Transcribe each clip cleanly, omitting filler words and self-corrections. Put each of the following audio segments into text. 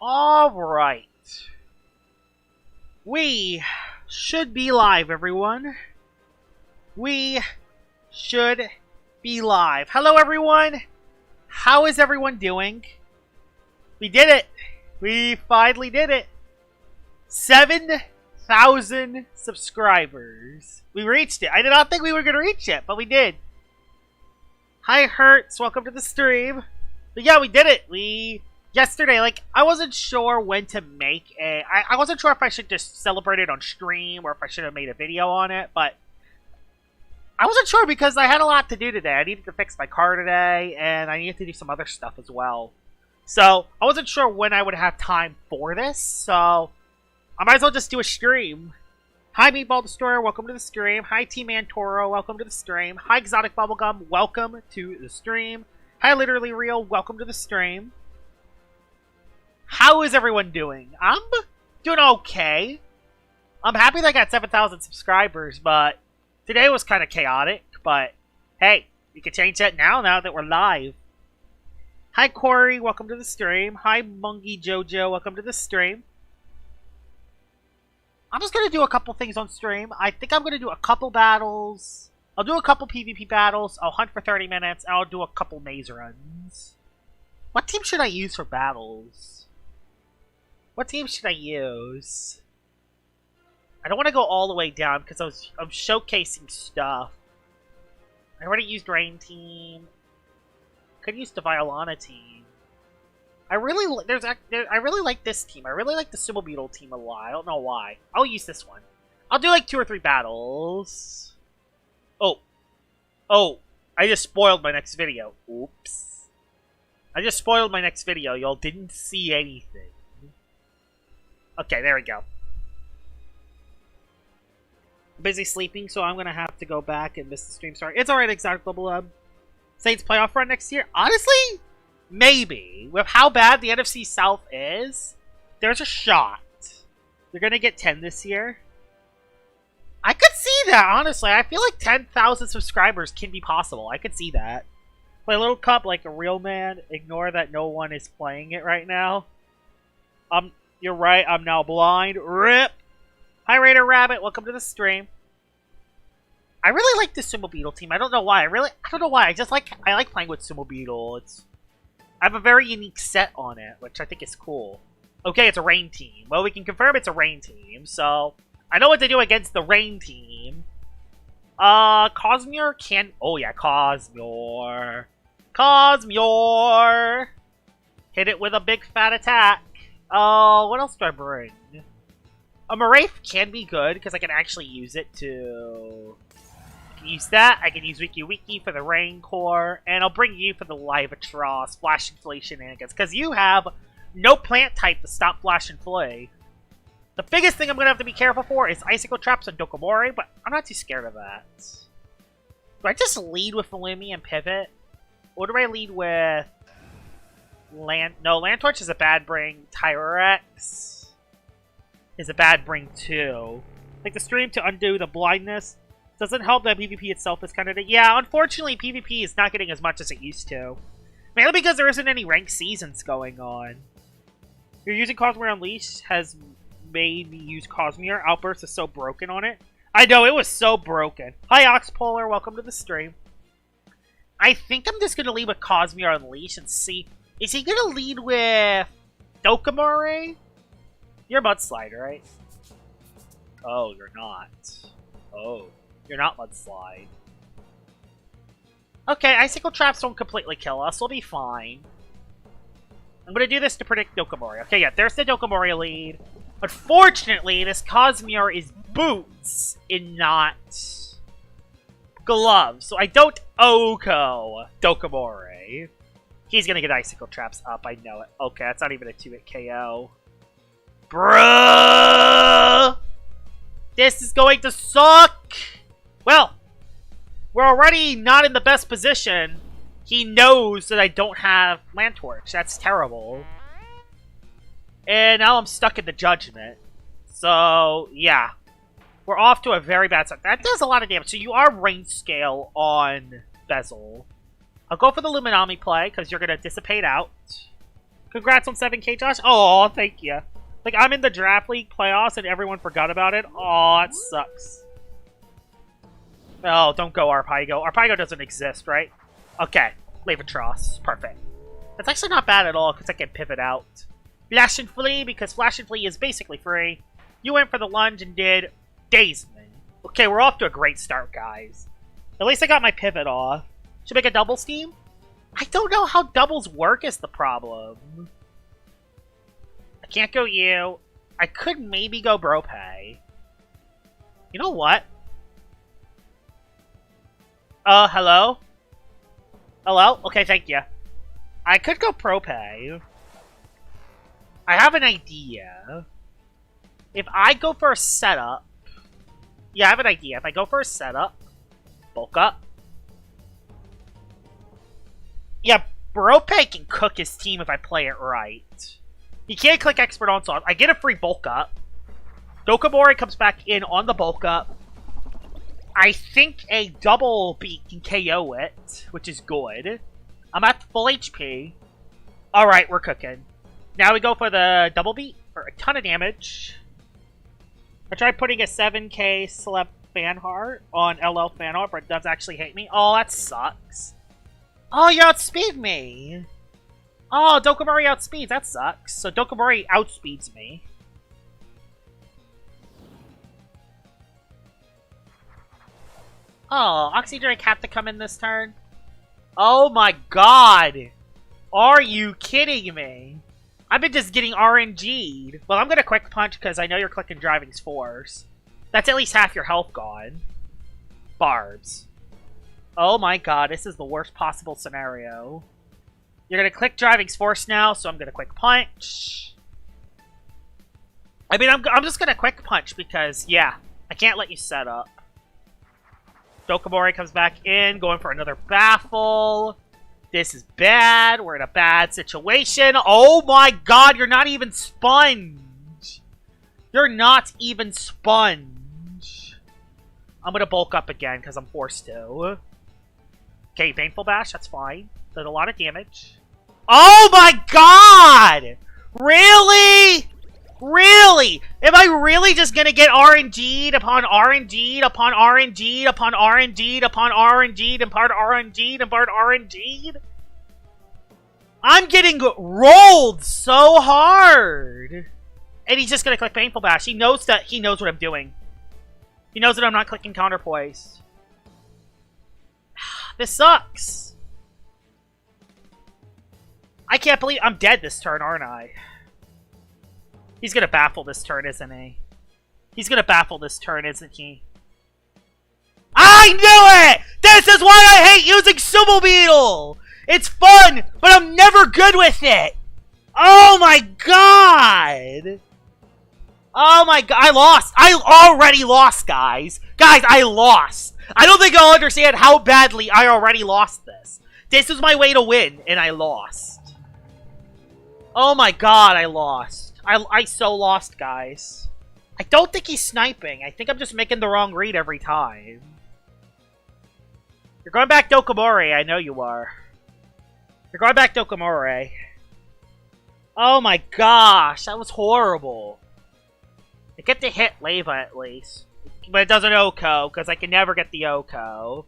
Alright. We should be live, everyone. We should be live. Hello, everyone. How is everyone doing? We did it. We finally did it. 7,000 subscribers. We reached it. I did not think we were going to reach it, but we did. Hi, Hertz. Welcome to the stream. But yeah, we did it. Yesterday, I wasn't sure when to make a... I wasn't sure if I should just celebrate it on stream or if I should have made a video on it, but I wasn't sure because I had a lot to do today. I needed to fix my car today, and I needed to do some other stuff as well. So, I wasn't sure when I would have time for this, so I might as well just do a stream. Hi, Meatball Destroyer, welcome to the stream. Hi, T-Man-Toro, welcome to the stream. Hi, Exotic Bubblegum, welcome to the stream. Hi, Literally Real, welcome to the stream. How is everyone doing? I'm doing okay. I'm happy that I got 7,000 subscribers, but today was kind of chaotic. But hey, you can change that now that we're live. Hi, Corey. Welcome to the stream. Hi, Mungie Jojo. Welcome to the stream. I'm just going to do a couple things on stream. I think I'm going to do a couple battles. I'll do a couple PvP battles. I'll hunt for 30 minutes. And I'll do a couple maze runs. What team should I use for battles? What team should I use? I don't want to go all the way down because I'm showcasing stuff. I already used Rain Team. Could use the Violana team. I really like this team. I really like the Sumo Beetle team a lot. I don't know why. I'll use this one. I'll do like 2 or 3 battles. Oh, I just spoiled my next video. Oops. I just spoiled my next video. Y'all didn't see anything. Okay, there we go. Busy sleeping, so I'm gonna have to go back and miss the stream. Sorry. It's alright, Exotic Bubble. Saints playoff run next year? Honestly, maybe. With how bad the NFC South is, there's a shot. They're gonna get 10 this year. I could see that, honestly. I feel like 10,000 subscribers can be possible. I could see that. Play Little Cup like a real man. Ignore that no one is playing it right now. You're right, I'm now blind. RIP! Hi, Raider Rabbit. Welcome to the stream. I really like the Sumo Beetle team. I don't know why. I don't know why. I like playing with Sumo Beetle. I have a very unique set on it, which I think is cool. Okay, it's a Rain team. Well, we can confirm it's a Rain team, so I know what to do against the Rain team. Cosmere can... Oh, yeah, Cosmere. Cosmere! Hit it with a big fat attack. Oh, what else do I bring? A Moraith can be good, because I can actually use it to... I can use that, I can use Wiki Wiki for the Rain Core, and I'll bring you for the Livatros, Flash and Flay shenanigans, because you have no plant type to stop Flash and Flay. The biggest thing I'm going to have to be careful for is Icicle Traps and Dokomori, but I'm not too scared of that. Do I just lead with Illumi and Pivot? Or do I lead with... No, Landtorch is a bad bring. Tyrex is a bad bring too. Like the stream to undo the blindness doesn't help that PvP itself is kind of... Yeah, unfortunately PvP is not getting as much as it used to. Mainly because there isn't any ranked seasons going on. You're using Cosmere Unleashed has made me use Cosmere. Outburst is so broken on it. I know, it was so broken. Hi Oxpolar, welcome to the stream. I think I'm just going to lead with Cosmere Unleashed and see... Is he gonna lead with Dokomori? You're Mudslide, right? Oh, you're not. Oh, you're not Mudslide. Okay, Icicle Traps don't completely kill us. We'll be fine. I'm gonna do this to predict Dokomori. Okay, yeah, there's the Dokomori lead. Unfortunately, this Cosmere is boots and not gloves. So I don't Oko Dokomori. He's gonna get Icicle Traps up, I know it. Okay, that's not even a 2-hit KO. Bruh! This is going to suck! Well, we're already not in the best position. He knows that I don't have Landtorch. That's terrible. And now I'm stuck in the Judgment. So, yeah. We're off to a very bad start. That does a lot of damage. So you are range scale on Bezel. I'll go for the Luminami play, because you're going to dissipate out. Congrats on 7K, Josh. Oh, thank you. Like, I'm in the Draft League playoffs and everyone forgot about it. Oh, that sucks. Oh, don't go Arpaigo. Arpaigo doesn't exist, right? Okay. Levatros. Perfect. That's actually not bad at all, because I can pivot out. Flash and Flee, because Flash and Flee is basically free. You went for the lunge and did Dazeman. Okay, we're off to a great start, guys. At least I got my pivot off. Should make a doubles team? I don't know how doubles work is the problem. I can't go you. I could maybe go Bropay. You know what? Hello? Hello? Okay, thank you. I could go Propay. I have an idea. If I go for a setup... Yeah, I have an idea. If I go for a setup, bulk up. Yeah, Bropay can cook his team if I play it right. He can't click Expert Onslaught. I get a free bulk up. Dokabori comes back in on the bulk up. I think a double beat can KO it, which is good. I'm at full HP. Alright, we're cooking. Now we go for the double beat for a ton of damage. I tried putting a 7K Slep Fanheart on LL Fanheart, but it does actually hate me. Oh, that sucks. Oh, you outspeed me! Oh, Dokabori outspeeds. That sucks. So Dokabori outspeeds me. Oh, Oxydrake have to come in this turn? Oh my god! Are you kidding me? I've been just getting RNG'd. Well, I'm gonna quick punch because I know you're clicking Driving's Force. That's at least half your health gone. Barbs. Oh my god, this is the worst possible scenario. You're gonna click Driving's Force now, so I'm gonna quick punch. I mean, I'm just gonna quick punch because, yeah, I can't let you set up. Dokabori comes back in, going for another Baffle. This is bad. We're in a bad situation. Oh my god, you're not even Sponge. You're not even Sponge. I'm gonna bulk up again because I'm forced to. Okay, Baneful Bash, that's fine. Did a lot of damage. Oh my god! Really? Really? Am I really just gonna get RNG'd upon RNG'd upon RNG'd upon RNG'd upon RNG'd and part RNG'd and part RNG'd? I'm getting rolled so hard! And he's just gonna click Painful Bash. He knows what I'm doing. He knows that I'm not clicking Counterpoise. This sucks! I can't believe I'm dead this turn, aren't I? He's gonna baffle this turn, isn't he? He's gonna baffle this turn, isn't he? I knew it! This is why I hate using Sumo Beetle! It's fun, but I'm never good with it! Oh my god! Oh my god, I lost! I already lost, guys! Guys, I lost! I don't think I'll understand how badly I already lost this. This was my way to win, and I lost. Oh my god, I lost. I so lost, guys. I don't think he's sniping. I think I'm just making the wrong read every time. You're going back Dokabori. I know you are. You're going back Dokabori. Oh my gosh, that was horrible. I get to hit Leva at least. But it doesn't Oko, because I can never get the Oko.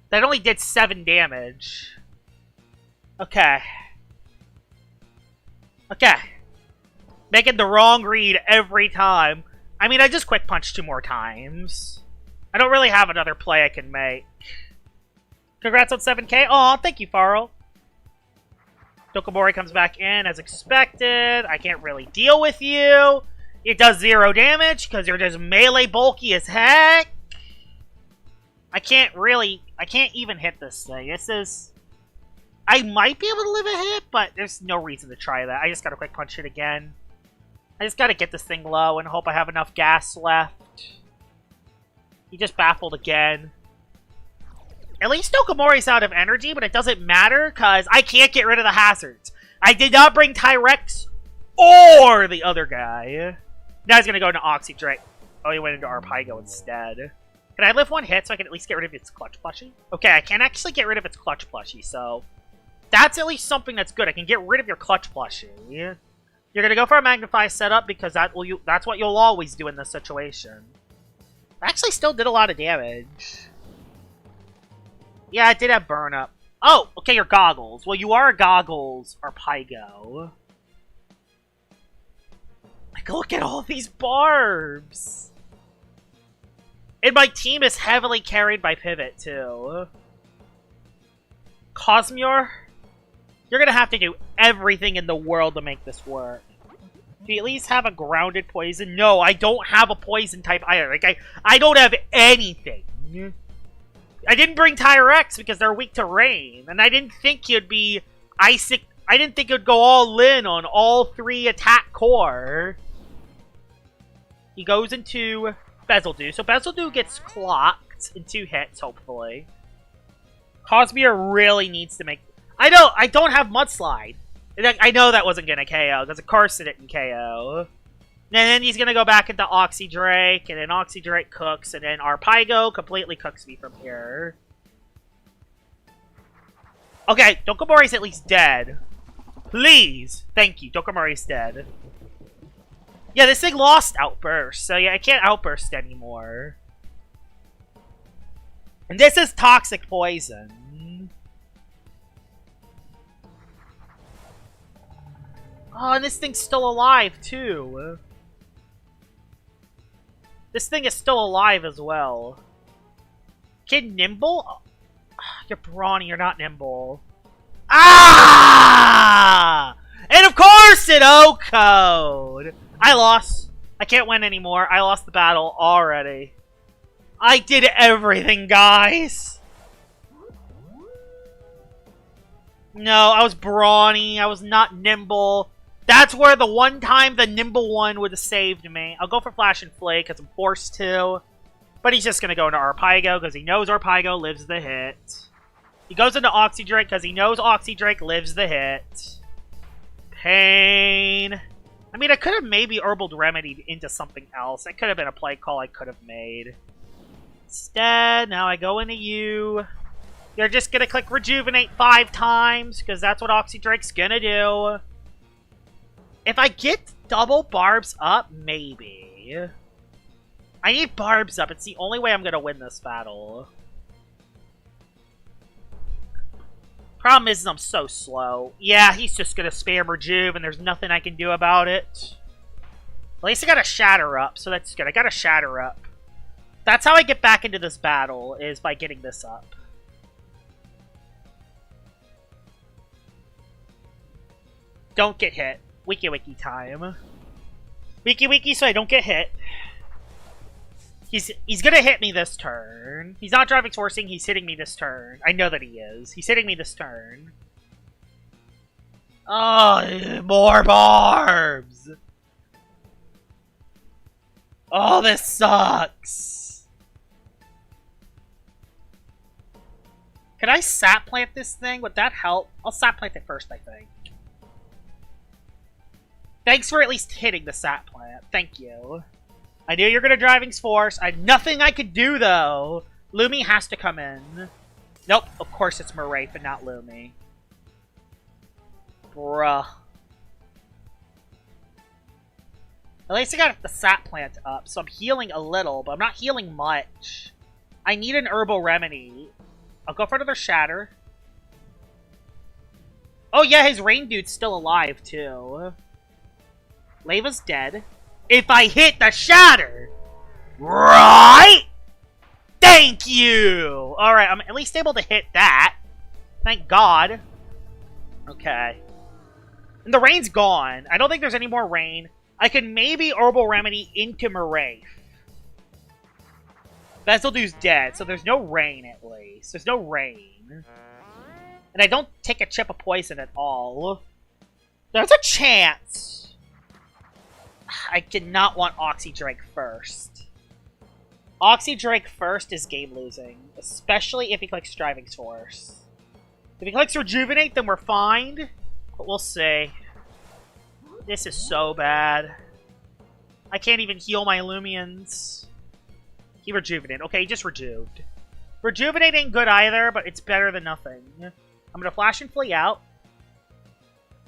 That only did 7 damage. Okay. Okay. Making the wrong read every time. I mean, I just quick punched 2 more times. I don't really have another play I can make. Congrats on 7K. Aw, thank you, Farrell. Dokabori comes back in as expected. I can't really deal with you. It does 0 damage because you're just melee bulky as heck. I can't even hit this thing. This is... I might be able to live a hit, but there's no reason to try that. I just gotta quick punch it again. I just gotta get this thing low and hope I have enough gas left. He just baffled again. At least Dokabori's out of energy, but it doesn't matter because I can't get rid of the hazards. I did not bring Tyrex or the other guy. Now he's gonna go into Oxydrake. Oh, he went into Arpaigo instead. Can I live 1 hit so I can at least get rid of its clutch plushie? Okay, I can't actually get rid of its clutch plushie, so... That's at least something that's good. I can get rid of your clutch plushie. You're gonna go for a Magnify setup because that's what you'll always do in this situation. Actually still did a lot of damage. Yeah, it did have burn up. Oh, okay, your goggles. Well, you are a goggles Arpaigo. Like, look at all these barbs. And my team is heavily carried by Pivot, too. Cosmere, you're gonna have to do everything in the world to make this work. Do you at least have a grounded poison? No, I don't have a poison type either. Like, I don't have anything. I didn't bring Tyrex because they're weak to rain. And I didn't think you'd be Icic. I didn't think you'd go all in on all 3 attack core. He goes into Bezeldu. So Bezeldu gets clocked in 2 hits, hopefully. Cosmere really needs to make... I don't have Mudslide. I know that wasn't going to KO, because of course it didn't KO. And then he's going to go back into Oxydrake, and then Oxydrake cooks, and then Arpaigo completely cooks me from here. Okay, Dokomori's at least dead. Please! Thank you, Dokomori's dead. Yeah, this thing lost Outburst, so yeah, I can't Outburst anymore. And this is Toxic Poison. Oh, and this thing's still alive, too. This thing is still alive as well. Kid Nimble? Oh, you're brawny, you're not nimble. Ah! And of course it O-code! I lost. I can't win anymore. I lost the battle already. I did everything, guys! No, I was brawny. I was not nimble. That's where the one time the nimble one would have saved me. I'll go for Flash and Flake because I'm forced to. But he's just going to go into Arpaigo because he knows Arpaigo lives the hit. He goes into Oxydrake because he knows Oxydrake lives the hit. Pain. I mean, I could have maybe Herbal Remedied into something else. That could have been a play call I could have made. Instead, now I go into you. You're just going to click Rejuvenate 5 times because that's what Oxydrake's going to do. If I get double Barbs up, maybe. I need Barbs up. It's the only way I'm going to win this battle. Problem is I'm so slow. Yeah, he's just going to spam Rejuve, and there's nothing I can do about it. At least I got a Shatter up, so that's good. I got a Shatter up. That's how I get back into this battle, is by getting this up. Don't get hit. Wiki wiki time. Wiki wiki so I don't get hit. He's gonna hit me this turn. He's not driving forcing, he's hitting me this turn. I know that he is. He's hitting me this turn. Oh, more barbs! Oh, this sucks! Can I sap plant this thing? Would that help? I'll sap plant it first, I think. Thanks for at least hitting the sap plant. Thank you. I knew you were going to Driving's Force. I had nothing I could do, though. Lumi has to come in. Nope. Of course it's Morafe and not Lumi. Bruh. At least I got the sap plant up, so I'm healing a little, but I'm not healing much. I need an Herbal Remedy. I'll go for another Shatter. Oh yeah, his Rain Dude's still alive, too. Lava's dead. If I hit the Shatter! Right? Thank you! Alright, I'm at least able to hit that. Thank God. Okay. And the rain's gone. I don't think there's any more rain. I can maybe Herbal Remedy into Morafe. Bezeldu's dead, so there's no rain at least. There's no rain. And I don't take a chip of poison at all. There's a chance. I did not want Oxydrake first. Oxydrake first is game losing. Especially if he clicks Driving's Force. If he clicks Rejuvenate, then we're fine. But we'll see. This is so bad. I can't even heal my Illumians. He Rejuvenated. Okay, he just Rejuved. Rejuvenate ain't good either, but it's better than nothing. I'm gonna Flash and Flee out.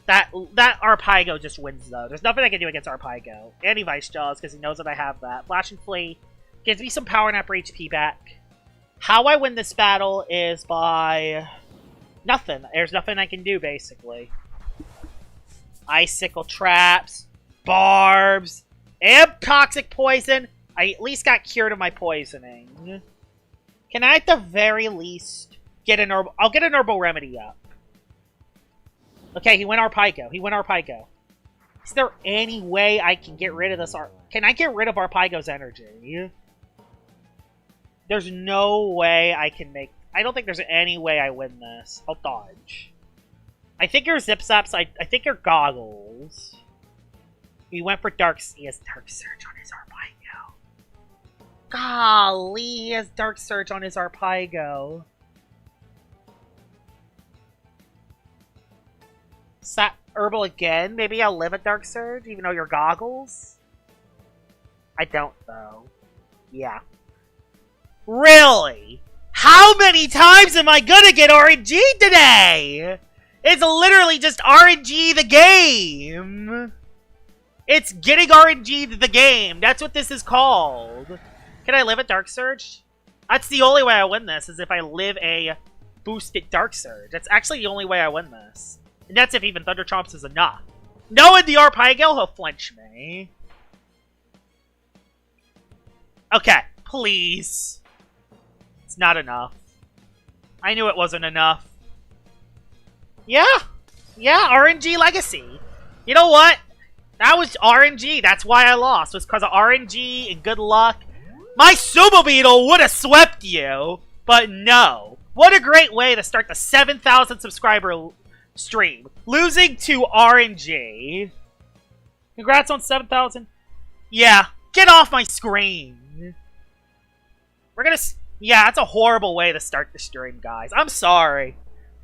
That Arpaigo just wins, though. There's nothing I can do against Arpaigo. And he Vice Jaws, because he knows that I have that. Flash and Flee gives me some Power Nap or HP back. How I win this battle is by... nothing. There's nothing I can do, basically. Icicle Traps, Barbs, and Toxic Poison. I at least got cured of my poisoning. Can I, at the very least, get an herbal... I'll get an Herbal Remedy up. Okay, he went Arpaigo. He went Arpaigo. Is there any way I can get rid of this Can I get rid of Arpaigo's energy? There's no way I can make... I don't think there's any way I win this. I'll dodge. I think your Zip Zaps. I think your Goggles. He went for Dark... He has Dark Surge on his Arpaigo. Golly, he has Dark Surge on his Arpaigo. Herbal again? Maybe I'll live a Dark Surge, even though you're Goggles? I don't, though. Yeah. Really? How many times am I gonna get RNG today? It's literally just RNG the game. It's getting RNG the game. That's what this is called. Can I live a Dark Surge? That's the only way I win this, is if I live a boosted Dark Surge. That's actually the only way I win this. And that's if even Thunder Chomps is enough. Knowing the Arpaigo, he'll flinch me. Okay, please. It's not enough. I knew it wasn't enough. Yeah. Yeah, RNG Legacy. You know what? That was RNG. That's why I lost. It was because of RNG and good luck. My Sumo Beetle would have swept you. But no. What a great way to start the 7,000 subscriber stream. Losing to RNG. Congrats on 7,000. Yeah. Get off my screen. We're gonna... Yeah, that's a horrible way to start the stream, guys. I'm sorry.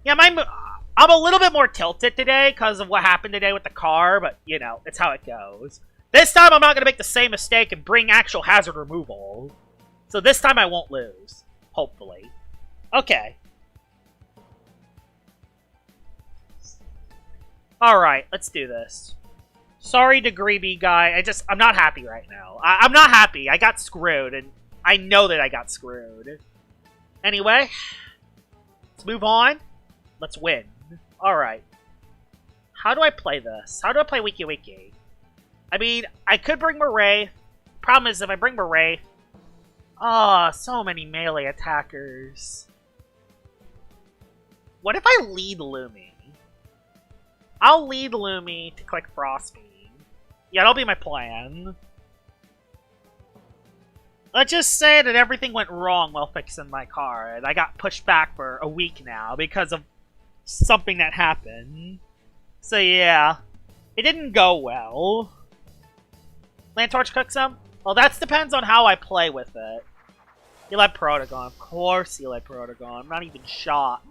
Yeah, I'm a little bit more tilted today because of what happened today with the car, but, you know, it's how it goes. This time, I'm not going to make the same mistake and bring actual hazard removal. So this time, I won't lose. Hopefully. Okay. Alright, let's do this. Sorry, Degree B guy. I'm not happy right now. I'm not happy. I got screwed, and I know that I got screwed. Anyway, let's move on. Let's win. Alright. How do I play this? How do I play Wiki Wiki? I mean, I could bring Moray. Problem is, if I bring Moray... Oh, so many melee attackers. What if I lead Lumi? I'll lead Lumi to click Frostbeam. Yeah, that'll be my plan. Let's just say that everything went wrong while fixing my car, and I got pushed back for a week now because of something that happened. So yeah, it didn't go well. Lantorch cook some? Well, that depends on how I play with it. You let Protagon. Of course you let Protagon. I'm not even shocked.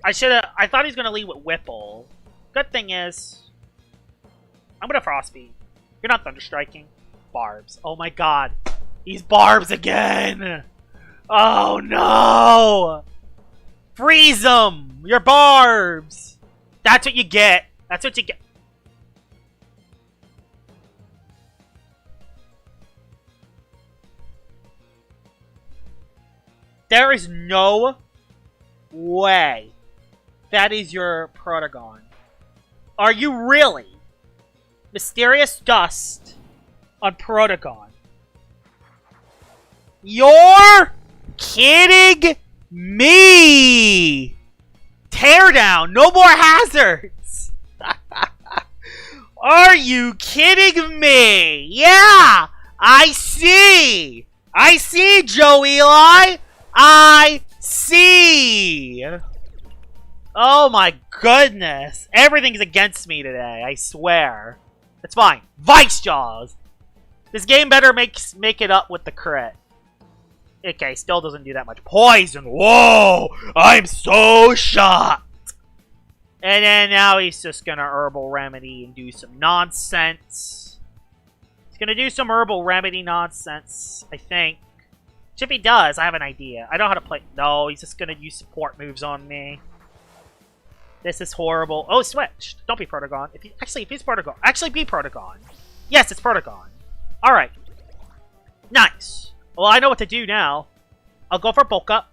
I thought he was going to lead with Whipple. Good thing is, I'm going to Frostbeam. You're not Thunderstriking. Barbs. Oh my god. He's Barbs again! Oh no! Freeze him! You're Barbs! That's what you get. That's what you get. There is no way that is your Protagon. Are you really? Mysterious Dust on Protagon. You're kidding me! Teardown! No more hazards! Are you kidding me? Yeah! I see! I see, Joe Eli! I see! Oh my goodness. Everything's against me today, I swear. It's fine. Vice Jaws! This game better make it up with the crit. Okay, still doesn't do that much. Poison! Whoa! I'm so shocked! And then now he's just gonna Herbal Remedy and do some nonsense. He's gonna do some Herbal Remedy nonsense, I think. If he does, I have an idea. I know how to play. No, he's just gonna use support moves on me. This is horrible. Oh, switched. Don't be Protogon. If he's Protogon. Actually, be Protogon. Yes, it's Protogon. Alright. Nice. Well, I know what to do now. I'll go for Bulk Up.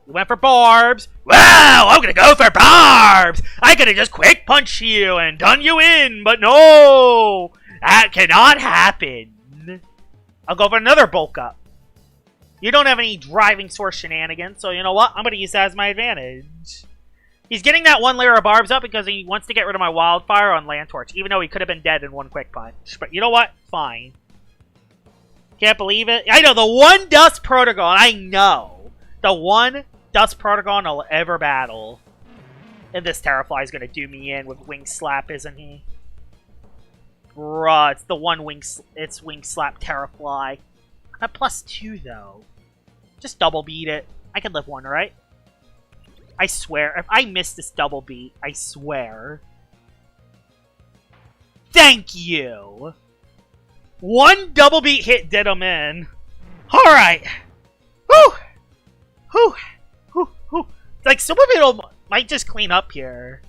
You went for Barbs. Wow, I'm gonna go for Barbs! I could've just Quick Punch you and done you in, but no! That cannot happen. I'll go for another Bulk Up. You don't have any Driving Source shenanigans, so you know what? I'm gonna use that as my advantage. He's getting that one layer of Barbs up because he wants to get rid of my Wildfire on Land Torch, even though he could have been dead in one Quick Punch. But you know what? Fine. Can't believe it. I know, the one Dust Protogon, I know. The one Dust Protogon I'll ever battle. And this Terrafly is going to do me in with Wing Slap, isn't he? Bruh, it's the one Wing Slap Terrafly. I'm at +2, though. Just double beat it. I can live one, right? I swear, if I miss this double beat, I swear. Thank you! One double beat hit did him in. Alright. Whew! Whew! Whew! Whew! Like, Super Beetle might just clean up here.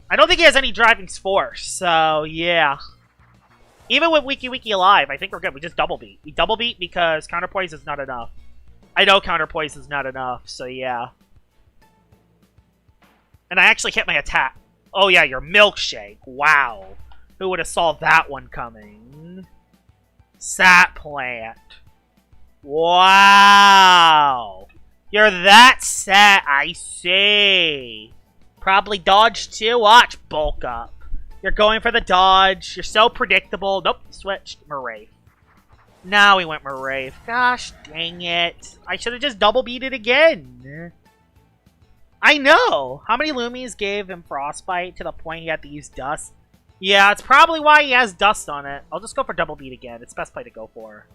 I don't think he has any Driving Force, so yeah. Even with Wiki Wiki alive, I think we're good. We just double beat. We double beat because Counterpoise is not enough. I know Counterpoise is not enough, so yeah. And I actually hit my attack. Oh yeah, your Milkshake. Wow. Who would have saw that one coming? Sat Plant. Wow. You're that set, I see. Probably dodge too. Watch, Bulk Up. You're going for the dodge. You're so predictable. Nope, switched. Moraith. Now he went Moraith. Gosh dang it. I should have just double beat it again. I know! How many Lumies gave him Frostbite to the point he had to use Dust? Yeah, it's probably why he has Dust on it. I'll just go for double beat again. It's the best play to go for.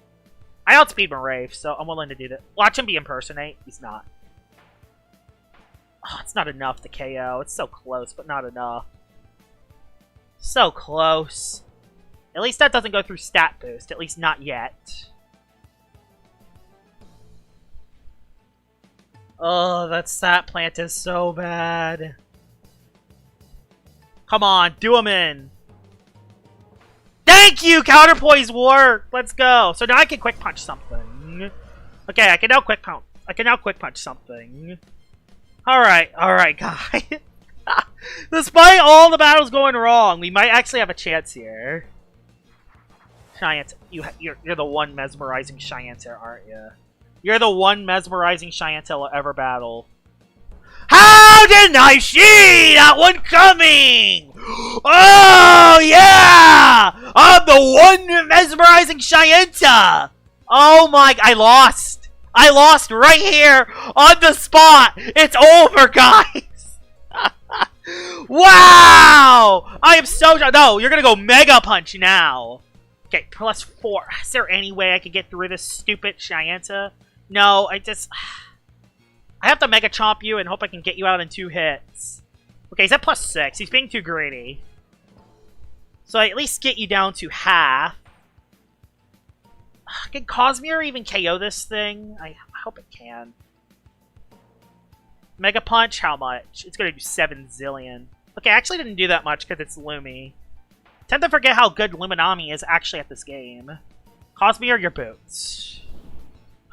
I outspeed Moraith, so I'm willing to do that. Watch him be Impersonate. He's not. Oh, it's not enough to KO. It's so close, but not enough. So close. At least that doesn't go through Stat Boost. At least not yet. Oh, that Sat Plant is so bad. Come on, do him in. Thank you! Counterpoise worked! Let's go. So now I can Quick Punch something. Okay, I can now Quick Punch something. Alright, guys. Despite all the battles going wrong, we might actually have a chance here. Cheyenne, you're the one mesmerizing Cheyenne, aren't you? You're the one mesmerizing Cheyenne I'll ever battle. How didn't I see that one coming? Oh, yeah! I'm the one mesmerizing Cheyenne! Oh my, I lost! I lost right here on the spot! It's over, guys! Wow! I am so... No, you're gonna go Mega Punch now. Okay, +4. Is there any way I could get through this stupid Cheyenne? No, I have to Mega Chomp you and hope I can get you out in 2 hits. Okay, he's at +6. He's being too greedy. So I at least get you down to half. Can Cosmere even KO this thing? I hope it can. Mega Punch, how much? It's gonna do 7 zillion. Okay, I actually didn't do that much because it's Lumi. Tend to forget how good Luminami is actually at this game. Cosmere, your boots.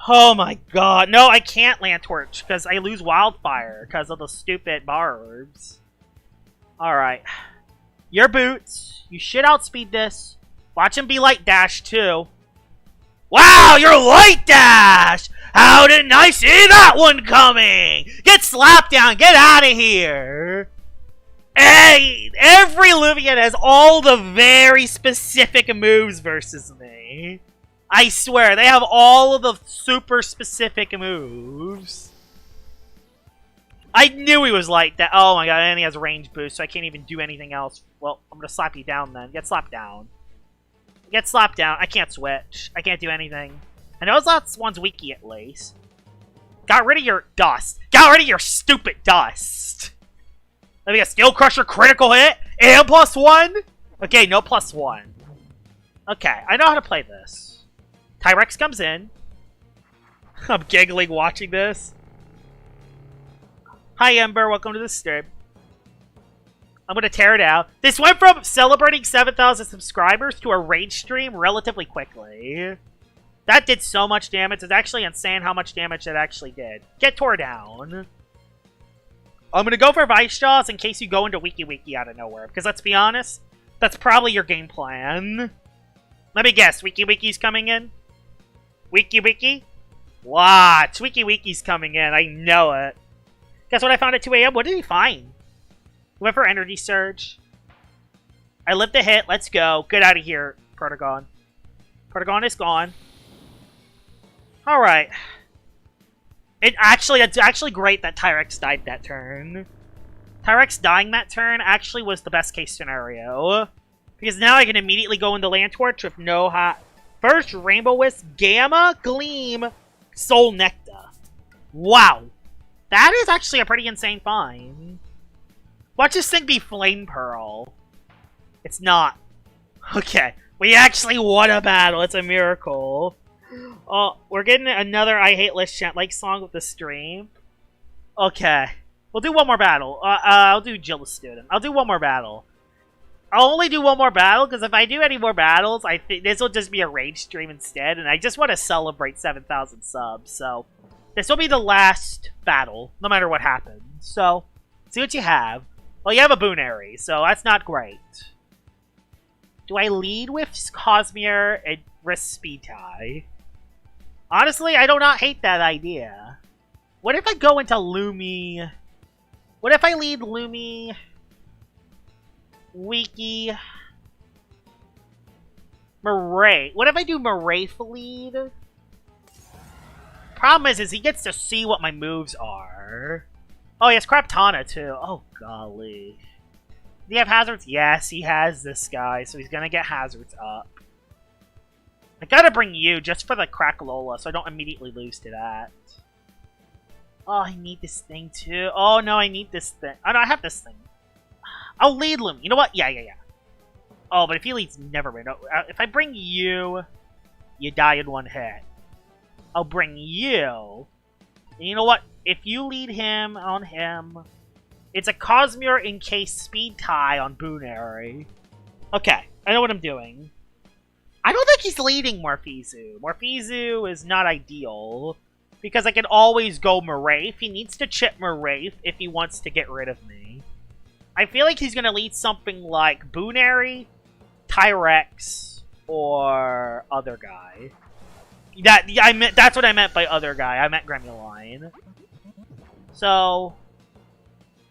Oh my god. No, I can't Land Torch because I lose Wildfire because of the stupid Barbs. Alright. Your boots. You should outspeed this. Watch him be Light Dash too. Wow, you're Light Dash! How didn't I see that one coming? Get slapped down. Get out of here. Hey, every Luvian has all the very specific moves versus me. I swear, they have all of the super specific moves. I knew he was like that. Oh my god, and he has range boost, so I can't even do anything else. Well, I'm gonna slap you down then. Get slapped down. Get slapped down. I can't switch. I can't do anything. I know that one's Wiki at least. Got rid of your dust. Got rid of your stupid dust. Let me get Steel Crusher critical hit and +1. Okay, no +1. Okay, I know how to play this. Tyrex comes in. I'm giggling watching this. Hi, Ember. Welcome to the stream. I'm going to tear it out. This went from celebrating 7,000 subscribers to a rage stream relatively quickly. That did so much damage. It's actually insane how much damage it actually did. Get tore down. I'm going to go for Vice Jaws in case you go into Wiki Wiki out of nowhere. Because let's be honest, that's probably your game plan. Let me guess. Wiki Wiki's coming in? Wiki Wiki? Watch. Wiki Wiki's coming in. I know it. Guess what I found at 2 a.m.? What did he find? He went for Energy Surge. I lived the hit. Let's go. Get out of here, Protagon. Protagon is gone. Alright. It's actually great that Tyrex died that turn. Tyrex dying that turn actually was the best case scenario. Because now I can immediately go into Land Torch with no hot. First, Rainbow Wisp, Gamma, Gleam, Soul Nectar. Wow. That is actually a pretty insane find. Watch this thing be Flame Pearl. It's not. Okay. We actually won a battle. It's a miracle. Oh, we're getting another I Hate Lich Chant-like song with the stream. Okay. We'll do one more battle. I'll do Jill the Student. I'll do one more battle. I'll only do one more battle, because if I do any more battles, I think this will just be a rage stream instead, and I just want to celebrate 7,000 subs, so this will be the last battle, no matter what happens. So, see what you have. Well, you have a Boonary, so that's not great. Do I lead with Cosmere and risk Speed Tie? Honestly, I do not hate that idea. What if I go into Lumi? What if I lead Lumi, Wiki, Marae? What if I do Marae lead? Problem is he gets to see what my moves are. Oh, he has Craptana too. Oh, golly. Do you have hazards? Yes, he has this guy, so he's gonna get hazards up. I gotta bring you just for the Crackalola, so I don't immediately lose to that. Oh, I need this thing too. Oh no, I need this thing. Oh no, I have this thing. I'll lead Loom. You know what? Yeah. Oh, but if he leads Neverman, if I bring you, you die in one hit. I'll bring you. And you know what? If you lead him on him, it's a Cosmere in case Speed Tie on Boonary. Okay, I know what I'm doing. I don't think he's leading Morphezu. Morphezu is not ideal, because I can always go Marafe. He needs to chip Marafe if he wants to get rid of me. I feel like he's going to lead something like Boonary, Tyrex, or other guy. That's what I meant by other guy. I meant Gremuline. So,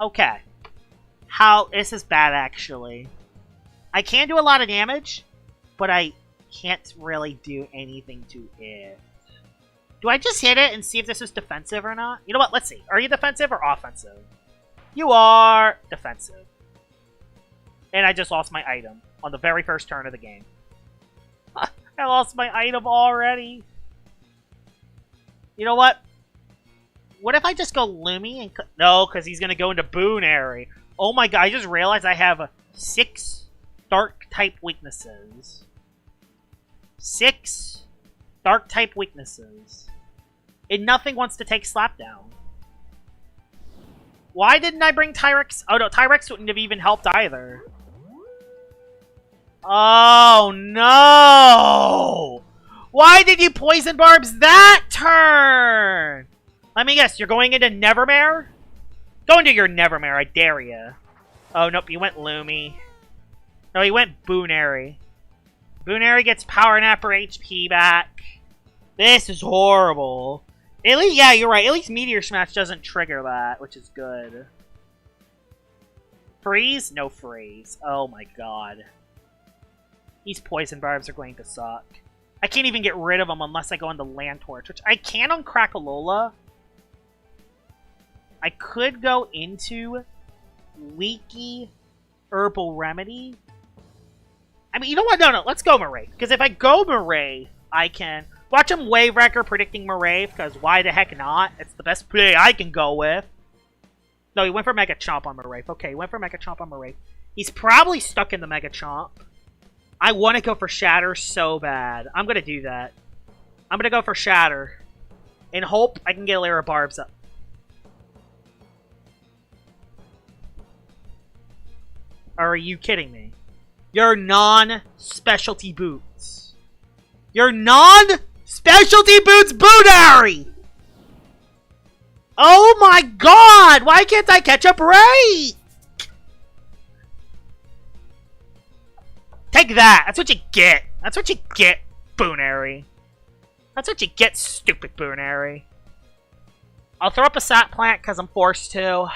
okay. This is bad, actually. I can do a lot of damage, but I can't really do anything to it. Do I just hit it and see if this is defensive or not? You know what? Let's see. Are you defensive or offensive? You are defensive. And I just lost my item on the very first turn of the game. I lost my item already. You know what? What if I just go Lumi and... No, because he's going to go into Boonary. Oh my god, I just realized I have 6 Dark-type weaknesses. 6 Dark-type weaknesses. And nothing wants to take Slapdown. Why didn't I bring Tyrex? Oh no, Tyrex wouldn't have even helped either. Oh no! Why did you Poison Barbs that turn? Let me guess, you're going into Nevermare? Go into your Nevermare, I dare ya. Oh nope, you went Lumi. No, he went Boonary. Boonary gets Power Nap for HP back. This is horrible. At least, yeah, you're right. At least Meteor Smash doesn't trigger that, which is good. Freeze? No freeze. Oh my god. These Poison Barbs are going to suck. I can't even get rid of them unless I go into Land Torch, which I can on Crackalola. I could go into Leaky Herbal Remedy. I mean, you know what? No, let's go Marae. Because if I go Marae, I can... Watch him Wave Wrecker predicting Marae, because why the heck not? It's the best play I can go with. No, he went for Mega Chomp on Marae. Okay, he went for Mega Chomp on Marae. He's probably stuck in the Mega Chomp. I want to go for Shatter so bad. I'm going to do that. I'm going to go for Shatter. and hope I can get a layer of barbs up. Are you kidding me? Your non-specialty boots. Your non-specialty boots, Boonary! Oh my god! Why can't I catch a break? Take that! That's what you get! That's what you get, Boonary. That's what you get, stupid Boonary. I'll throw up a sap plant because I'm forced to.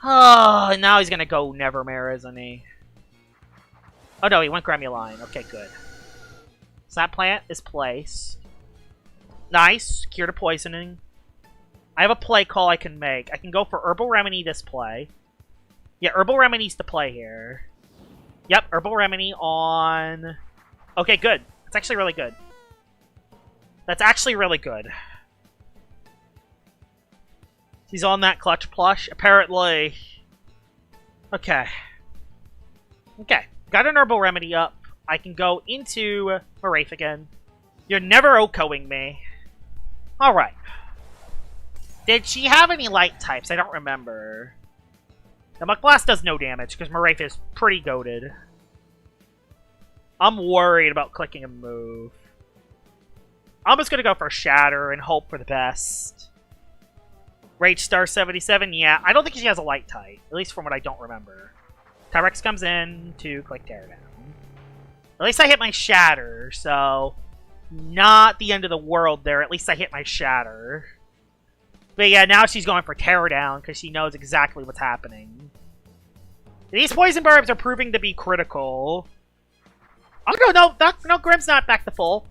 Oh, now he's gonna go Nevermare, isn't he? Oh no, he went Gremuline. Okay, good. Sap plant is placed. Nice. Cure to poisoning. I have a play call I can make. I can go for Herbal Remedy this play. Yeah, Herbal Remedy's the play here. Yep, Herbal Remedy on... Okay, good. That's actually really good. That's actually really good. He's on that Clutch Plush, apparently. Okay. Okay. Got an Herbal Remedy up. I can go into Moraith again. You're never OHKOing me. Alright. Did she have any light types? I don't remember. The Muck Blast does no damage, because Moraith is pretty goated. I'm worried about clicking a move. I'm just going to go for Shatter and hope for the best. Rage Star 77, yeah. I don't think she has a light type, at least from what I don't remember. Tyrex comes in to click Tear Down. At least I hit my Shatter, so... Not the end of the world there. At least I hit my Shatter. But yeah, now she's going for Tear Down, because she knows exactly what's happening. These Poison Barbs are proving to be critical. Oh, no, Grim's not back to full.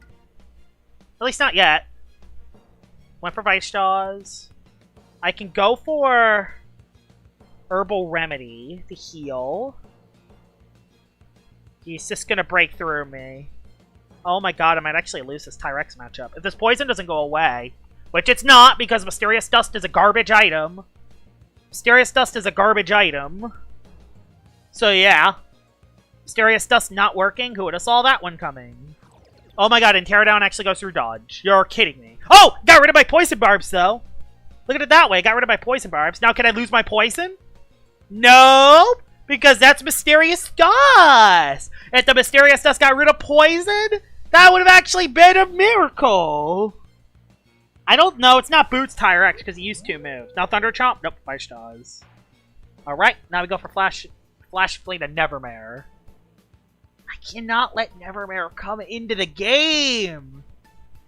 At least not yet. Went for Vice Jaws. I can go for Herbal Remedy to heal. He's just gonna break through me. Oh my god, I might actually lose this Tyrex matchup. If this poison doesn't go away, which it's not, because Mysterious Dust is a garbage item. Mysterious Dust is a garbage item. So yeah. Mysterious Dust not working? Who would have saw that one coming? Oh my god, and Tear Down actually goes through dodge. You're kidding me. Oh! Got rid of my Poison Barbs, though. Look at it that way. Got rid of my Poison Barbs. Now can I lose my Poison? Nope! Because that's Mysterious Dust! If the Mysterious Dust got rid of Poison, that would have actually been a miracle! I don't know. It's not Boots Tyrex because he used 2 moves. Now Thunder Chomp? Nope. Vice Jaws. Alright, now we go for Flash Fleet and Nevermare. I cannot let Nevermare come into the game!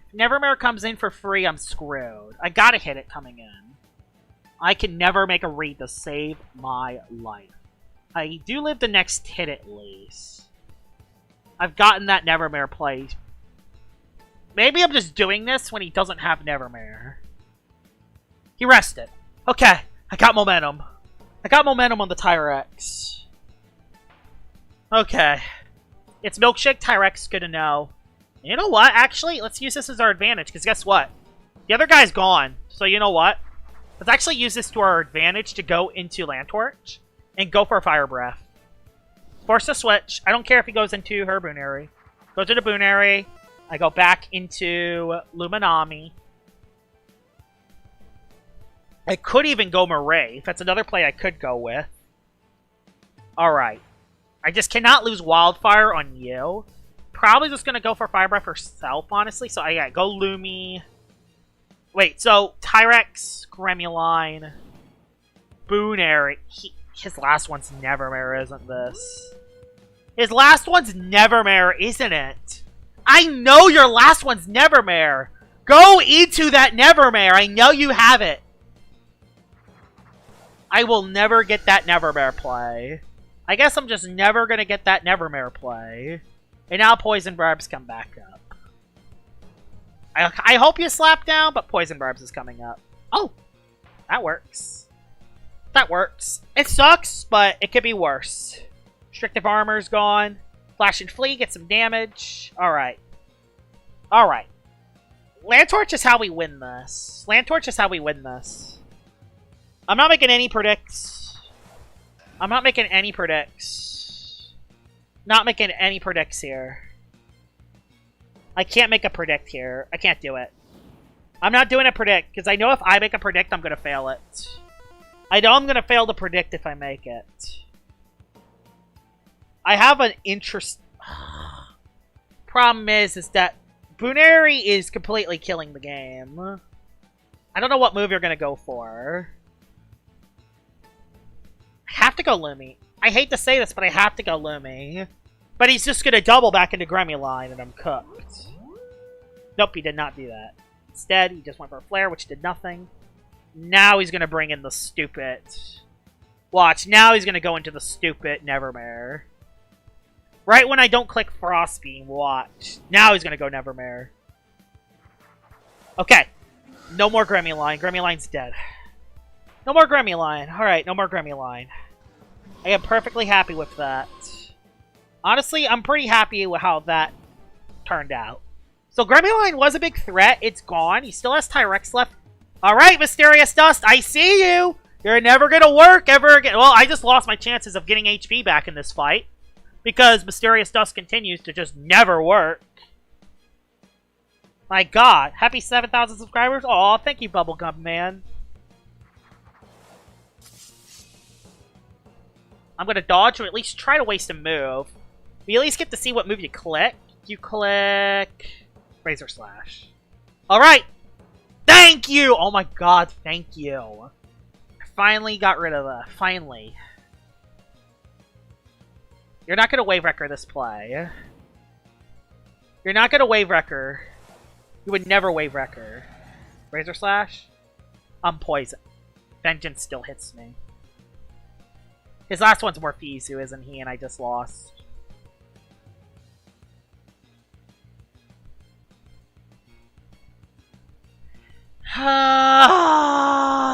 If Nevermare comes in for free, I'm screwed. I gotta hit it coming in. I can never make a read to save my life. I do live the next hit at least. I've gotten that Nevermare play. Maybe I'm just doing this when he doesn't have Nevermare. He rested. Okay, I got momentum. I got momentum on the Tyrex. Okay. It's Milkshake Tyrex, good to know. You know what? Actually, let's use this as our advantage, because guess what? The other guy's gone. So you know what? Let's actually use this to our advantage to go into Lantorch and go for a Fire Breath. Force the switch. I don't care if he goes into her Boonary. Go to the Boonary. I go back into Luminami. I could even go Moraith. That's another play I could go with. Alright. I just cannot lose Wildfire on you. Probably just going to go for Fire Breath herself, honestly. So I go Lumi. Wait, so Tyrex, Gremuline, Boonary. His last one's Nevermare, isn't this? His last one's Nevermare, isn't it? I know your last one's Nevermare. Go into that Nevermare. I know you have it. I will never get that Nevermare play. I guess I'm just never going to get that Nevermare play. And now Poison Barbs come back up. I hope you slap down, but Poison Barbs is coming up. Oh, that works. That works. It sucks, but it could be worse. Restrictive Armor's gone. Flash and Flee, get some damage. Alright. Alright. Lantorch is how we win this. Lantorch is how we win this. I'm not making any predicts. I'm not making any predicts. Not making any predicts here. I can't make a predict here. I can't do it. I'm not doing a predict, because I know if I make a predict, I'm going to fail it. I know I'm going to fail to predict if I make it. I have an interest... Problem is that Buneri is completely killing the game. I don't know what move you're going to go for. I have to go Lumi. I hate to say this, but I have to go Lumi. But he's just going to double back into Gremlin, and I'm cooked. Nope, he did not do that. Instead, he just went for a flare, which did nothing. Now he's going to bring in the stupid... Watch, now he's going to go into the stupid Nevermare. Right when I don't click Frostbeam, watch. Now he's going to go Nevermare. Okay. No more Gremlin. Gremlin's dead. No more Gremlin. Alright, no more Gremlin. I am perfectly happy with that. Honestly, I'm pretty happy with how that turned out. So Gremlin was a big threat. It's gone. He still has Tyrex left. Alright, Mysterious Dust, I see you! You're never gonna work ever again. Well, I just lost my chances of getting HP back in this fight. Because Mysterious Dust continues to just never work. My god. Happy 7,000 subscribers? Aw, thank you, Bubblegum Man. I'm gonna dodge or at least try to waste a move. We at least get to see what move you click. You click... Razor Slash. Alright! Thank you! Oh my god, thank you. I finally got rid of that. Finally. You're not gonna Wave Wrecker this play. You're not gonna Wave Wrecker. You would never Wave Wrecker. Razor Slash? I'm poisoned. Vengeance still hits me. His last one's Morpheus, isn't he? And I just lost.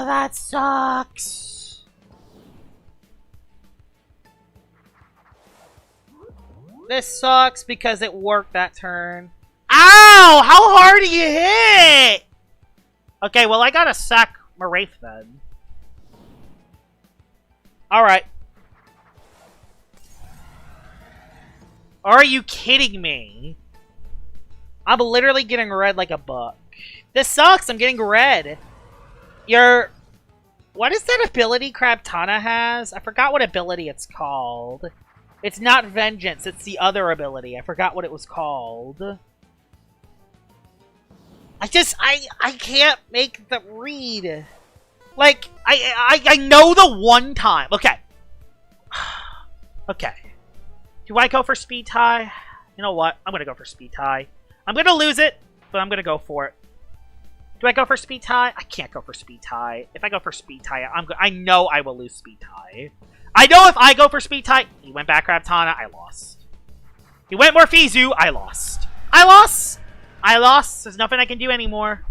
That sucks. This sucks because it worked that turn. Ow! How hard do you hit? Okay, well I gotta sack Maraith then. Alright. Are you kidding me? I'm literally getting red like a buck. This sucks, I'm getting red. What is that ability Crabtana has? I forgot what ability it's called. It's not Vengeance, it's the other ability. I forgot what it was called. I can't make the read. Like, I know the one time. Okay. Okay. Do I go for Speed Tie? You know what? I'm gonna go for Speed Tie. I'm gonna lose it, but I'm gonna go for it. Do I go for Speed Tie? I can't go for Speed Tie. If I go for Speed Tie, I know I will lose Speed Tie. I know if I go for Speed Tie... He went back Crabtana, I lost. He went Morpheus, I lost. I lost! I lost. There's nothing I can do anymore.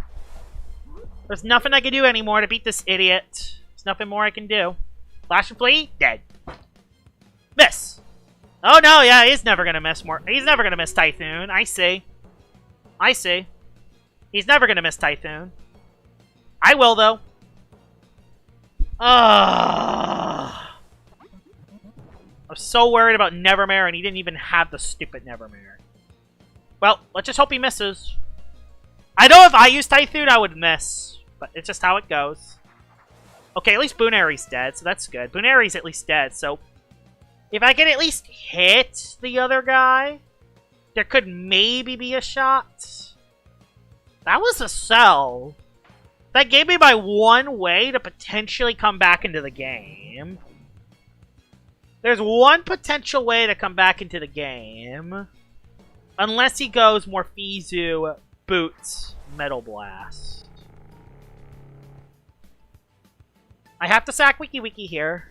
There's nothing I can do anymore to beat this idiot. There's nothing more I can do. Flash and Flee, dead. Miss. Oh no, yeah, he's never gonna miss more. He's never gonna miss Typhoon. I see. I see. He's never gonna miss Typhoon. I will, though. I was so worried about Nevermare, and he didn't even have the stupid Nevermare. Well, let's just hope he misses. I know if I used Typhoon, I would miss. But it's just how it goes. Okay, at least Buneri's dead, so that's good. Buneri's at least dead, so... If I can at least hit the other guy, there could maybe be a shot. That was a sell. That gave me my one way to potentially come back into the game. There's one potential way to come back into the game. Unless he goes Morpheus, Boots, Metal Blast. I have to sack Wiki Wiki here.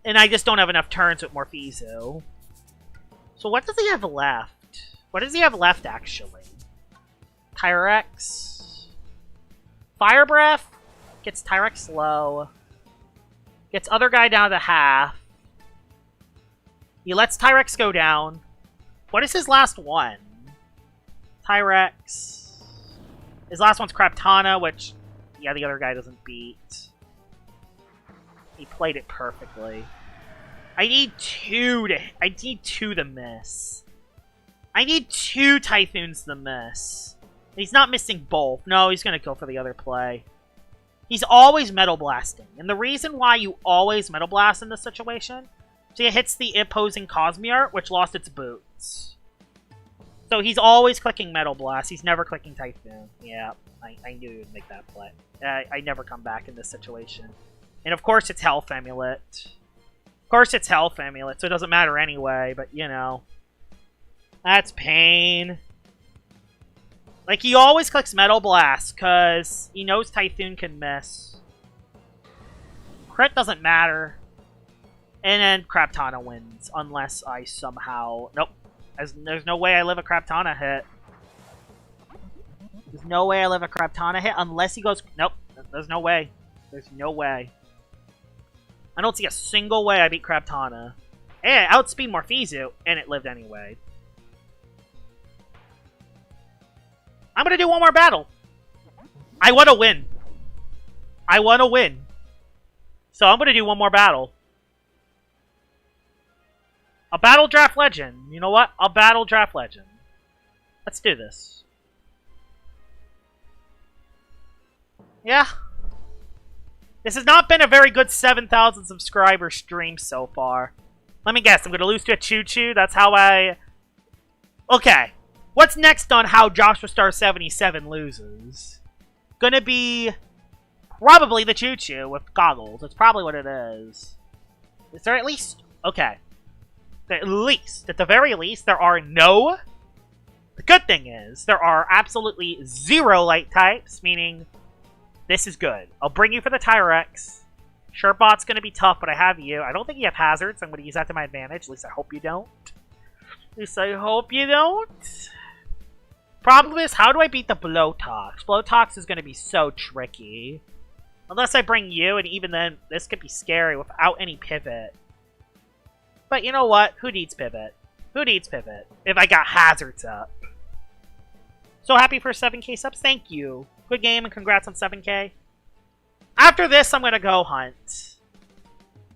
And I just don't have enough turns with Morpheus. So what does he have left? What does he have left, actually? Tyrex. Fire Breath. Gets Tyrex low. Gets other guy down to half. He lets Tyrex go down. What is his last one? Tyrex. His last one's Crabtana, which, yeah, the other guy doesn't beat. He played it perfectly. I need two to miss. I need two Typhoons to miss. He's not missing both. No, he's going to go for the other play. He's always Metal Blasting. And the reason why you always Metal Blast in this situation, so it hits the opposing Cosmere, which lost its boots. So he's always clicking Metal Blast. He's never clicking Typhoon. Yeah, I knew he would make that play. I never come back in this situation. And of course it's Health Amulet. Of course it's Health Amulet, so it doesn't matter anyway, but you know. That's pain. Like, he always clicks Metal Blast, because he knows Typhoon can miss. Crit doesn't matter. And then Craptana wins, unless I somehow... Nope. There's no way I live a Craptana hit. There's no way I live a Craptana hit, unless he goes... Nope. There's no way. There's no way. I don't see a single way I beat Craptana. And I outspeed Morpheus, and it lived anyway. I'm gonna do one more battle. I want to win. I want to win. So I'm gonna do one more battle. A Battle Draft Legend. You know what? A Battle Draft Legend. Let's do this. Yeah. This has not been a very good 7,000 subscriber stream so far. Let me guess. I'm gonna lose to a Choo Choo. That's how I... Okay. What's next on how Joshua Star 77 loses? Gonna be probably the Choo Choo with goggles. That's probably what it is. Is there at least... Okay. At the very least, there are no... The good thing is, there are absolutely 0 light types, meaning this is good. I'll bring you for the Tyrex. Sherbot's gonna be tough, but I have you. I don't think you have hazards. I'm gonna use that to my advantage. At least I hope you don't. At least I hope you don't. Problem is, how do I beat the Blowtox? Blowtox is going to be so tricky. Unless I bring you, and even then, this could be scary without any pivot. But you know what? Who needs pivot? Who needs pivot? If I got hazards up. So happy for 7k subs. Thank you. Good game, and congrats on 7k. After this, I'm going to go hunt.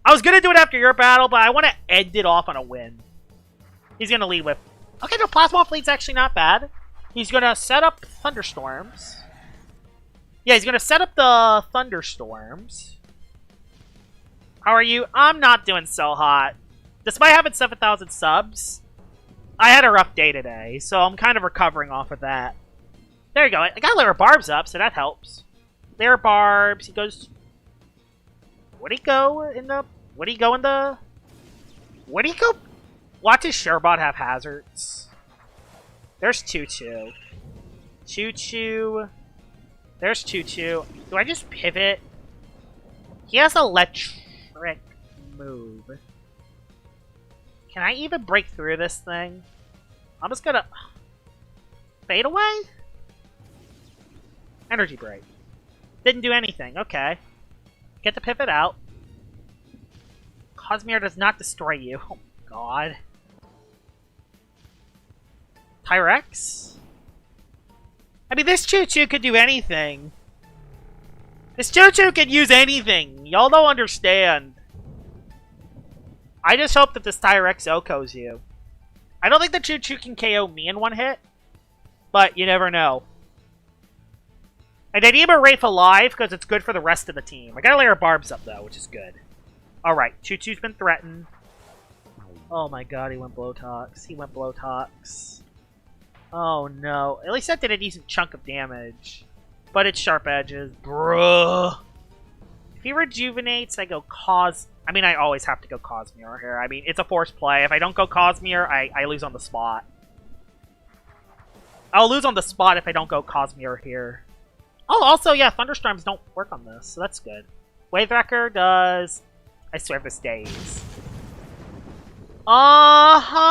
I was going to do it after your battle, but I want to end it off on a win. He's going to lead with... Okay, no, Plasma Lead's actually not bad. He's going to set up Thunderstorms. Yeah, he's going to set up the Thunderstorms. How are you? I'm not doing so hot. Despite having 7,000 subs, I had a rough day today, so I'm kind of recovering off of that. There you go. I got Lyra Barbs up, so that helps. Lyra Barbs, he goes... Would he go in the... Would he go in the... Would he go... Watch his Sherbot have hazards. There's Choo Choo. Choo Choo. There's Choo Choo. Do I just pivot? He has electric move. Can I even break through this thing? I'm just gonna... Fade away? Energy break. Didn't do anything. Okay. Get the pivot out. Cosmere does not destroy you. Oh, God. Tyrex? I mean, this Choo Choo could do anything. This Choo Choo could use anything. Y'all don't understand. I just hope that this Tyrex OHKOs you. I don't think the Choo Choo can KO me in one hit, but you never know. And I need a Wraith alive because it's good for the rest of the team. I gotta lay our Barbs up though, which is good. Alright, Choo Choo's been threatened. Oh my god, he went Blowtox. He went Blowtox. Oh no. At least that did a decent chunk of damage. But it's Sharp Edges. Bruh. If he rejuvenates, I go Cos... I mean, I always have to go Cosmere here. I mean, it's a forced play. If I don't go Cosmere, I lose on the spot. I'll lose on the spot if I don't go Cosmere here. Oh, also, yeah, Thunderstorms don't work on this, so that's good. Wave Wrecker does... I swear this stays. Uh-huh!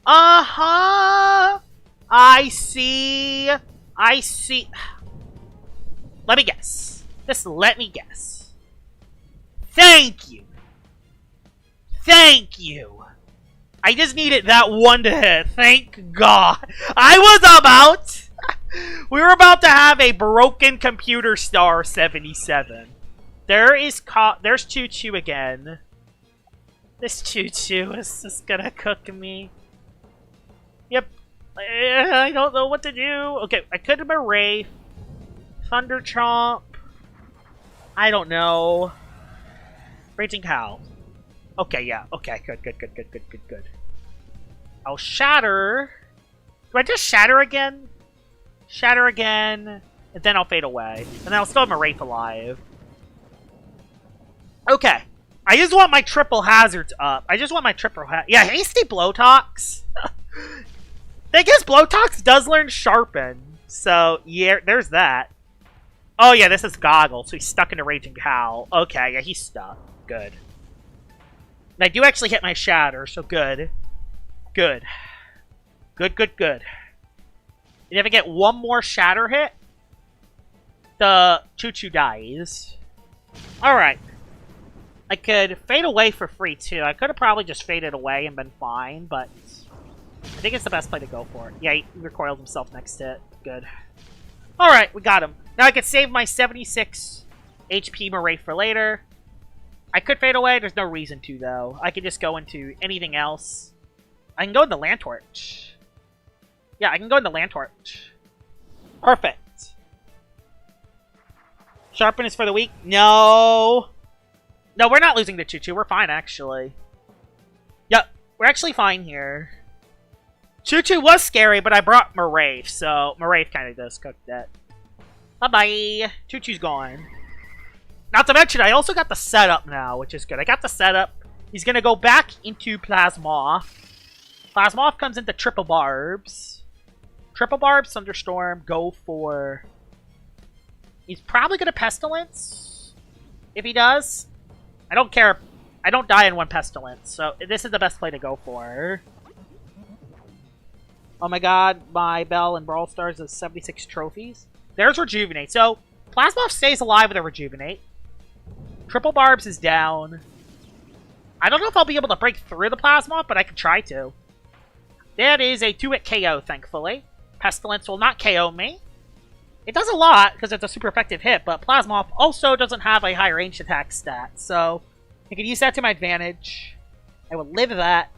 Uh-huh! I see. I see. Let me guess. Just let me guess. Thank you. Thank you. I just needed that one to hit. Thank God. I was about... We were about to have a broken computer star 77. There's Choo Choo again. This Choo Choo is just gonna cook me. Yep. I don't know what to do. Okay, I could have been Wraith. Thunder Chomp. I don't know. Raging Howl. Okay, yeah. Okay, good. I'll Shatter. Do I just Shatter again? Shatter again, and then I'll fade away. And then I'll still have my Wraith alive. Okay. I just want my triple hazards up. Yeah, Hasty Blowtox. I guess Blowtox does learn Sharpen. So, yeah, there's that. Oh, yeah, this is Goggle, so he's stuck in a Raging Howl. Okay, yeah, he's stuck. Good. And I do actually hit my Shatter, so good. Good. Good. And if I get one more Shatter hit, the Choo-Choo dies. Alright. I could fade away for free, too. I could have probably just faded away and been fine, but I think it's the best play to go for. Yeah, he recoiled himself next to it. Good. Alright, we got him. Now I could save my 76 HP Moray for later. I could fade away. There's no reason to, though. I could just go into anything else. I can go into Landtorch. Yeah, I can go into Landtorch. Perfect. Sharpen is for the weak. No. No, we're not losing to Choo-Choo. We're fine, actually. Yep, we're actually fine here. Choo-Choo was scary, but I brought Moraith, so Moraith kind of does cook that. Bye-bye. Choo-Choo's gone. Not to mention, I also got the setup now, which is good. I got the setup. He's going to go back into Plasmoth. Plasmoth comes into Triple Barbs. Triple Barbs, Thunderstorm, go for... He's probably going to Pestilence. If he does. I don't care. I don't die in one Pestilence, so this is the best play to go for. Oh my god, my Bell in Brawl Stars is 76 trophies. There's Rejuvenate. So, Plasmoth stays alive with a Rejuvenate. Triple Barbs is down. I don't know if I'll be able to break through the Plasmoth, but I can try to. That is a 2-hit KO, thankfully. Pestilence will not KO me. It does a lot, because it's a super effective hit, but Plasmoth also doesn't have a high range attack stat, so I can use that to my advantage. I will live that.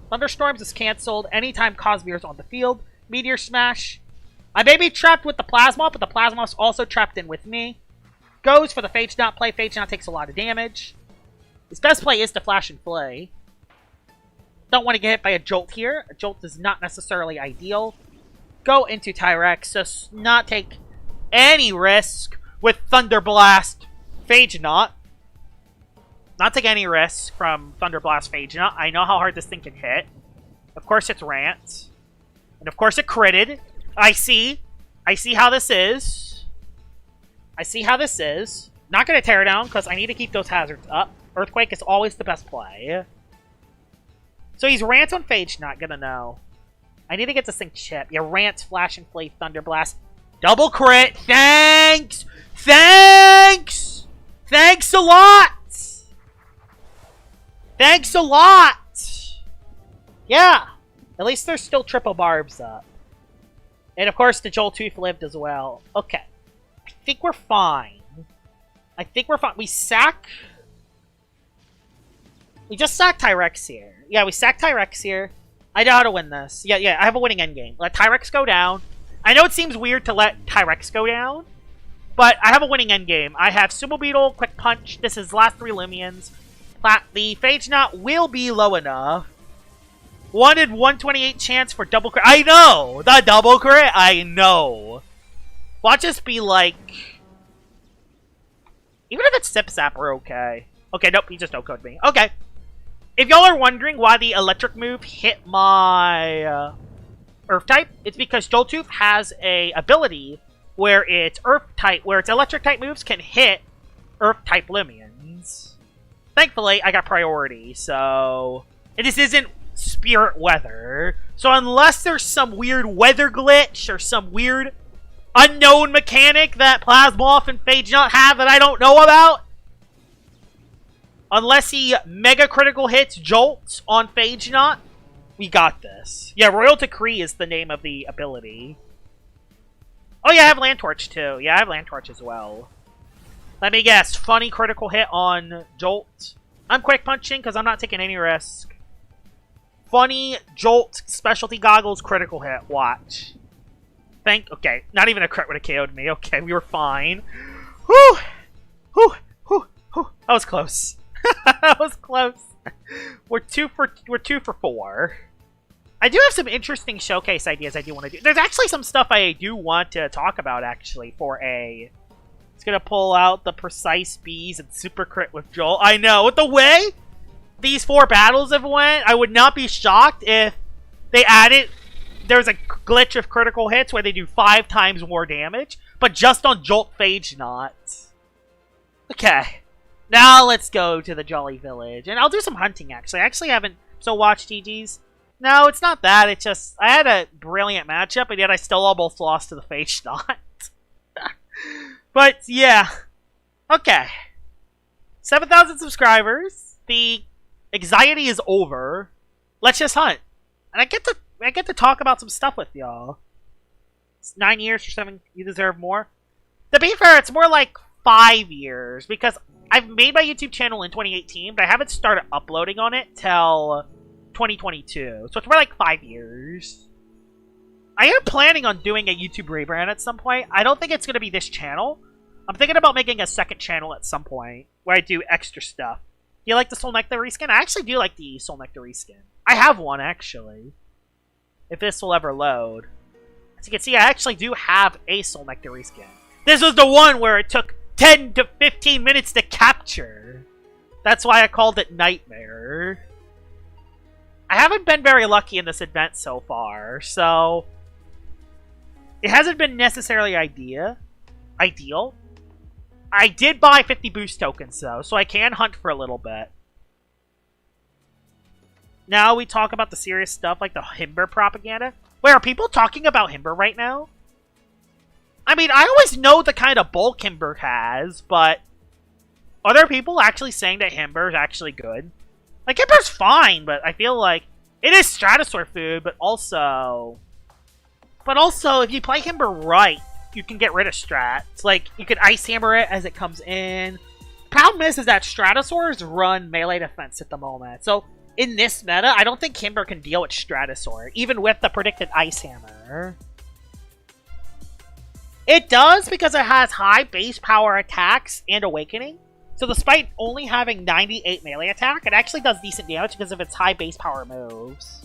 Thunderstorms is cancelled anytime Cosmere is on the field. Meteor Smash. I may be trapped with the Plasmoth, but the Plasmoth's also trapped in with me. Goes for the Phage Knot play. Phage Knot takes a lot of damage. His best play is to Flash and Flay. Don't want to get hit by a Jolt here. A Jolt is not necessarily ideal. Go into Tyrex, so not take any risk with Thunder Blast Phage Knot. Not take any risk from Thunder Blast Phage Knot. I know how hard this thing can hit. Of course it's Rant. And of course it critted. I see how this is. Not going to tear down because I need to keep those hazards up. Earthquake is always the best play. So he's Rant on Phage Knot, gonna know. I need to get this thing chip. Yeah, Rant, Flash, and Flay, Thunder Blast. Double crit! Thanks! Thanks! Thanks a lot! Thanks a lot! Yeah! At least there's still Triple Barbs up. And of course the Joltooth lived as well. Okay. I think we're fine. We sack... We just sacked Tyrex here. Yeah, we sacked Tyrex here. I know how to win this. Yeah, I have a winning endgame. Let Tyrex go down. I know it seems weird to let Tyrex go down, but I have a winning endgame. I have Sumo Beetle, Quick Punch. This is last 3 Lumions. The Phage Knot will be low enough. 1 in 128 chance for double crit. I know! The double crit? I know. Watch us be like... Even if it's Sip Zap, we're okay. Okay, nope, he just no-coded me. Okay. If y'all are wondering why the electric move hit my Earth type, it's because Joltooth has a ability where its electric type moves can hit Earth type Lumions. Thankfully, I got priority, so... And this isn't Spirit Weather. So unless there's some weird weather glitch or some weird unknown mechanic that Plasmoth and Phage Knot have that I don't know about, unless he mega critical hits Jolt on Phage Knot, we got this. Yeah, Royal Decree is the name of the ability. Oh yeah, I have Landtorch too. Yeah, I have Landtorch as well. Let me guess. Funny critical hit on Jolt. I'm quick punching because I'm not taking any risk. funny Jolt specialty goggles critical hit. Watch. Okay, not even a crit would have KO'd me. Okay, we were fine. Whew! Whew! Whew! Whew! That was close. That was close. We're two for 4. I do have some interesting showcase ideas I do want to do. There's actually some stuff I do want to talk about, actually, for a... It's gonna pull out the Precise Bees and Super Crit with Joel. I know, with the way these 4 battles have went, I would not be shocked if they added... There's a glitch of critical hits where they do 5 times more damage, but just on Jolt Phage Knot. Okay. Now let's go to the Jolly Village. And I'll do some hunting, actually. I actually haven't watched GG's. No, it's not that. It's just, I had a brilliant matchup, and yet I still almost lost to the Phage Knot. But, yeah. Okay. 7,000 subscribers. The anxiety is over. Let's just hunt. And I get to talk about some stuff with y'all. It's 9 years for 7. You deserve more. To be fair, it's more like 5 years, because I've made my YouTube channel in 2018, but I haven't started uploading on it till 2022. So it's more like 5 years. I am planning on doing a YouTube rebrand at some point. I don't think it's going to be this channel. I'm thinking about making a second channel at some point where I do extra stuff. Do you like the Soul Nectar reskin? I actually do like the Soul Nectar reskin. I have one, actually. If this will ever load. As you can see, I actually do have a Soul Nectar reskin. This was the one where it took 10 to 15 minutes to capture. That's why I called it Nightmare. I haven't been very lucky in this event so far, so... It hasn't been necessarily ideal. I did buy 50 boost tokens, though, so I can hunt for a little bit. Now we talk about the serious stuff, like the Himber propaganda. Wait, are people talking about Himber right now? I mean, I always know the kind of bulk Himber has, but... Are there people actually saying that Himber is actually good? Like, Himber's fine, but I feel like... It is Stratosaur food, but also... if you play Himber right, you can get rid of strats. Like, you can Ice Hammer it as it comes in. Problem is that Stratosaurs run melee defense at the moment. So, in this meta, I don't think Himber can deal with Stratosaur, even with the predicted Ice Hammer. It does because it has high base power attacks and Awakening. So despite only having 98 melee attack, it actually does decent damage because of its high base power moves.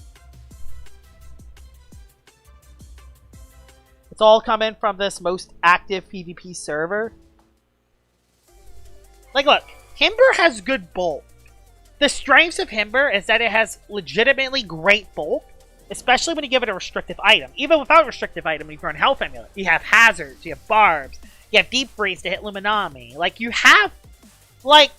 It's all coming from this most active PvP server. Like, look, Himber has good bulk. The strengths of Himber is that it has legitimately great bulk, especially when you give it a restrictive item. Even without a restrictive item, if you run Health Amulet, you have Hazards, you have Barbs, you have Deep Freeze to hit Luminami. Like, you have... Like,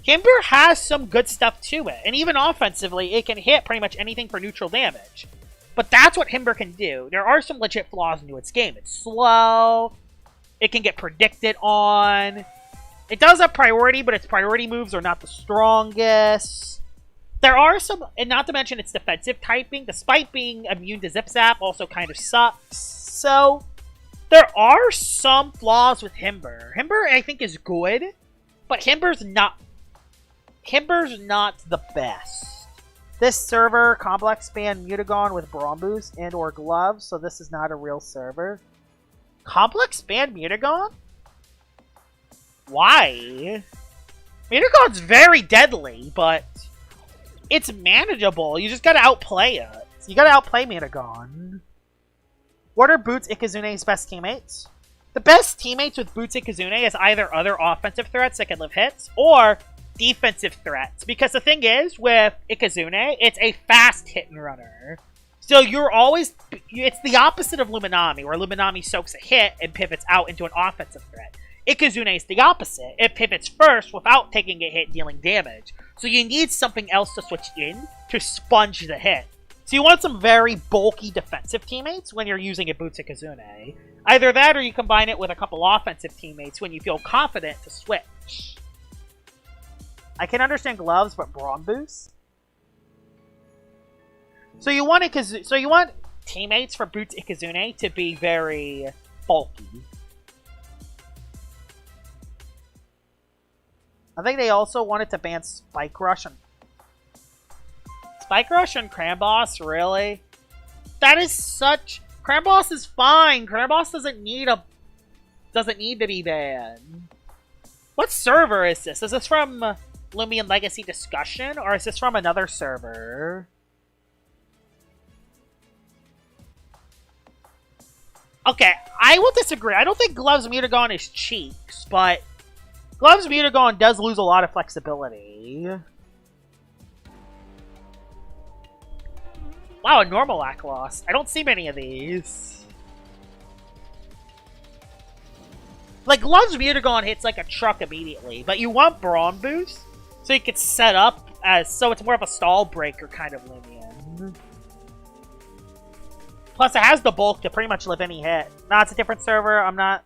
Himber has some good stuff to it. And even offensively, it can hit pretty much anything for neutral damage. But that's what Himber can do. There are some legit flaws into its game. It's slow. It can get predicted on. It does have priority, but its priority moves are not the strongest. There are some, and not to mention its defensive typing, despite being immune to Zip Zap, also kind of sucks. So, there are some flaws with Himber. Himber, I think, is good. But Himber's not the best. This server, Complex Span Mutagon with Braum Boost and or Gloves, so this is not a real server. Complex Span Mutagon? Why? Mutagon's very deadly, but it's manageable. You just gotta outplay it. You gotta outplay Mutagon. What are Boots Ikazune's best teammates? The best teammates with Boots Ikazune is either other offensive threats that can live hits, or defensive threats. Because the thing is, with Ikazune, it's a fast hit and runner. So you're always... It's the opposite of Luminami, where Luminami soaks a hit and pivots out into an offensive threat. Ikazune is the opposite. It pivots first without taking a hit, dealing damage. So you need something else to switch in to sponge the hit. So you want some very bulky defensive teammates when you're using a Boots Ikazune. Either that or you combine it with a couple offensive teammates when you feel confident to switch. I can understand Gloves, but Braum Boost? So you want teammates for Boots Ikazune to be very bulky. I think they also wanted to ban Spike Rush on Spike Rush on Cramboss, really? That is such... Cramboss is fine. Cramboss doesn't need to be banned. What server is this? Is this from Lumion Legacy Discussion, or is this from another server? Okay, I will disagree. I don't think Gloves Mutagon is cheeks, but Gloves Mutagon does lose a lot of flexibility. Wow, a normal Aklos. I don't see many of these. Like, Gloves Mutagon hits like a truck immediately, but you want Brawn Boost, so you could set up as, so it's more of a stall breaker kind of Lumion. Plus, it has the bulk to pretty much live any hit. Nah, it's a different server. I'm not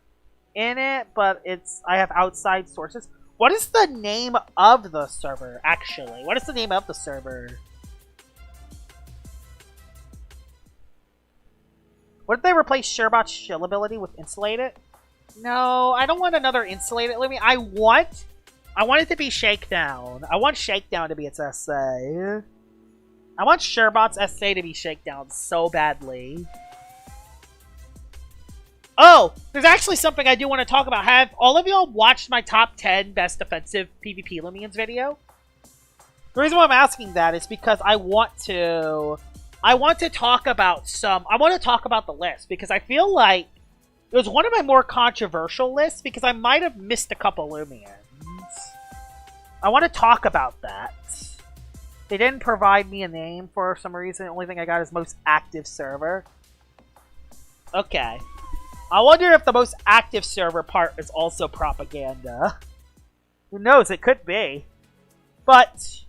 in it, but I have outside sources. What is the name of the server, actually? What is the name of the server? What did they replace Sherbot's shield ability with Insulated? No, I don't want another Insulated. I want it to be Shakedown. I want Shakedown to be its SA. I want Sherbot's SA to be Shakedown so badly. Oh, there's actually something I do want to talk about. Have all of y'all watched my top 10 best defensive PvP Lumions video? The reason why I'm asking that is because I want to talk about the list, because I feel like it was one of my more controversial lists, because I might have missed a couple Lumions. I want to talk about that. They didn't provide me a name for some reason. The only thing I got is most active server. Okay. I wonder if the most active server part is also propaganda. Who knows? It could be. But,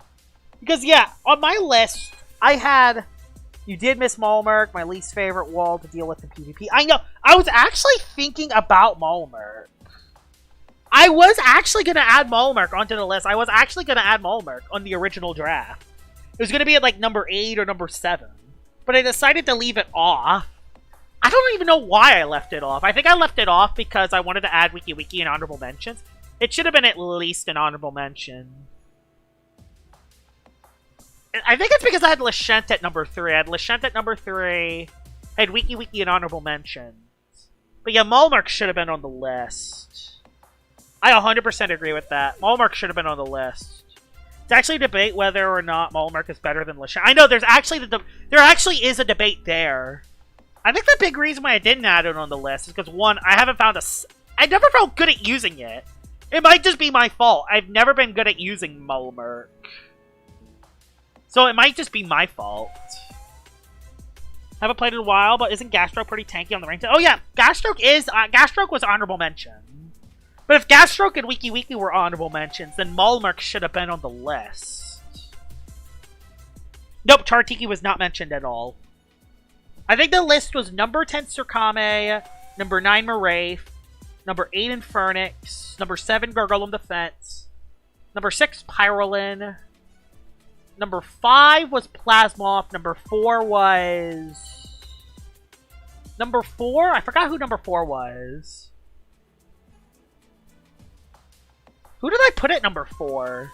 because yeah, on my list, I had... You did miss Malmerk, my least favorite wall to deal with in PvP. I know! I was actually thinking about Malmerk. I was actually going to add Malmerk onto the list. I was actually going to add Malmerk on the original draft. It was going to be at like number 8 or number 7. But I decided to leave it off. I don't even know why I left it off. I think I left it off because I wanted to add WikiWiki and honorable mentions. It should have been at least an honorable mention. I think it's because I had Lashent at number 3. I had Lashent at number 3. I had WikiWiki and honorable mentions. But yeah, Malmark should have been on the list. I 100% agree with that. Malmark should have been on the list. It's actually a debate whether or not Malmark is better than Lashent. I know there actually is a debate there. I think the big reason why I didn't add it on the list is because, one, I never felt good at using it. It might just be my fault. I've never been good at using Malmark. So it might just be my fault. Haven't played in a while, but isn't Gastroke pretty tanky on the rank? Oh yeah, Gastroke was honorable mention. But if Gastroke and WikiWiki were honorable mentions, then Malmark should have been on the list. Nope, Chartiki was not mentioned at all. I think the list was number 10 Surkame, number 9 Moraith, number 8 Infernix, number 7 Gargolem Defense, number 6 Pyrolin, number 5 was Plasmoth, number 4 was... Number 4? I forgot who number 4 was. Who did I put at number 4?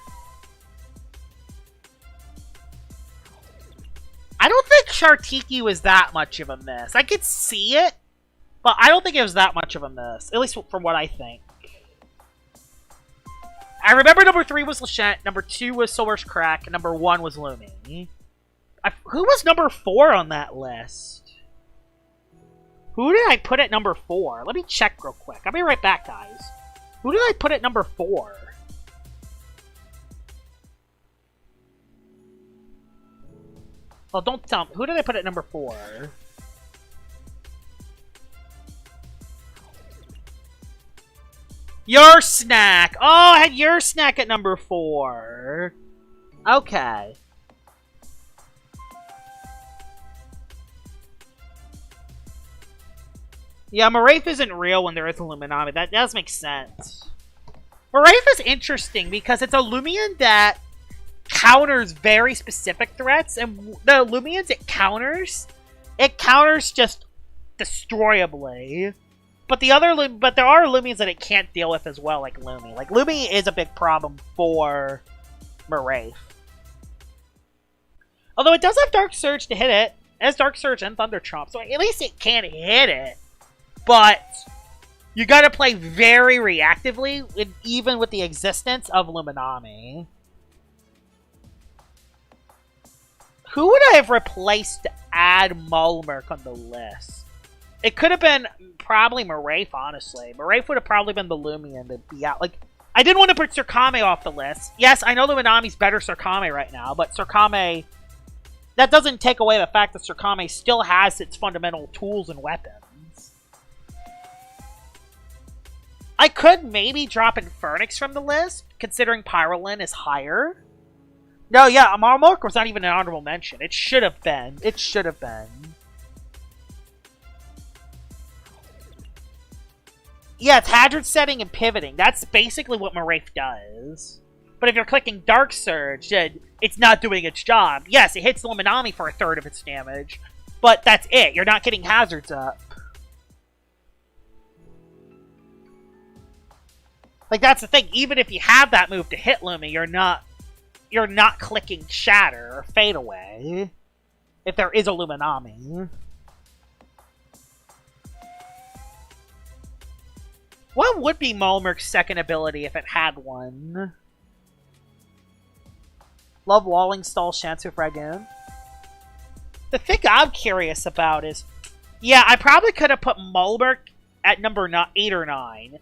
I don't think Chartiki was that much of a miss. I could see it, but I don't think it was that much of a miss. At least from what I think. I remember number 3 was Lashent, number 2 was Solar's Crack, and number 1 was Lumi. Who was number 4 on that list? Who did I put at number 4? Let me check real quick. I'll be right back, guys. Who did I put at number 4? Well, don't tell me. Who did I put at number 4? Your Snack! Oh, I had Your Snack at number 4. Okay. Yeah, Moraith isn't real when there is a Luminami. That does make sense. Moraith is interesting because it's a Lumion that counters very specific threats, and the Lumions it counters just destroyably. But there are Lumions that it can't deal with as well, like Lumi. Like, Lumi is a big problem for Moraith. Although it does have Dark Surge to hit it. It has Dark Surge and Thunder Trump, so at least it can hit it. But you gotta play very reactively, even with the existence of Luminami. Who would I have replaced to add Molmerk on the list? It could have been probably Marafe, honestly. Marafe would have probably been the Lumion to be out. Like, I didn't want to put Surkame off the list. Yes, I know Luminami's better Surkame right now, but Surkame... That doesn't take away the fact that Surkame still has its fundamental tools and weapons. I could maybe drop Infernax from the list, considering Pyrolin is higher. No, yeah, Molmerk was not even an honorable mention. It should have been. It should have been. Yeah, it's Hadron setting and pivoting. That's basically what Marafe does. But if you're clicking Dark Surge, then it's not doing its job. Yes, it hits Luminami for a third of its damage, but that's it. You're not getting hazards up. Like, that's the thing. Even if you have that move to hit Lumi, you're not clicking Shatter or Fade Away if there is a Luminami. What would be Molmerk's second ability if it had one? Love Walling Stall Shansu Fragoon. The thing I'm curious about is... Yeah, I probably could have put Molmerk at number 8 or 9.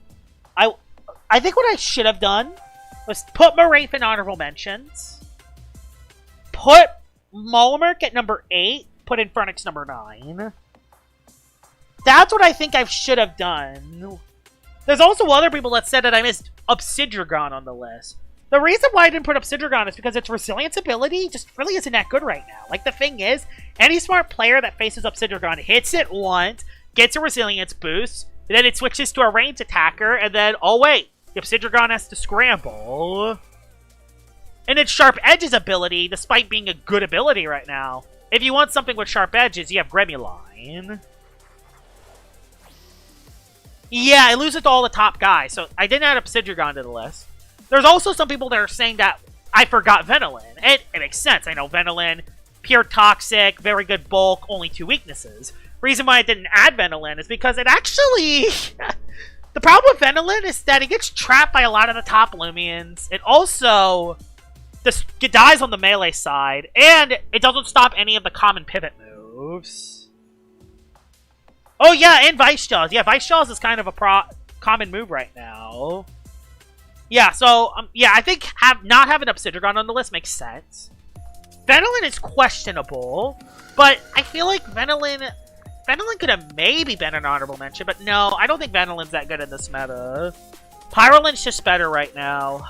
I think what I should have done was put Marafe in honorable mentions. Put Molmerk at number 8. Put Infernax number 9. That's what I think I should have done. There's also other people that said that I missed Obsidragon on the list. The reason why I didn't put Obsidragon is because its resilience ability just really isn't that good right now. Like, the thing is, any smart player that faces Obsidragon hits it once, gets a resilience boost, and then it switches to a ranged attacker, and then, oh wait, the Obsidragon has to scramble. And its Sharp Edge's ability, despite being a good ability right now, if you want something with Sharp Edges, you have Gremuline. Yeah, it loses to all the top guys, so I didn't add Obsidragon to the list. There's also some people that are saying that I forgot Venilin. It makes sense. I know Venilin, pure toxic, very good bulk, only 2 weaknesses. Reason why I didn't add Venilin is because it actually... The problem with Venilin is that it gets trapped by a lot of the top Lumions. It also it dies on the melee side, and it doesn't stop any of the common pivot moves. Oh yeah, and Vice Jaws. Yeah, Vice Jaws is kind of a common move right now. Yeah, so, yeah, I think not having Obsidragon on the list makes sense. Venilin is questionable, but I feel like Venilin could have maybe been an honorable mention, but no, I don't think Venilin's that good in this meta. Pyrolin's just better right now.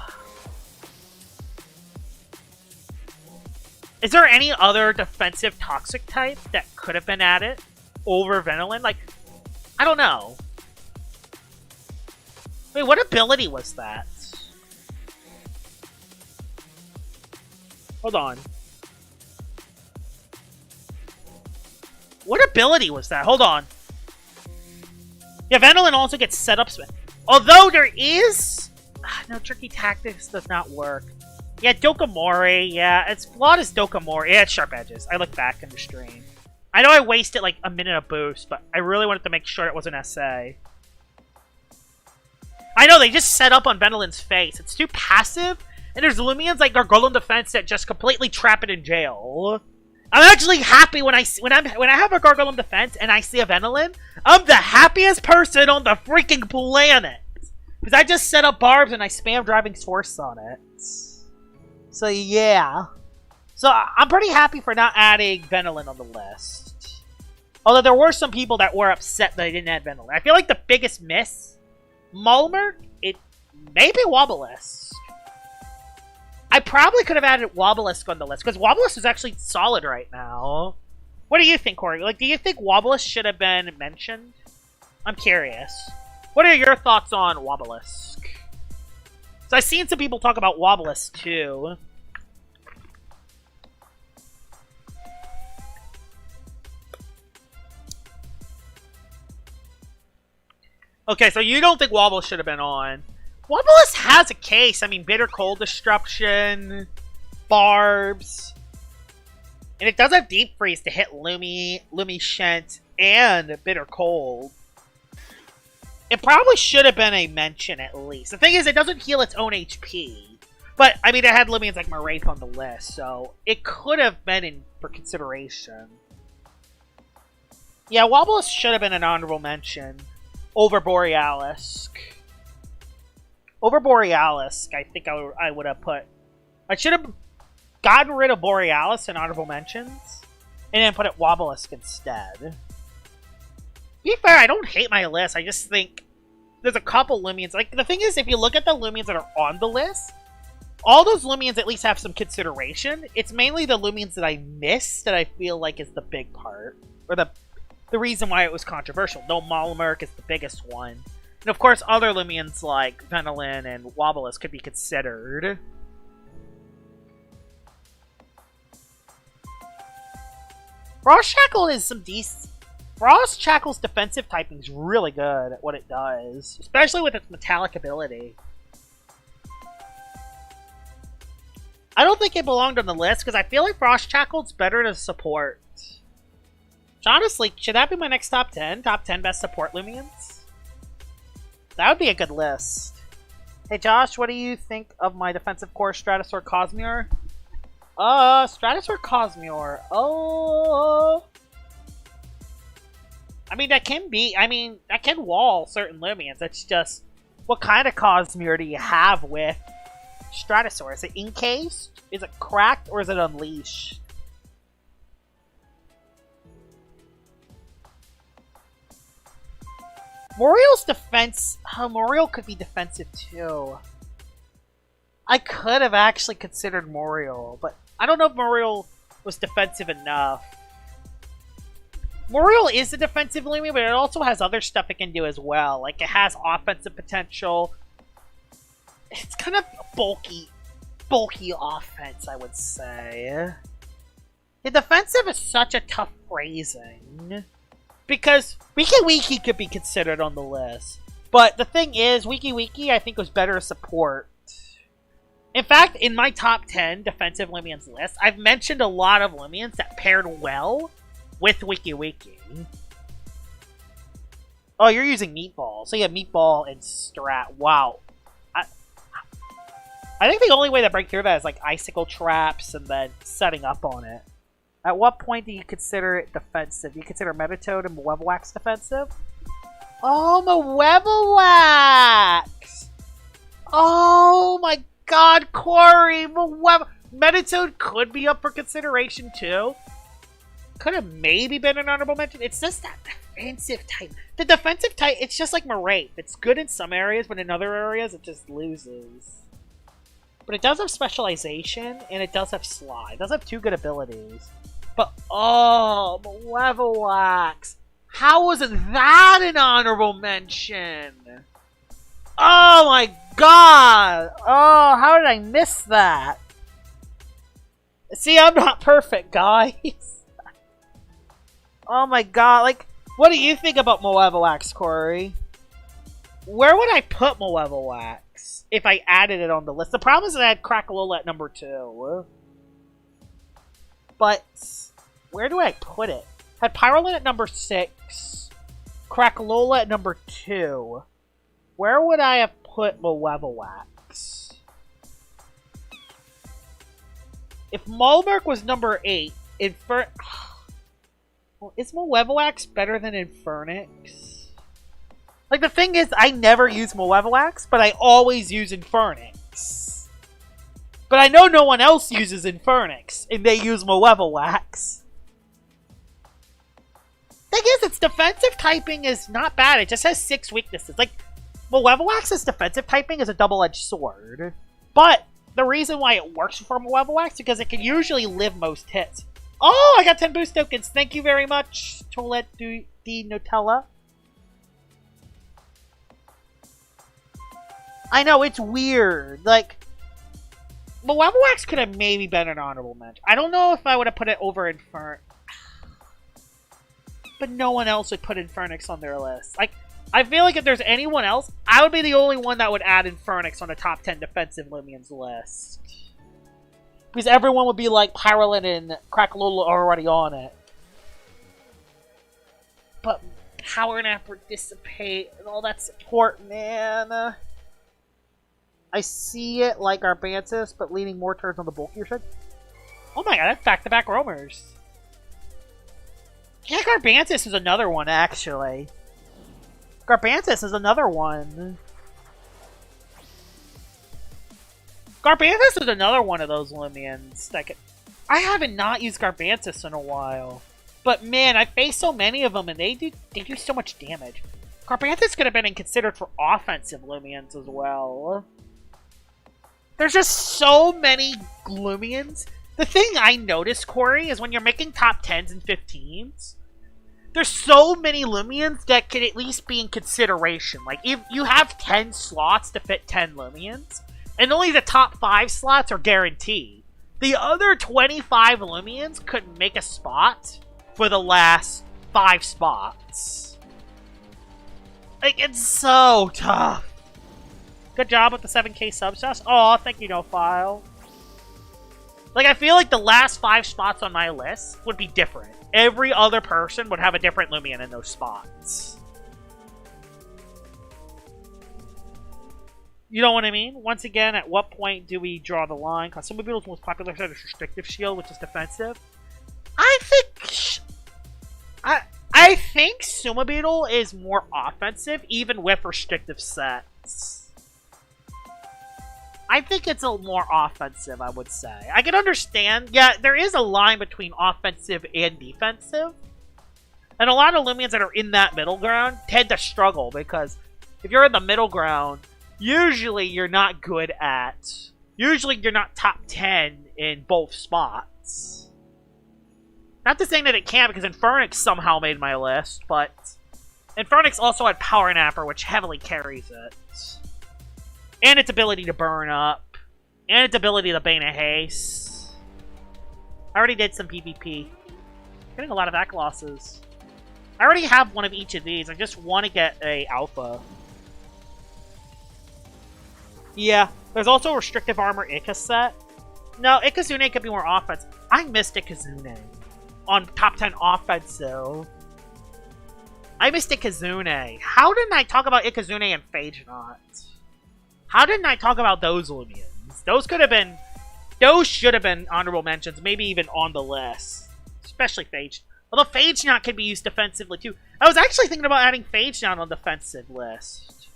Is there any other defensive toxic type that could have been added over Venilin? Like, I don't know. Wait, what ability was that? Hold on. What ability was that? Hold on. Yeah, Venilin also gets set up. Although there is... No, Tricky Tactics does not work. Yeah, Dokamori. Yeah, it's flawed as Dokamori. Yeah, it's Sharp Edges. I look back in the stream. I know I wasted like a minute of boost, but I really wanted to make sure it was an SA. I know, they just set up on Venilin's face. It's too passive, and there's Lumions like Gargoyle Defense that just completely trap it in jail. I'm actually happy when I have a Gargoyle Defense and I see a Venilin. I'm the happiest person on the freaking planet. Because I just set up barbs and I spam Driving Force on it. So yeah. So I'm pretty happy for not adding Venilin on the list. Although there were some people that were upset that I didn't add Venilin. I feel like the biggest miss, Molmerk, it may be Wobelisk. I probably could have added Wobelisk on the list, because Wobelisk is actually solid right now. What do you think, Corey? Like, do you think Wobelisk should have been mentioned? I'm curious. What are your thoughts on Wobelisk? So I've seen some people talk about Wobelisk, too. Okay, so you don't think Wobble should have been on. Wobblisk has a case. I mean, Bitter Cold Disruption, Barbs. And it does have Deep Freeze to hit Lumishent, and Bitter Cold. It probably should have been a mention at least. The thing is, it doesn't heal its own HP. But, I mean, it had Lumions like Moraith on the list, so it could have been in for consideration. Yeah, Wobbulisk should have been an honorable mention over Borealisk. Over Borealisk, I think I would have put... I should have gotten rid of Borealis in honorable mentions, and then put it Wobbulisk instead. To be fair, I don't hate my list, I just think there's a couple Lumions. Like, the thing is, if you look at the Lumions that are on the list, all those Lumions at least have some consideration. It's mainly the Lumions that I missed that I feel like is the big part. Or the reason why it was controversial. No, Malamurk is the biggest one. And of course, other Lumions like Venilin and Wobbulisk could be considered. Frost Shackle is some decent... Frost Shackle's defensive typing is really good at what it does. Especially with its metallic ability. I don't think it belonged on the list, because I feel like Frost Shackle's better to support. So honestly, should that be my next top 10? Top 10 best support Lumions? That would be a good list. Hey Josh, what do you think of my defensive core Stratosaur Cosmere? Stratosaur Cosmere. Oh... I mean, that can wall certain Lumions. It's just, what kind of Cosmere do you have with Stratosaur? Is it encased? Is it cracked? Or is it unleashed? Moriel's defense... Moriel could be defensive too. I could have actually considered Moriel, but I don't know if Moriel was defensive enough. Moriel is a defensive Lumion, but it also has other stuff it can do as well. Like, it has offensive potential. It's kind of bulky offense, I would say. The defensive is such a tough phrasing. Because Wiki could be considered on the list. But the thing is, Wiki I think was better to support. In fact, in my top 10 defensive Lumions list, I've mentioned a lot of Lumions that paired well with Wiki. Oh, you're using Meatball. So yeah, Meatball and Strat. Wow. I think the only way to break through that is like Icicle Traps and then setting up on it. At what point do you consider it defensive? Do you consider Metatoad and Malevolwax defensive? Oh, Malevolwax! Oh my god, Corey! Metatoad could be up for consideration too. Could have maybe been an honorable mention. It's just that defensive type. The defensive type, it's just like Moraith. It's good in some areas, but in other areas it just loses. But it does have specialization, and it does have slide. It does have two good abilities. But, oh, Malevolwax. How was that an honorable mention? Oh my god! Oh, how did I miss that? See, I'm not perfect, guys. Oh my god, like, what do you think about Malevolwax, Corey? Where would I put Malevolwax if I added it on the list? The problem is that I had Crackalola at number 2. But, where do I put it? I had Pyrolin at number 6. Crackalola at number 2. Where would I have put Malevolwax? If Malamurk was number 8, well, is Malevolwax better than Infernix? Like, the thing is, I never use Malevolwax, but I always use Infernix. But I know no one else uses Infernix, and they use Malevolwax. Thing is, its defensive typing is not bad. It just has 6 weaknesses. Like, Malevolwax's defensive typing is a double-edged sword. But the reason why it works for Malevolwax is because it can usually live most hits. Oh, I got 10 boost tokens. Thank you very much, Toilette de Nutella. I know, it's weird. Like, Malevolwax could have maybe been an honorable mention. I don't know if I would have put it over Infernix. But no one else would put Infernix on their list. Like, I feel like if there's anyone else, I would be the only one that would add Infernix on the top 10 defensive Lumions list. Because everyone would be like, Pyrolin and Crackalola are already on it. But Power Nap or Dissipate and all that support, man. I see it like Garbantis, but leaning more towards on the bulkier side. Oh my god, that's back-to-back roamers. Yeah, Garbantis is another one, actually. Garbantis is another one. Garbantis is another one of those Lumions that I haven't not used Garbantis in a while. But man, I faced so many of them and they do so much damage. Garbantis could have been considered for offensive Lumions as well. There's just so many Lumions. The thing I noticed, Corey, is when you're making top 10s and 15s, there's so many Lumions that can at least be in consideration. Like, if you have 10 slots to fit 10 Lumions, and only the top 5 slots are guaranteed. The other 25 Lumions could make a spot for the last 5 spots. Like, it's so tough. Good job with the 7K substats. Oh, thank you, No File. Like, I feel like the last 5 spots on my list would be different. Every other person would have a different Lumion in those spots. You know what I mean? Once again, at what point do we draw the line? Because Sumabeetle's most popular set is Restrictive Shield, which is defensive. I think Sumabeetle is more offensive, even with restrictive sets. I think it's a more offensive, I would say. I can understand. Yeah, there is a line between offensive and defensive. And a lot of Lumions that are in that middle ground tend to struggle, because if you're in the middle ground, usually you're not good at... Usually you're not top 10 in both spots. Not to say that it can't, because Infernix somehow made my list, but... Infernix also had Power Napper, which heavily carries it. And its ability to burn up. And its ability to Bane of Haste. I already did some PvP. Getting a lot of ACK losses. I already have one of each of these. I just want to get a Alpha. Yeah, there's also a Restrictive Armor Ica set. No, Ikazune could be more offense. I missed Ikazune on top 10 offensive. I missed Ikazune. How didn't I talk about Ikazune and Phage Knot? How didn't I talk about those Lumions? Those could have been... Those should have been honorable mentions, maybe even on the list. Especially Phage. Although Phage Knot can be used defensively too. I was actually thinking about adding Phage Knot on the defensive list.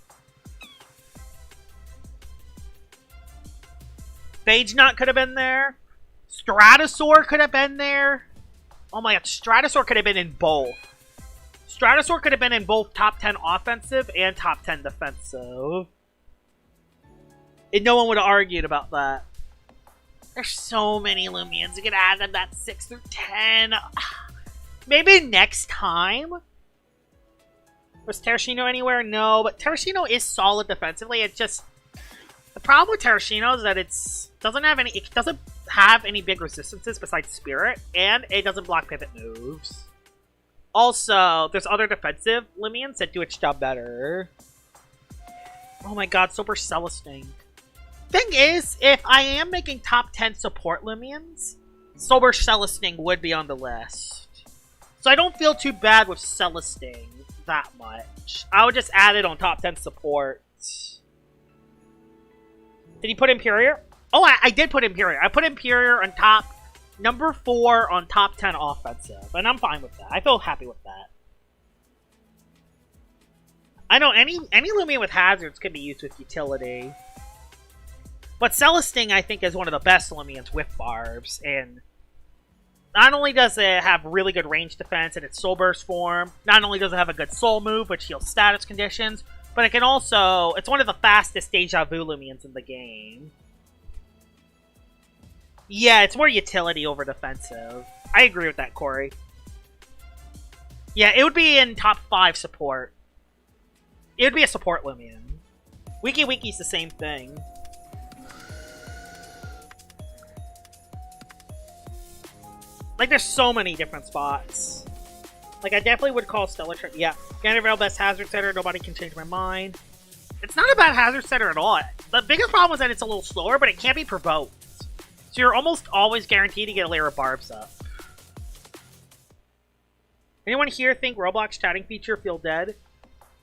Phage Knot could have been there. Stratosaur could have been there. Oh my god, Stratosaur could have been in both. Stratosaur could have been in both top 10 offensive and top 10 defensive. And no one would have argued about that. There's so many Lumions. You can add them that 6 through 10. Maybe next time? Was Terrashino anywhere? No, but Terrashino is solid defensively. It's just... The problem with Terrashino is that it doesn't have any big resistances besides Spirit, and it doesn't block pivot moves. Also, there's other defensive Lumions that do its job better. Oh my god, Super Celesting. Thing is, if I am making top 10 support Lumions, Sober Celesting would be on the list. So I don't feel too bad with Celesting that much. I would just add it on top 10 support. Did he put Imperior? Oh, I did put Imperior. I put Imperior on top... Number 4 on top 10 offensive. And I'm fine with that. I feel happy with that. I know any Lumion with hazards can be used with utility. But Celesting, I think, is one of the best Lumions with barbs. And not only does it have really good range defense in its Soul Burst form, not only does it have a good Soul move, which heals status conditions, but it can also... It's one of the fastest Deja Vu Lumions in the game. Yeah, it's more utility over defensive. I agree with that, Corey. Yeah, it would be in top 5 support. It would be a support Lumion. Wiki Wiki's the same thing. Like, there's so many different spots. Like, I definitely would call Stellar Trip. Yeah, Gandervale best hazard setter. Nobody can change my mind. It's not a bad hazard setter at all. The biggest problem is that it's a little slower, but it can't be provoked. So you're almost always guaranteed to get a layer of barbs up. Anyone here think Roblox chatting feature feel dead?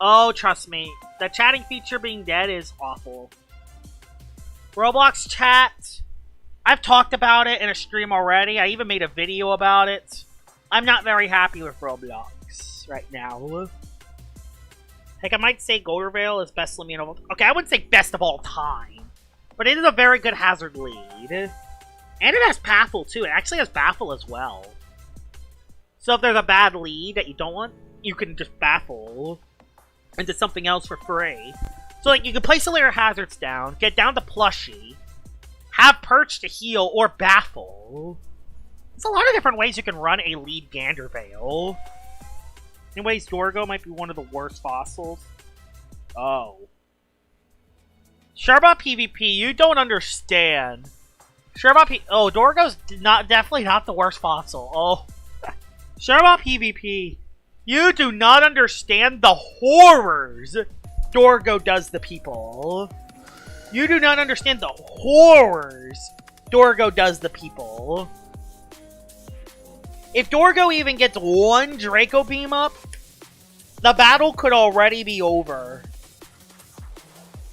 Oh, trust me. The chatting feature being dead is awful. Roblox chat, I've talked about it in a stream already. I even made a video about it. I'm not very happy with Roblox right now. Like, I might say Goldervale is best Lumion of all time. Okay, I wouldn't say best of all time. But it is a very good hazard lead. And it has Baffle, too. It actually has Baffle as well. So if there's a bad lead that you don't want, you can just Baffle into something else for free. So, like, you can place a layer of hazards down, get down to Plushie, have Perch to heal, or Baffle. There's a lot of different ways you can run a lead Gandervale. Anyways, Dorgo might be one of the worst fossils. Oh. Sharbot PvP, you don't understand. Sharbot oh, Dorgo's definitely not the worst fossil. Oh. Sharbot PvP, you do not understand the horrors Dorgo does to people. You do not understand the horrors Dorgo does to people. If Dorgo even gets one Draco Beam up, the battle could already be over.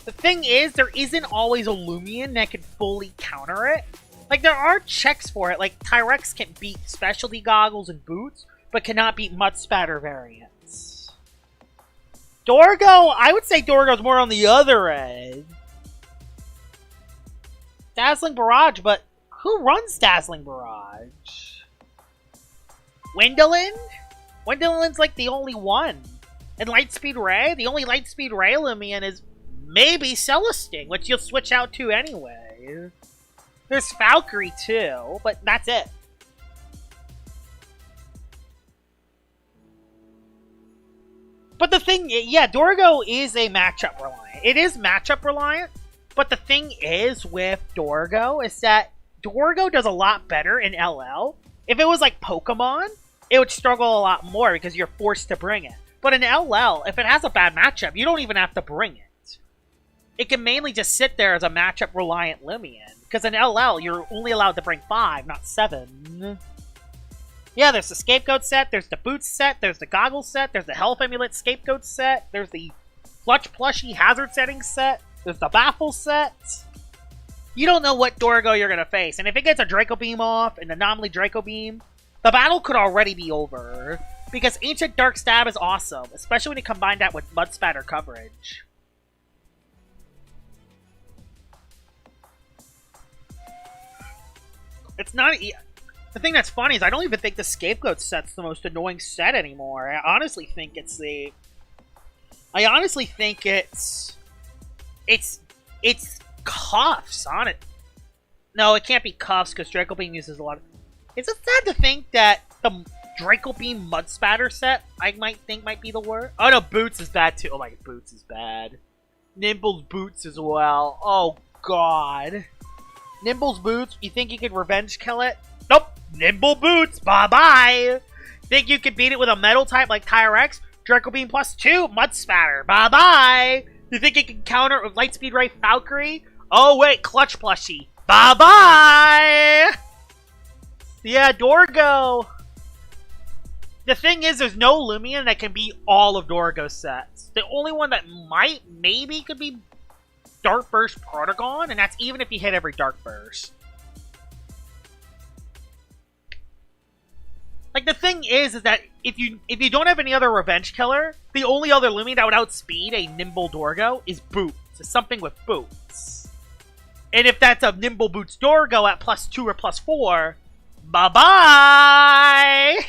The thing is, there isn't always a Lumion that can fully counter it. Like, there are checks for it, like Tyrex can beat Specialty Goggles and Boots, but cannot beat Mud Spatter variants. Dorgo, I would say Dorgo's more on the other end. Dazzling Barrage, but who runs Dazzling Barrage? Wendelin? Wendelin's like the only one. And Lightspeed Ray? The only Lightspeed Ray Lumion is maybe Celesting, which you'll switch out to anyway. There's Valkyrie too, but that's it. But the thing, yeah, Dorgo is a matchup reliant. It is matchup reliant, but the thing is with Dorgo is that Dorgo does a lot better in LL. If it was like Pokemon, it would struggle a lot more because you're forced to bring it. But in LL, if it has a bad matchup, you don't even have to bring it. It can mainly just sit there as a matchup-reliant Lumion. Because in LL, you're only allowed to bring 5, not 7. Yeah, there's the Scapegoat set, there's the Boots set, there's the Goggles set, there's the Health Amulet Scapegoat set, there's the Clutch Plushie Hazard Settings set, there's the Baffle set. You don't know what Dorgo you're going to face. And if it gets a Draco Beam off, an Anomaly Draco Beam, the battle could already be over. Because Ancient Dark Stab is awesome, especially when you combine that with Mud Spatter coverage. It's not... The thing that's funny is I don't even think the Scapegoat set's the most annoying set anymore. I honestly think it's the... I honestly think it's Cuffs on it. No, it can't be Cuffs because Draco Beam uses a lot of... Is it sad to think that the Draco Beam Mud Spatter set I might think might be the worst? Oh no, Boots is bad too. Oh my god, Boots is bad. Nimble's Boots as well. Oh god. Nimble's Boots, you think you could revenge kill it? Nope. Nimble Boots, bye-bye. Think you could beat it with a metal type like Tyrex? Draco Beam +2, Mud Spatter, bye-bye. You think you can counter it with Lightspeed Ray Valkyrie? Oh wait, Clutch Plushie, bye-bye. Yeah, Dorgo. The thing is, there's no Lumion that can beat all of Dorgo's sets. The only one that maybe could be Dark Burst Protagon, and that's even if you hit every Dark Burst. Like, the thing is that if you don't have any other Revenge Killer, the only other Lumion that would outspeed a Nimble Dorgo is Boots. It's something with Boots. And if that's a Nimble Boots Dorgo at +2 or +4, bye-bye!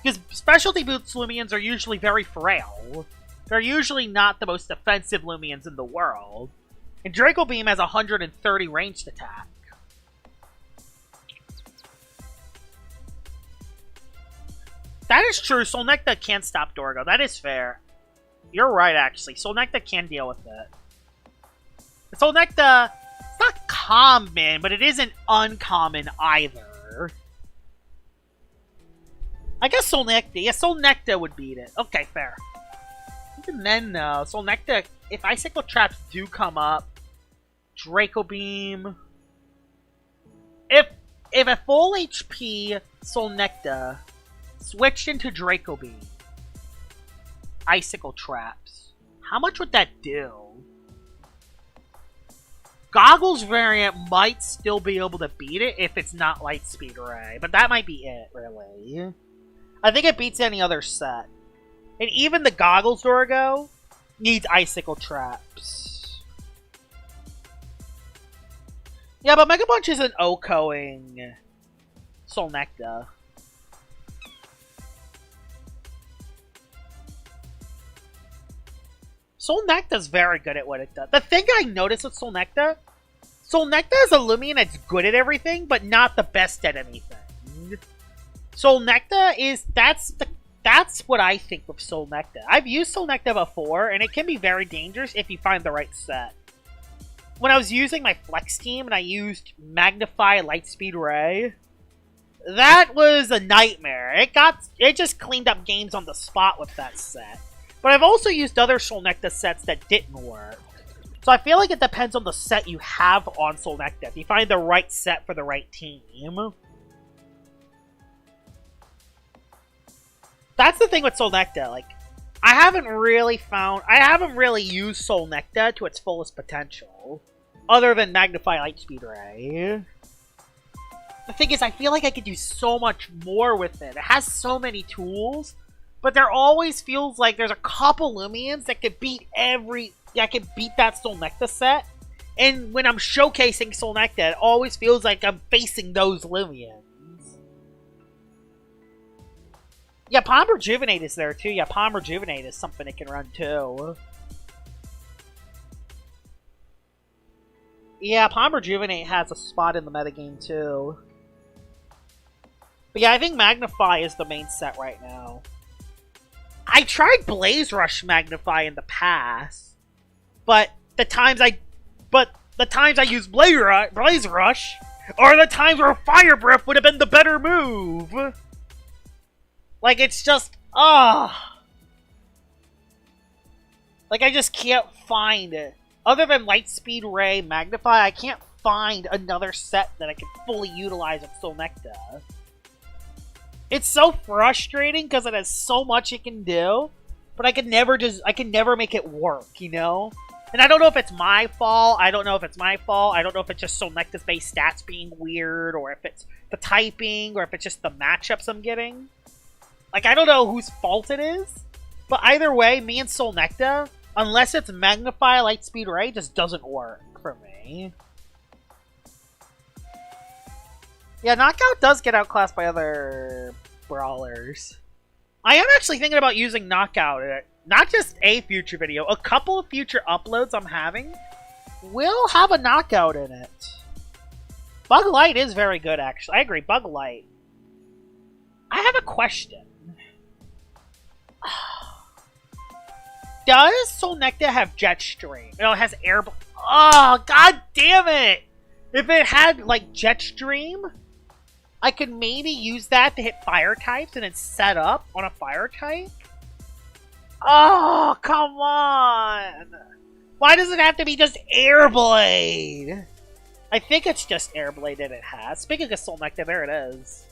Because Specialty Boots Lumions are usually very frail. They're usually not the most defensive Lumions in the world. And Draco Beam has 130 ranged attack. That is true. Solnecta can't stop Dorgo. That is fair. You're right, actually. Solnecta can deal with it. Solnecta, it's not common, but it isn't uncommon either. I guess Solnecta. Yeah, Solnecta would beat it. Okay, fair. Even then, though, Solnecta, if Icicle Traps do come up, Draco Beam... if a full HP Solnecta switched into Draco Beam, Icicle Traps, how much would that do? Goggles variant might still be able to beat it if it's not Light Speed Ray, but that might be it, really. I think it beats any other set. And even the Goggles Dorgo needs Icicle Traps. Yeah, but Mega Punch isn't OHKOing Solnecta. Solnecta's very good at what it does. The thing I noticed with Solnecta is a Lumion that's good at everything, but not the best at anything. Solnecta is, that's what I think of Solnecta. I've used Solnecta before, and it can be very dangerous if you find the right set. When I was using my Flex team and I used Magnify Lightspeed Ray, that was a nightmare. It just cleaned up games on the spot with that set. But I've also used other Solnecta sets that didn't work. So I feel like it depends on the set you have on Solnecta. If you find the right set for the right team. That's the thing with Solnecta. Like, I haven't really used Solnecta to its fullest potential. Other than Magnify Lightspeed Ray. The thing is, I feel like I could do so much more with it. It has so many tools. But there always feels like there's a couple Lumions that could beat that Solnecta set. And when I'm showcasing Solnecta, it always feels like I'm facing those Lumions. Yeah, Palm Rejuvenate is there too. Yeah, Palm Rejuvenate is something it can run too. Yeah, Palm Rejuvenate has a spot in the metagame too. But yeah, I think Magnify is the main set right now. I tried Blaze Rush Magnify in the past, but the times I used Blaze Rush are the times where Fire Breath would have been the better move. Like, it's just, like, I just can't find it. Other than Lightspeed Ray Magnify, I can't find another set that I can fully utilize with Solnecta. It's so frustrating because it has so much it can do, but I can never make it work, you know? And I don't know if it's my fault. I don't know if it's just Solnecta's base stats being weird, or if it's the typing, or if it's just the matchups I'm getting. Like, I don't know whose fault it is, but either way, me and Solnecta, unless it's Magnify Lightspeed Ray, just doesn't work for me. Yeah, Knockout does get outclassed by other brawlers. I am actually thinking about using Knockout in it. Not just a future video, a couple of future uploads I'm having will have a Knockout in it. Bug Light is very good, actually. I agree, Bug Light. I have a question. Does Solnecta have Jetstream? No, it has Air... Oh, god damn it! If it had, like, Jetstream, I could maybe use that to hit fire types and it's set up on a fire type. Oh, come on! Why does it have to be just Airblade? I think it's just Airblade that it has. Speaking of Solnecta, there it is.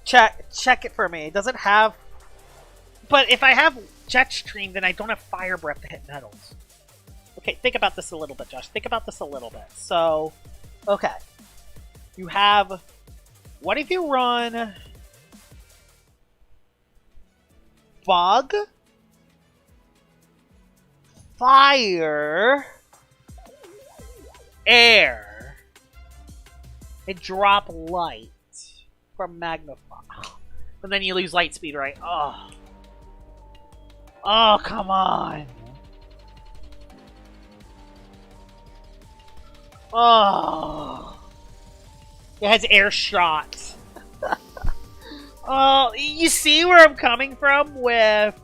Check it for me. Does it have... But if I have Jetstream, then I don't have Fire Breath to hit metals. Okay, think about this a little bit, Josh. Think about this a little bit. So, okay. You have... What if you run... Bug? Fire? Air? And drop Light from Magnify. And then you lose Light Speed, right? Oh. Oh, come on. Oh. It has air shots. Oh, you see where I'm coming from with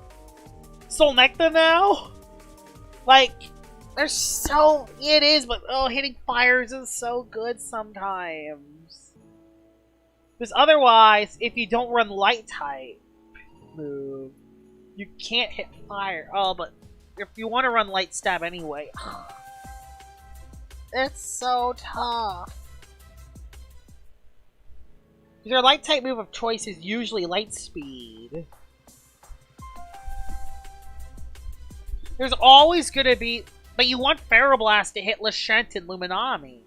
Solnecta now? Like, there's so... It is, but oh, hitting fires is so good sometimes. Because otherwise, if you don't run light type move, you can't hit fire. Oh, but if you want to run light stab anyway... It's so tough. Your light type move of choice is usually light speed. There's always gonna be, but you want Feroblast to hit Lashent and Luminami.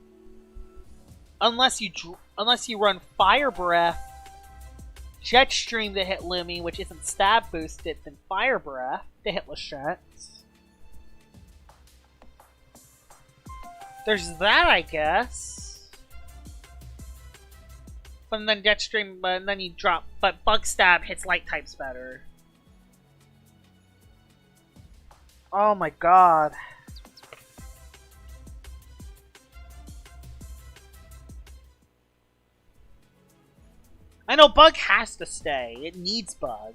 Unless you run Fire Breath, Jetstream to hit Lumi, which isn't stab boosted, then Fire Breath to hit Lashent. There's that, I guess. But then Jetstream, but then you drop. But Bug Stab hits light types better. Oh my god. I know Bug has to stay. It needs Bug.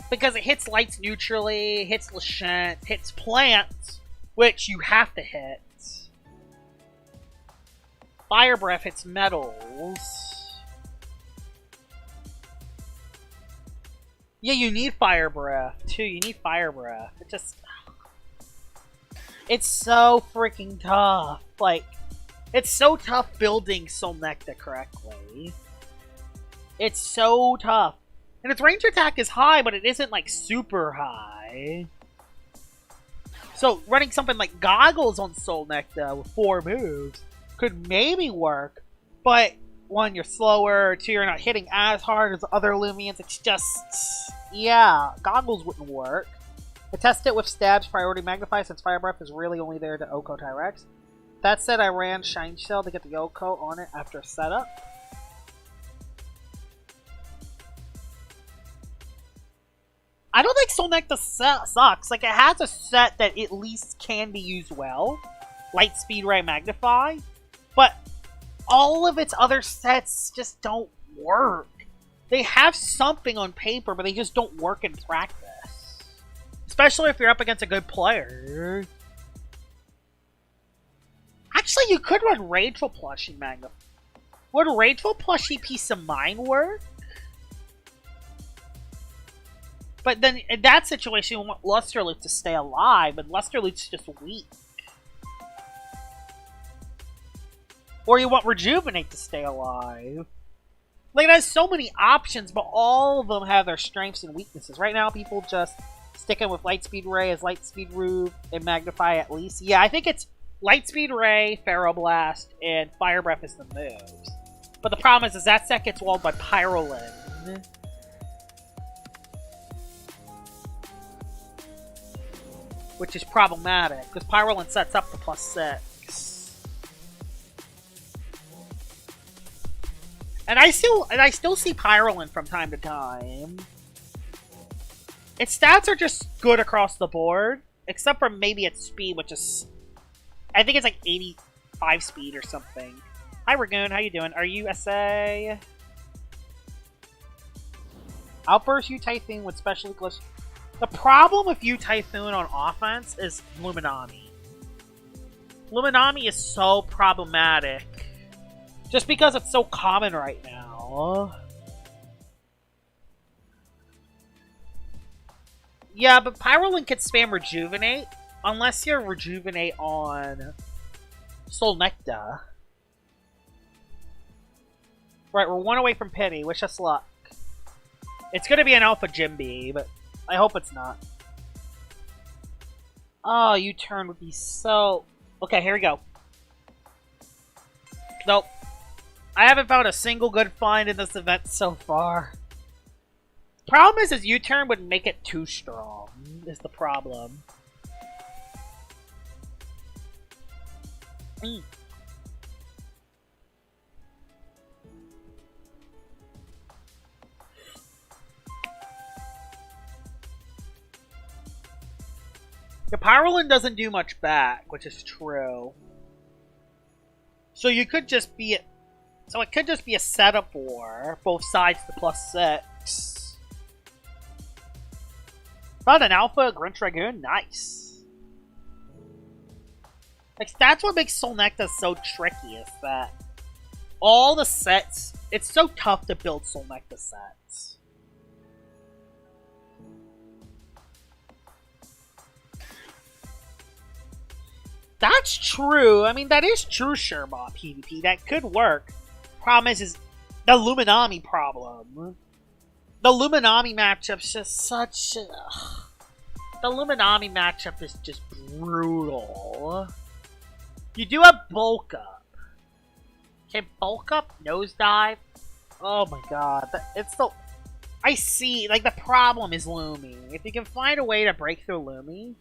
Because it hits lights neutrally, hits Lashent, hits plants, which you have to hit. Fire Breath hits metals. Yeah, you need Fire Breath, too. You need Fire Breath. It just... It's so freaking tough. Like, it's so tough building Solnecta correctly. It's so tough. And its range attack is high, but it isn't, like, super high. So, running something like Goggles on Solnecta with 4 moves could maybe work, but 1, you're slower, 2, you're not hitting as hard as other Lumians. It's just... Yeah, Goggles wouldn't work. I test it with Stab's Priority Magnify since Fire Breath is really only there to Oko Tyrex. That said, I ran Shine Shell to get the Oko on it after setup. I don't think Solnecta sucks. Like, it has a set that at least can be used well. Light Speed Ray Magnify. But all of its other sets just don't work. They have something on paper, but they just don't work in practice. Especially if you're up against a good player. Actually, you could run Rageful Plushie Magnify. Would Rageful Plushie Peace of Mind work? But then, in that situation, you want Lusterloot to stay alive, and Lusterloot's just weak. Or you want Rejuvenate to stay alive. Like, it has so many options, but all of them have their strengths and weaknesses. Right now, people just sticking with Lightspeed Ray as Lightspeed Roof and Magnify at least. Yeah, I think it's Lightspeed Ray, Feroblast, and Fire Breath is the moves. But the problem is that set gets walled by Pyroland. Which is problematic, because Pyroland sets up the +6. And I still see Pyroland from time to time. Its stats are just good across the board, except for maybe its speed, which is... I think it's like 85 speed or something. Hi, Ragoon, how you doing? Are you SA? Outburst U-Typhoon with special glyphs. The problem with U-Typhoon on offense is Luminami. Luminami is so problematic. Just because it's so common right now. Yeah, but Pyroland can spam Rejuvenate. Unless you're Rejuvenate on Solnecta. Right, we're 1 away from Pity. Wish us luck. It's gonna be an Alpha Jimby, but I hope it's not. Oh, U-turn would be so... Okay, here we go. Nope. I haven't found a single good find in this event so far. Problem is U-turn would make it too strong, is the problem. The Pyroland doesn't do much back, which is true. So you could just be... So it could just be a setup war, both sides to +6. Found an Alpha Grinch Dragoon? Nice. Like, that's what makes Solnecta so tricky, is that all the sets... It's so tough to build Solnecta sets. That's true. I mean, that is true, Sherbot PvP. That could work. Problem is the Luminami problem. The Luminami matchup's just such... The Luminami matchup is just brutal. You do have bulk up. Can bulk up nosedive? Oh my god. It's the... I see. Like, the problem is Lumi. If you can find a way to break through Lumi,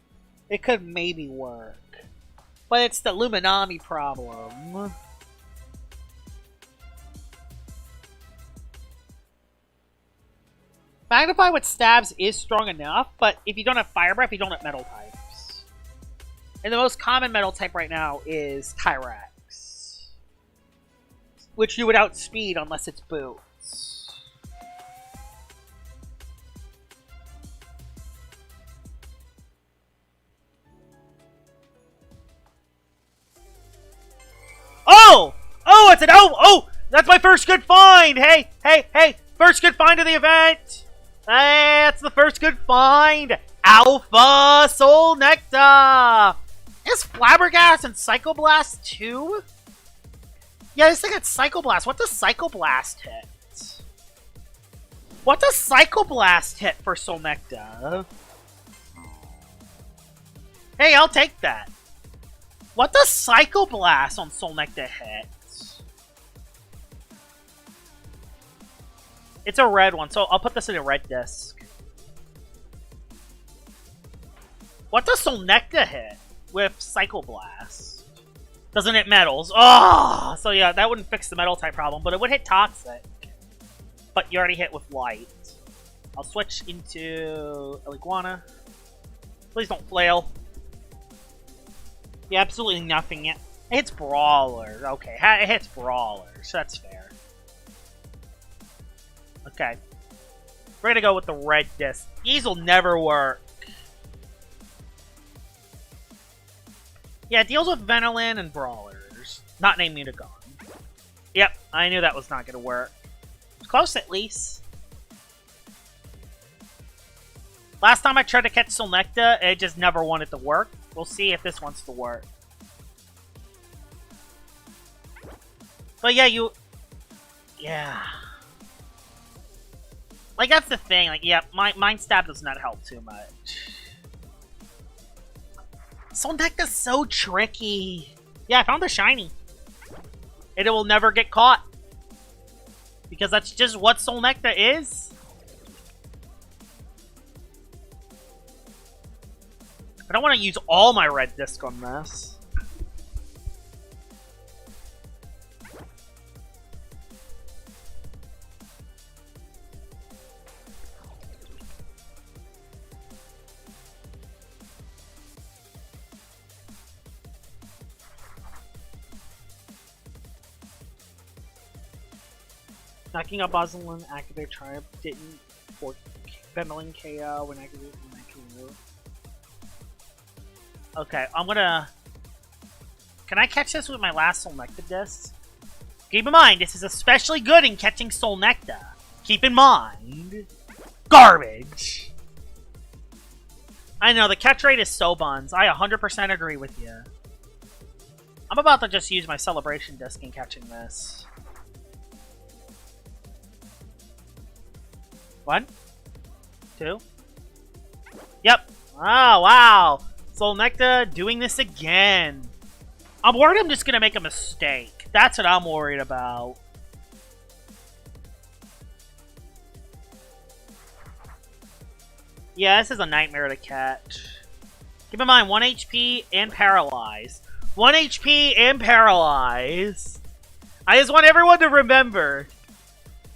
it could maybe work. But it's the Luminami problem. Magnify with stabs is strong enough, but if you don't have Fire Breath, you don't have metal types. And the most common metal type right now is Tyrax, which you would outspeed unless it's boots. Oh! Oh, it's an... Oh! That's my first good find! Hey! Hey! Hey! First good find of the event! Hey, that's the first good find! Alpha Soul Nectar! Is Flabbergast and Psychoblast too? Yeah, this thing had Psychoblast. What does Psychoblast hit? What does Psychoblast hit for Soul Nectar? Hey, I'll take that. What does Psychoblast on Soul Nectar hit? It's a red one, so I'll put this in a red disc. What does Soul Nectar hit with Psychoblast? Doesn't hit metals. Oh! So yeah, that wouldn't fix the metal type problem, but it would hit Toxic. But you already hit with Light. I'll switch into Iguana. Please don't flail. Yeah, absolutely nothing yet. It hits Brawler. Okay, it hits Brawler, so that's fair. Okay. We're gonna go with the red disc. These will never work. Yeah, it deals with Venolin and Brawlers. Not named Mutagon. Yep, I knew that was not gonna work. Close at least. Last time I tried to catch Soul Nectar, it just never wanted to work. We'll see if this wants to work. But yeah, yeah. Like, that's the thing. Like, yeah, Mind Stab does not help too much. Soul Nectar's so tricky. Yeah, I found a shiny. And it will never get caught. Because that's just what Soul Nectar is. I don't want to use all my red disc on this. Knocking up Bosselin, activate Triumph didn't for Venolin KO when activated my KO. Okay, I'm gonna... Can I catch this with my last Soul Nectar disc? Keep in mind, this is especially good in catching Soul Nectar. Keep in mind. Garbage! I know, the catch rate is so buns. I 100% agree with you. I'm about to just use my Celebration disc in catching this. 1, 2. Yep. Oh, wow. Soul Nectar doing this again. I'm worried I'm just going to make a mistake. That's what I'm worried about. Yeah, this is a nightmare to catch. Keep in mind, 1 HP and Paralyzed. 1 HP and Paralyzed. I just want everyone to remember.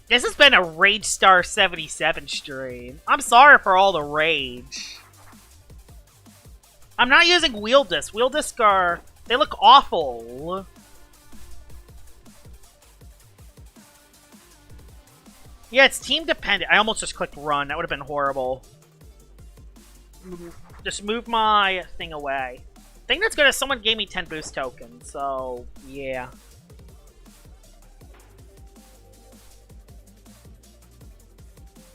This has been a Rage Star 77 stream. I'm sorry for all the rage. I'm not using Wheel Disc. Wheel Disc are... They look awful. Yeah, it's team dependent. I almost just clicked run. That would have been horrible. Just move my thing away. Thing that's good is someone gave me 10 boost tokens, so yeah.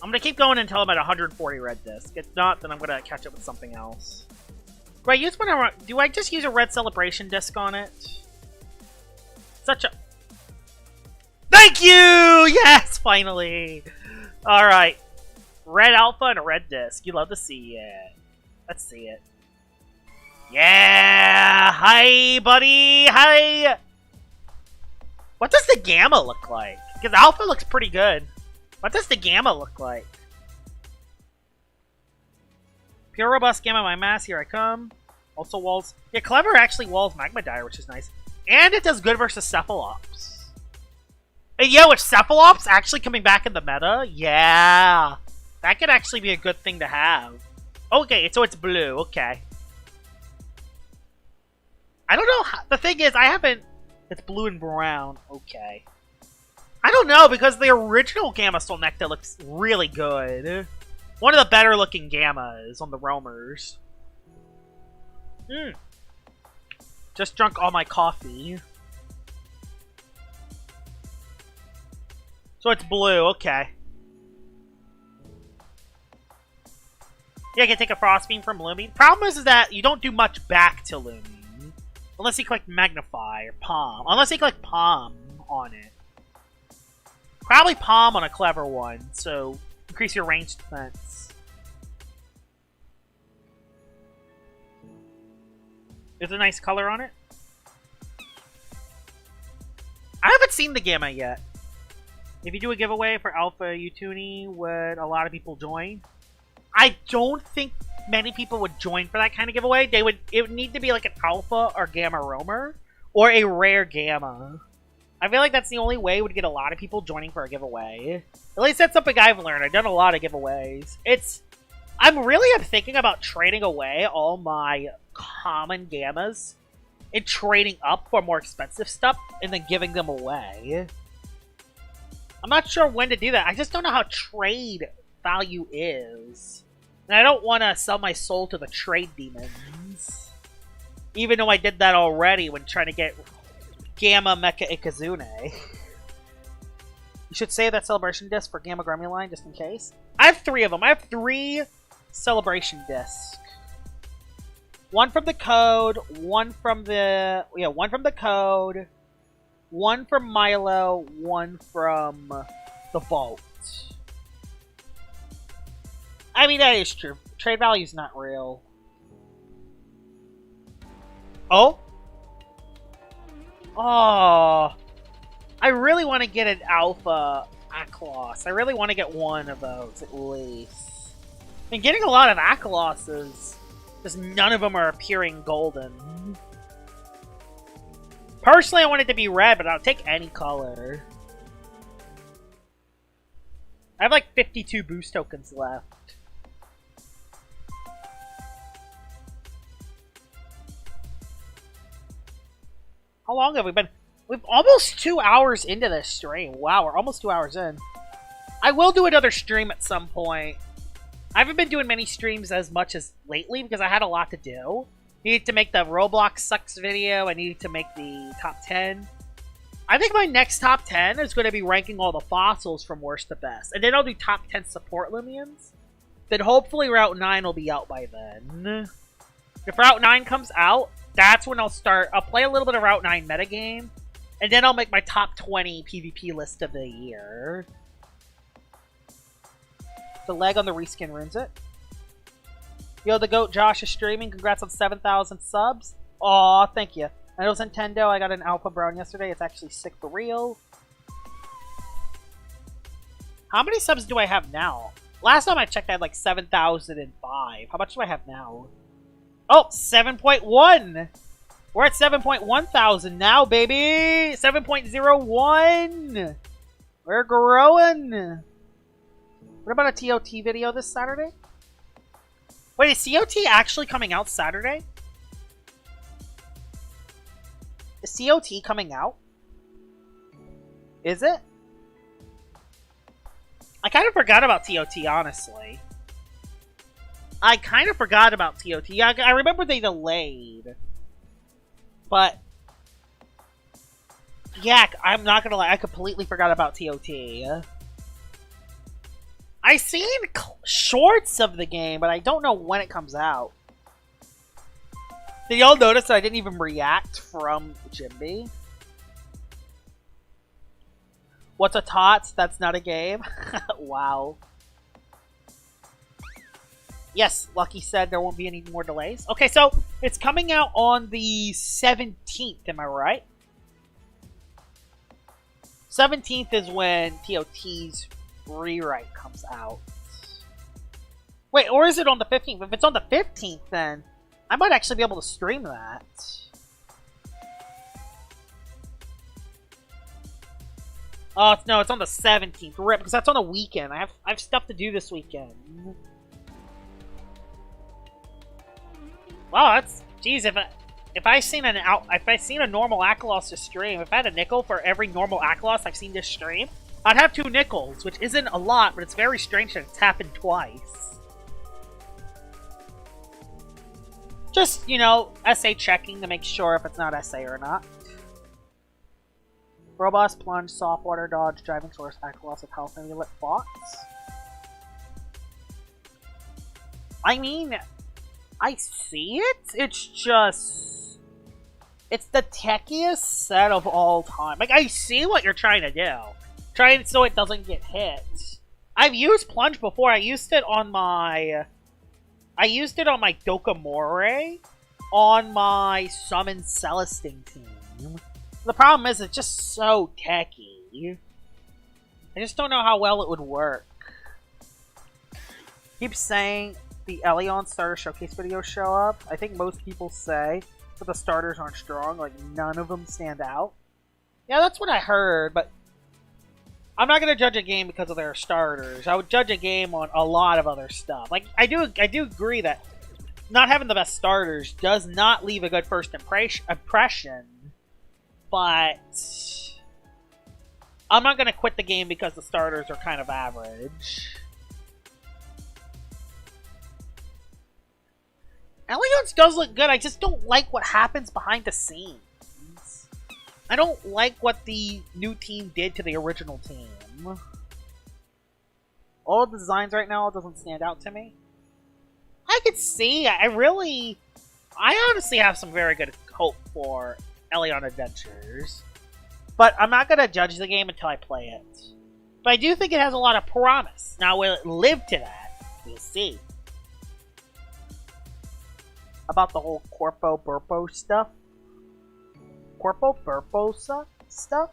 I'm gonna keep going until I'm at 140 red disc. If not, then I'm gonna catch up with something else. Do I use one? Do I just use a red celebration disc on it? Such a... Thank you! Yes, finally! Alright. Red alpha and a red disc. You love to see it. Let's see it. Yeah! Hi, buddy! Hi! What does the gamma look like? Because alpha looks pretty good. What does the gamma look like? Pure robust gamma, my mass, here I come. Also walls. Yeah, Clever actually walls Magmadire, which is nice. And it does good versus Cephalops. And yeah, with Cephalops actually coming back in the meta, yeah. That could actually be a good thing to have. Okay, so it's blue, okay. I don't know how, the thing is, I haven't... It's blue and brown, okay. I don't know, because the original Gamma Solnecta looks really good. One of the better looking Gammas on the Roamers. Just drunk all my coffee. So it's blue, okay. Yeah, I can take a Frost Beam from Lumiene. Problem is that you don't do much back to Lumiene. Unless you click Magnify or Palm. Unless you click Palm on it. Probably Palm on a Clever one, so increase your ranged defense. There's a nice color on it. I haven't seen the Gamma yet. If you do a giveaway for Alpha Utuni, would a lot of people join? I don't think many people would join for that kind of giveaway. It would need to be like an Alpha or Gamma Roamer, or a rare Gamma. I feel like that's the only way it would get a lot of people joining for a giveaway. At least that's something I've learned. I've done a lot of giveaways. I'm thinking about trading away all my common Gammas and trading up for more expensive stuff and then giving them away. I'm not sure when to do that. I just don't know how trade value is. And I don't want to sell my soul to the trade demons. Even though I did that already when trying to get Gamma Mecha Ikazune. You should save that celebration disc for Gamma Gremlin just in case. I have 3 of them. I have 3 celebration discs. One from the code, one from the code, one from Milo, one from the vault. I mean, that is true. Trade value is not real. Oh? Oh. I really want to get an Alpha Aklos. I really want to get one of those, at least. And getting a lot of Akloses, just none of them are appearing golden. Personally, I want it to be red, but I'll take any color. I have like 52 boost tokens left. How long have we been? We've almost 2 hours into this stream. Wow, we're almost 2 hours in. I will do another stream at some point. I haven't been doing many streams as much as lately because I had a lot to do. Needed to make the Roblox Sucks video. I needed to make the top 10. I think my next top 10 is going to be ranking all the fossils from worst to best. And then I'll do top 10 support Lumiens. Then hopefully Route 9 will be out by then. If Route 9 comes out, that's when I'll play a little bit of Route 9 metagame. And then I'll make my top 20 PvP list of the year. The leg on the reskin ruins it. Yo, the GOAT Josh is streaming. Congrats on 7,000 subs. Aw, thank you. I know Nintendo, I got an Alpha Brown yesterday. It's actually sick for real. How many subs do I have now? Last time I checked, I had like 7,005. How much do I have now? Oh, 7.1! We're at 7.1 thousand now, baby! 7.01! We're growing! What about a TOT video this Saturday? Wait, is COT actually coming out Saturday? Is COT coming out? Is it? I kind of forgot about TOT, honestly. I kind of forgot about TOT. I remember they delayed. But yeah, I'm not gonna lie, I completely forgot about TOT. I seen shorts of the game, but I don't know when it comes out. Did y'all notice that I didn't even react from Jimby? What's a TOTS? That's not a game? Wow. Yes, Lucky said there won't be any more delays. Okay, so it's coming out on the 17th, am I right? 17th is when TOT's rewrite comes out. Wait, or is it on the 15th? If it's on the 15th, then I might actually be able to stream that. Oh, no, it's on the 17th. RIP, because that's on a weekend. I have stuff to do this weekend. Wow, that's... Jeez, if I seen a normal Akalos to stream, if I had a nickel for every normal Akalos I've seen this stream, I'd have 2 nickels, which isn't a lot, but it's very strange that it's happened twice. Just, you know, SA checking to make sure if it's not SA or not. Robust, plunge, soft water, dodge, driving source, Akalos of health, and lit bots. I mean, I see it. It's just... It's the techiest set of all time. Like, I see what you're trying to do. Trying so it doesn't get hit. I've used Plunge before. I used it on my Dokamore on my Summon Celestine team. The problem is it's just so techy. I just don't know how well it would work. Keep saying the Elion starter showcase videos show up. I think most people say that the starters aren't strong. Like, none of them stand out. Yeah, that's what I heard, but I'm not gonna judge a game because of their starters. I would judge a game on a lot of other stuff. Like, I do agree that not having the best starters does not leave a good first impression. But I'm not gonna quit the game because the starters are kind of average. Elion's does look good, I just don't like what happens behind the scenes. I don't like what the new team did to the original team. All the designs right now doesn't stand out to me. I could see, I honestly have some very good hope for Elion Adventures. But I'm not going to judge the game until I play it. But I do think it has a lot of promise. Now, will it live to that? We'll see. About the whole Corpo Burpo stuff? Corpo Burpo stuff?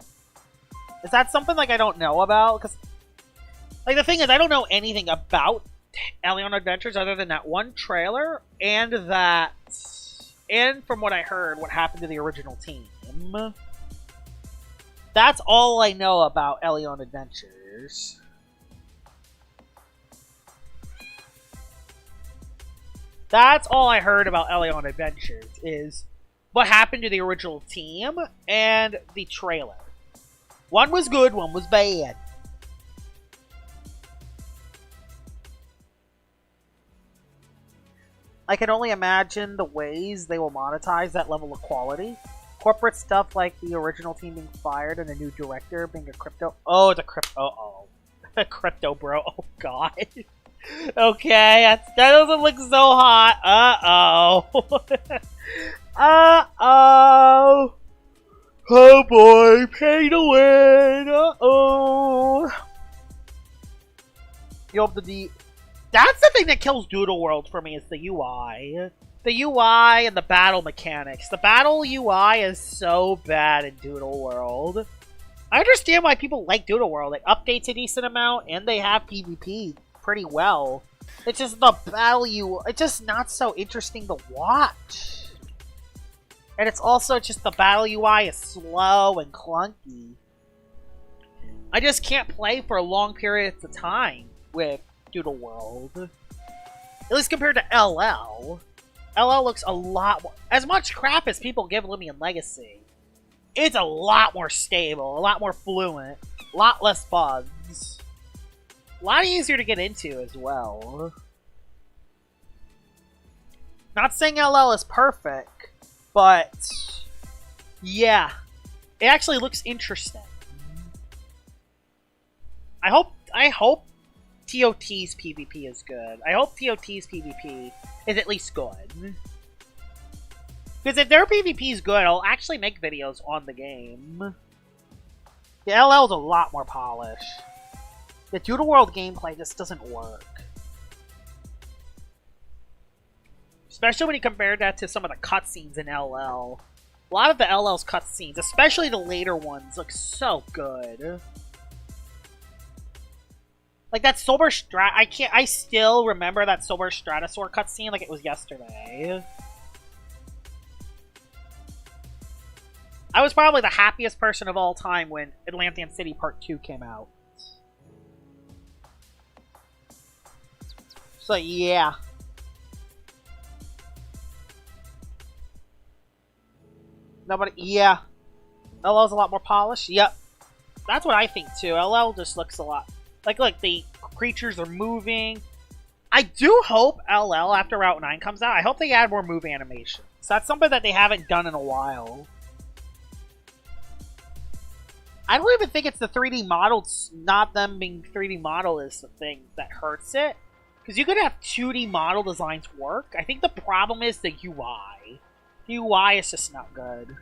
Is that something like I don't know about? Because, like, the thing is, I don't know anything about Elion Adventures other than that one trailer and that, and from what I heard, what happened to the original team. That's all I know about Elion Adventures. That's all I heard about Elion Adventures, is what happened to the original team and the trailer. One was good, one was bad. I can only imagine the ways they will monetize that level of quality. Corporate stuff like the original team being fired and a new director being a crypto... Oh, it's a crypto... Uh-oh. A crypto bro. Oh, God. Okay, that doesn't look so hot. Uh-oh. Uh-oh. Oh, boy. Pay to win. Uh-oh. You have the... That's the thing that kills Doodle World for me, is the UI. The UI and the battle mechanics. The battle UI is so bad in Doodle World. I understand why people like Doodle World. It updates a decent amount, and they have PvP pretty well. It's just the battle UI. It's just not so interesting to watch. And it's also just the battle UI is slow and clunky. I just can't play for long periods of time with Doodle World. At least compared to LL. LL looks a lot more... As much crap as people give Limian Legacy, it's a lot more stable, a lot more fluent, a lot less bugs. A lot easier to get into as well. Not saying LL is perfect, but yeah, it actually looks interesting. I hope TOT's PvP is good. I hope TOT's PvP is at least good. Because if their PvP is good, I'll actually make videos on the game. The LL is a lot more polished. The Doodle World gameplay just doesn't work. Especially when you compare that to some of the cutscenes in LL. A lot of the LL's cutscenes, especially the later ones, look so good. Like that Sober I still remember that Sober Stratosaur cutscene like it was yesterday. I was probably the happiest person of all time when Atlantean City Part 2 came out. So yeah. Nobody, yeah. LL's a lot more polished. Yep. That's what I think too. LL just looks a lot like look, the creatures are moving. I do hope LL after Route 9 comes out, I hope they add more move animations. That's something that they haven't done in a while. I don't even think it's the 3D models, not them being 3D model is the thing that hurts it. Because you could have 2D model designs work. I think the problem is the UI. The UI is just not good.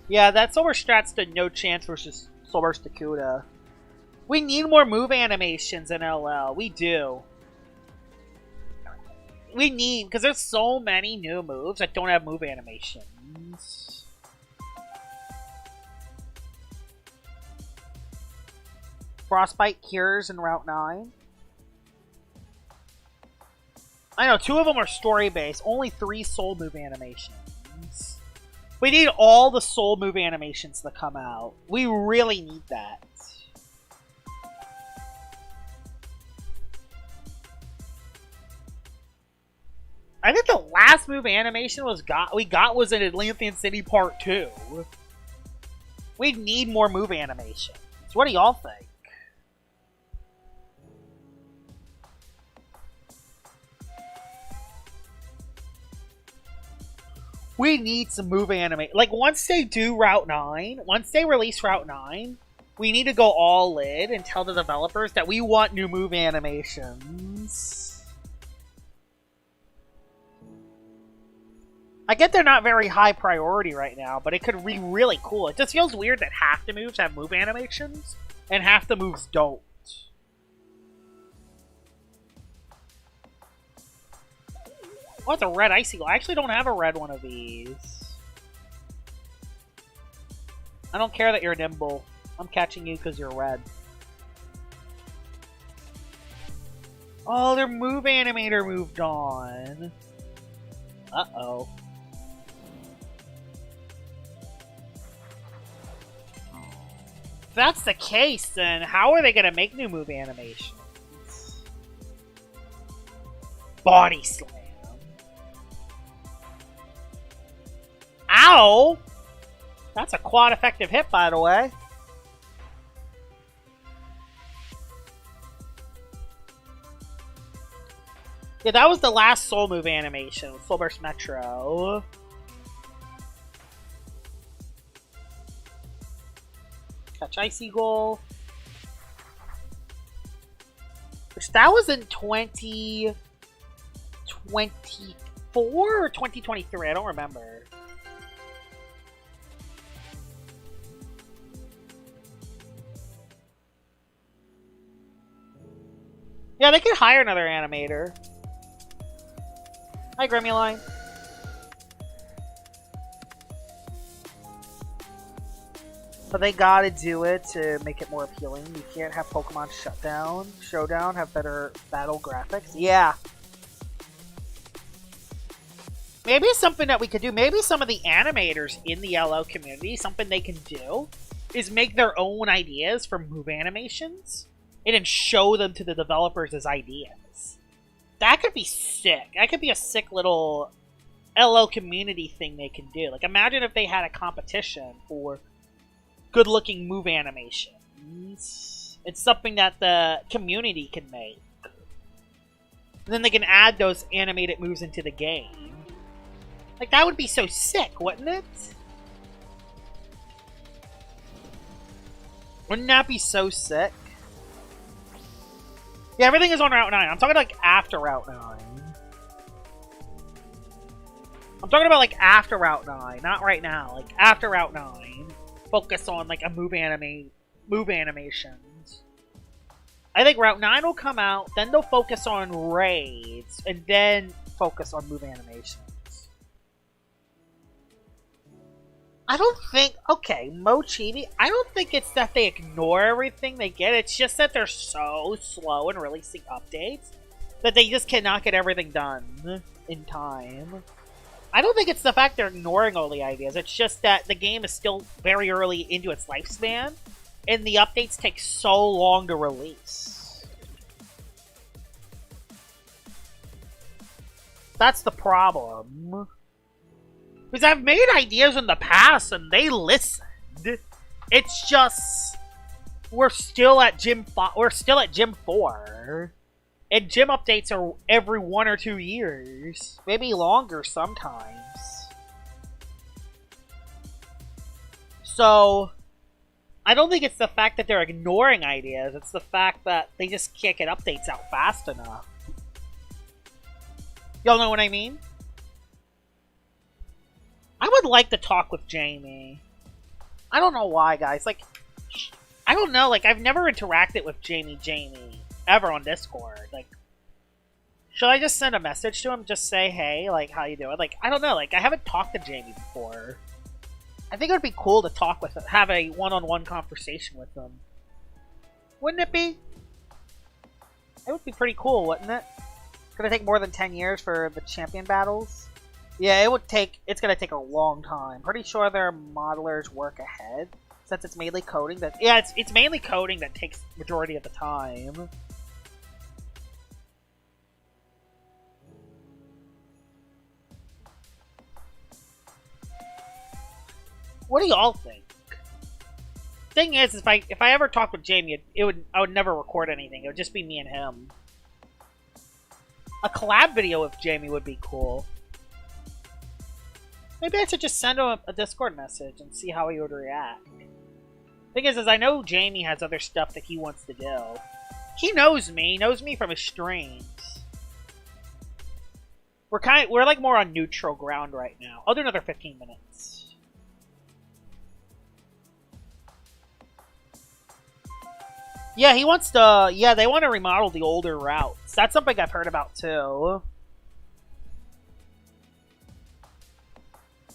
Yeah, that Solar Strat stood no chance versus Solar Stakuda. We need more move animations in LL. We do. We need, because there's so many new moves that don't have move animations. Frostbite cures in Route 9. I know, 2 of them are story-based. Only 3 soul move animations. We need all the soul move animations to come out. We really need that. I think the last move animation we got was in Atlantean City Part 2. We need more move animations. What do y'all think? We need some move animation. Like, once they do Route 9, once they release Route 9, we need to go all in and tell the developers that we want new move animations. I get they're not very high priority right now, but it could be really cool. It just feels weird that half the moves have move animations, and half the moves don't. Oh, it's a red icicle. I actually don't have a red one of these. I don't care that you're nimble. I'm catching you because you're red. Oh, their move animator moved on. Uh-oh. If that's the case, then how are they going to make new move animations? Body slam. Ow! That's a quad effective hit, by the way. Yeah, that was the last soul move animation with Soul Burst Metro. Catch Icy-Goal. Which, that was in 2024 or 2023? I don't remember. Yeah, they could hire another animator. Hi, Gremmuline. But they gotta do it to make it more appealing. You can't have Pokemon Showdown have better battle graphics. Yeah. Maybe it's something that we could do. Maybe some of the animators in the LO community, something they can do is make their own ideas for move animations and then show them to the developers as ideas. That could be sick. That could be a sick little LO community thing they can do. Like, imagine if they had a competition for good-looking move animations. It's something that the community can make. And then they can add those animated moves into the game. Like, that would be so sick, wouldn't it? Wouldn't that be so sick? Yeah, everything is on Route 9. I'm talking like after Route 9. I'm talking about like after Route 9, not right now. Like after Route 9. Focus on like a move animations. I think Route 9 will come out, then they'll focus on raids, and then focus on move animations. I don't think, okay, Mochibi, I don't think it's that they ignore everything they get, it's just that they're so slow in releasing updates that they just cannot get everything done in time. I don't think it's the fact they're ignoring all the ideas, it's just that the game is still very early into its lifespan, and the updates take so long to release. That's the problem. Because I've made ideas in the past and they listened. It's just we're still at Gym 4. And gym updates are every 1 or 2 years. Maybe longer sometimes. So I don't think it's the fact that they're ignoring ideas, it's the fact that they just can't get updates out fast enough. Y'all know what I mean? I would like to talk with Jamie. I don't know why, guys. Like, I don't know. Like, I've never interacted with Jamie ever on Discord. Like, should I just send a message to him? Just say, hey, like, how you doing? Like, I don't know. Like, I haven't talked to Jamie before. I think it would be cool to talk with him, have a one-on-one conversation with him. Wouldn't it be? It would be pretty cool, wouldn't it? It's gonna take more than 10 years for the champion battles. Yeah, it's gonna take a long time. Pretty sure their modelers work ahead, since it's mainly coding that, yeah, it's mainly coding that takes majority of the time. What do y'all think? Thing is, if I ever talked with Jamie, I would never record anything. It would just be me and him. A collab video with Jamie would be cool. Maybe I should just send him a Discord message and see how he would react. Thing is I know Jamie has other stuff that he wants to do. He knows me from his streams. We're like more on neutral ground right now. I'll do another 15 minutes. Yeah, he wants to, yeah, they want to remodel the older routes. That's something I've heard about too.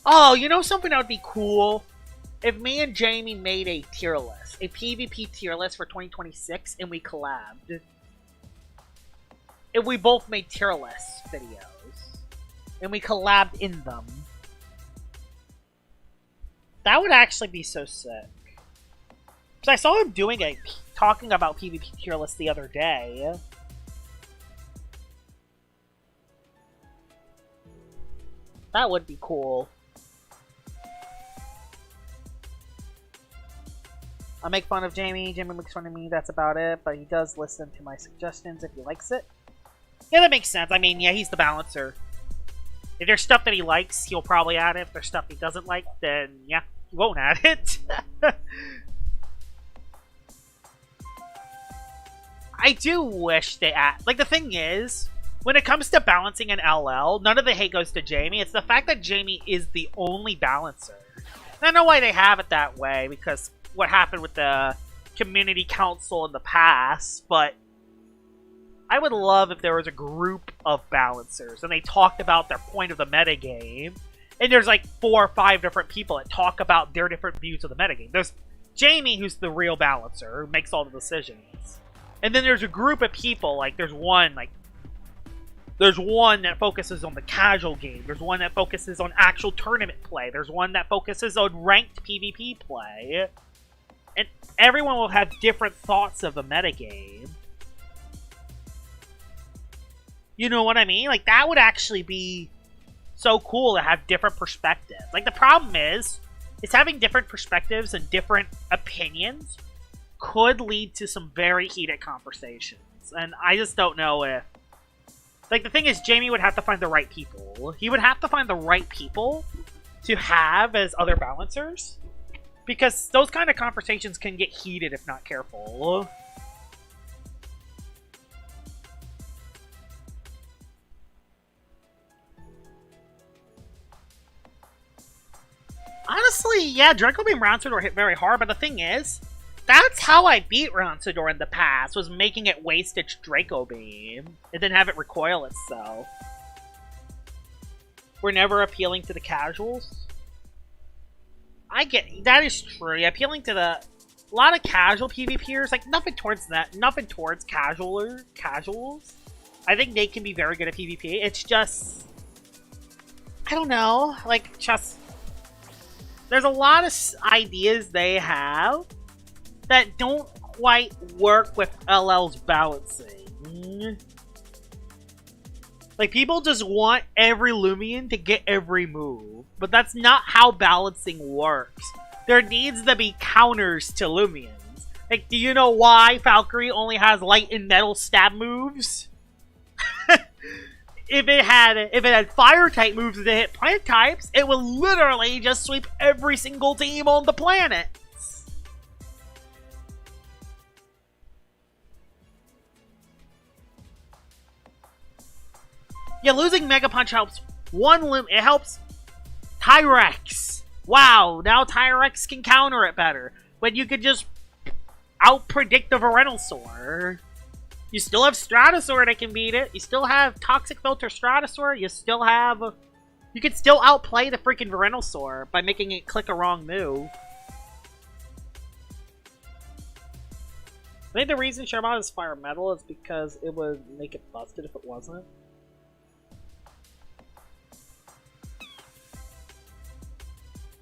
Oh, you know something that would be cool? If me and Jamie made a tier list. A PvP tier list for 2026 and we collabed. If we both made tier list videos. And we collabed in them. That would actually be so sick. Because I saw him talking about PvP tier list the other day. That would be cool. I make fun of Jamie, Jamie makes fun of me, that's about it, but he does listen to my suggestions if he likes it. Yeah, that makes sense. I mean, yeah, he's the balancer. If there's stuff that he likes, he'll probably add it. If there's stuff he doesn't like, then yeah, he won't add it. I do wish they add... Like, the thing is, when it comes to balancing an LL, none of the hate goes to Jamie. It's the fact that Jamie is the only balancer. And I know why they have it that way, because what happened with the community council in the past, but I would love if there was a group of balancers and they talked about their point of the metagame, and there's like 4 or 5 different people that talk about their different views of the metagame. There's Jamie, who's the real balancer, who makes all the decisions. And then there's a group of people, like there's one that focuses on the casual game. There's one that focuses on actual tournament play. There's one that focuses on ranked PvP play. And everyone will have different thoughts of the metagame. You know what I mean? Like, that would actually be so cool to have different perspectives. Like, the problem is having different perspectives and different opinions could lead to some very heated conversations. And I just don't know if... Like, the thing is, Jamie would have to find the right people. He would have to find the right people to have as other balancers. Because those kind of conversations can get heated if not careful. honestly, yeah, Draco Beam Rouncedor hit very hard, but the thing is, that's how I beat Rouncedor in the past, was making it waste its Draco Beam, and then have it recoil itself. We're never appealing to the casuals. I get, that is true, yeah, appealing to the, a lot of casual PvPers, like, nothing towards that, nothing towards casuals. I think they can be very good at PvP, it's just, I don't know, like, just, there's a lot of ideas they have that don't quite work with LL's balancing. Like, people just want every Lumion to get every move, but that's not how balancing works. There needs to be counters to Lumions. Like, do you know why Valkyrie only has light and metal stab moves? If it had fire type moves that hit plant types, it would literally just sweep every single team on the planet. Yeah, losing Mega Punch helps it helps Tyrex. Wow, now Tyrex can counter it better. When you could just out-predict the Venusaur. You still have Stratosaur that can beat it. You still have Toxic Filter Stratosaur. You still have... You can still outplay the freaking Venusaur by making it click a wrong move. I think the reason Sharbot is Fire Metal is because it would make it busted if it wasn't.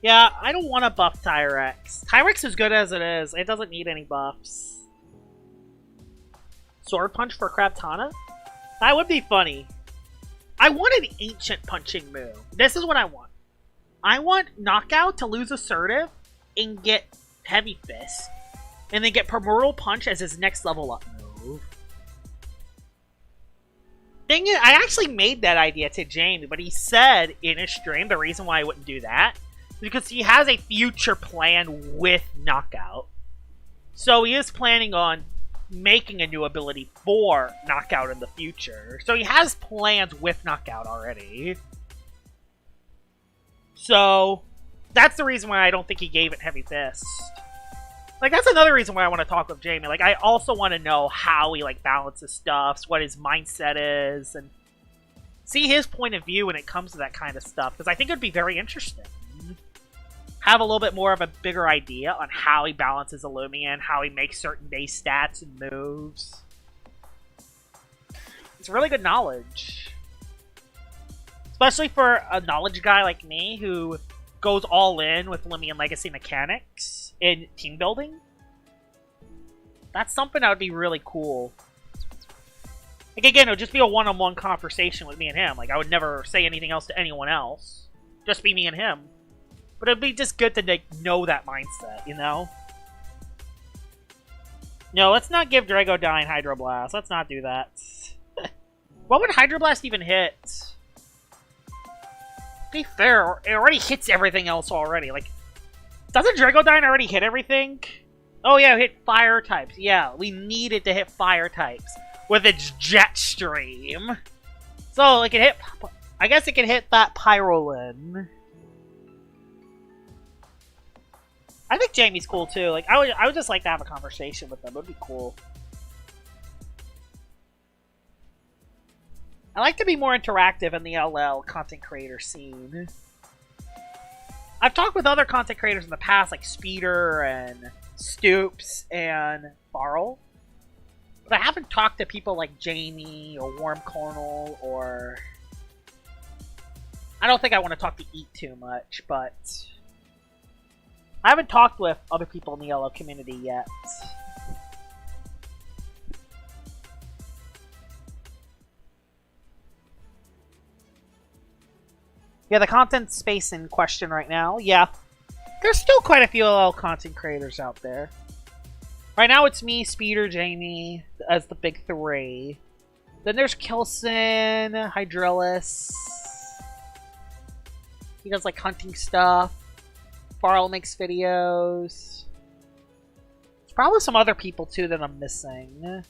Yeah, I don't want to buff Tyrex. Tyrex is good as it is. It doesn't need any buffs. Sword Punch for Krabtana? That would be funny. I want an ancient punching move. This is what I want. I want Knockout to lose Assertive and get Heavy Fist. And then get Primordial Punch as his next level up move. Thing is, I actually made that idea to Jamie, but he said in his stream the reason why I wouldn't do that is because he has a future plan with Knockout. So he is planning on making a new ability for Knockout in the future. So he has plans with Knockout already. So that's the reason why I don't think he gave it Heavy Fist. Like, that's another reason why I want to talk with Jamie. Like, I also want to know how he, like, balances stuff, what his mindset is, and see his point of view when it comes to that kind of stuff, because I think it would be very interesting. Have a little bit more of a bigger idea on how he balances Illumian, how he makes certain base stats and moves. It's really good knowledge. Especially for a knowledge guy like me who goes all in with Lumion Legacy mechanics in team building. That's something that would be really cool. Like, again, it would just be a one-on-one conversation with me and him. Like, I would never say anything else to anyone else. Just be me and him. But it'd be just good to, like, know that mindset, you know? No, let's not give Dragodyne Hydroblast. Let's not do that. What would Hydroblast even hit? To be fair, it already hits everything else already. Like, doesn't Dragodyne already hit everything? Oh yeah, it hit fire types. Yeah, we need it to hit fire types with its Jet Stream. So, like, it hit... I guess it can hit that Pyrolin. I think Jamie's cool too. Like, I would just like to have a conversation with them. It would be cool. I like to be more interactive in the LL content creator scene. I've talked with other content creators in the past, like Speeder and Stoops and Farrell. But I haven't talked to people like Jamie or Warm Cornel or... I don't think I want to talk to Eat too much, but... I haven't talked with other people in the LL community yet. Yeah, the content space in question right now. Yeah, there's still quite a few LL content creators out there. Right now it's me, Speeder, Jamie as the big three. Then there's Kilson, Hydrillis. He does like hunting stuff. Farrell makes videos. There's probably some other people too that I'm missing.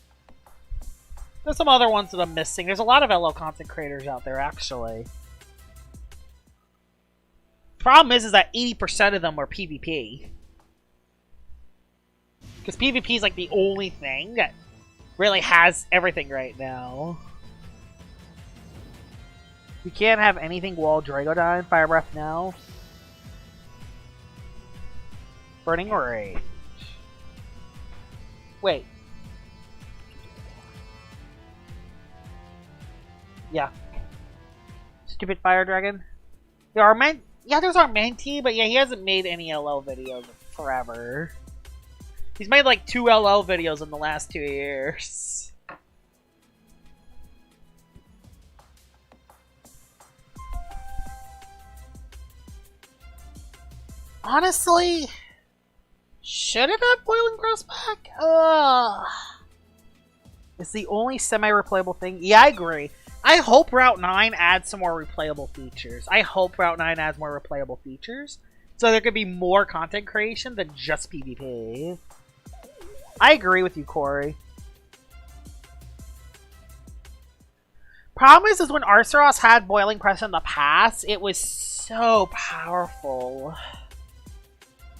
There's some other ones that I'm missing. There's a lot of LL content creators out there actually. Problem is that 80% of them are PvP. Because PvP is like the only thing that really has everything right now. We can't have anything wall Dragodine, Fire Breath now. Burning Rage. Wait. Yeah. Stupid Fire Dragon. There's our Menti, but yeah, he hasn't made any LL videos forever. He's made like 2 LL videos in the last 2 years. Honestly, should it have Boiling Crest back? It's the only semi-replayable thing. Yeah, I agree. I hope Route 9 adds some more replayable features. So there could be more content creation than just PvP. I agree with you, Corey. Problem is when Arceros had Boiling Crest in the past, it was so powerful.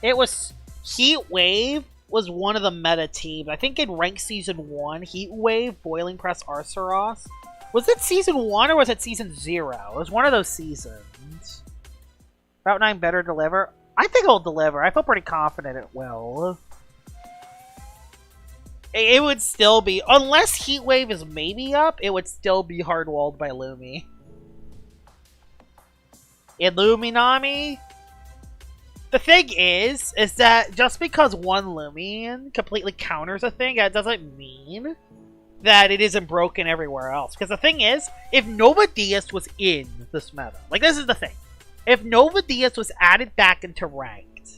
Heat Wave was one of the meta teams. I think in Rank Season 1, Heat Wave, Boiling Crest, Arceros. Was it Season 1 or was it Season 0? It was one of those seasons. Route 9 better deliver? I think it'll deliver. I feel pretty confident it will. It would still be, unless Heat Wave is maybe up, it would still be hard-walled by Lumi. Illuminami? The thing is that just because one Lumion completely counters a thing, that doesn't mean that it isn't broken everywhere else. Because the thing is, if Nova Diaz was in this meta, like this is the thing, if Nova Diaz was added back into Ranked,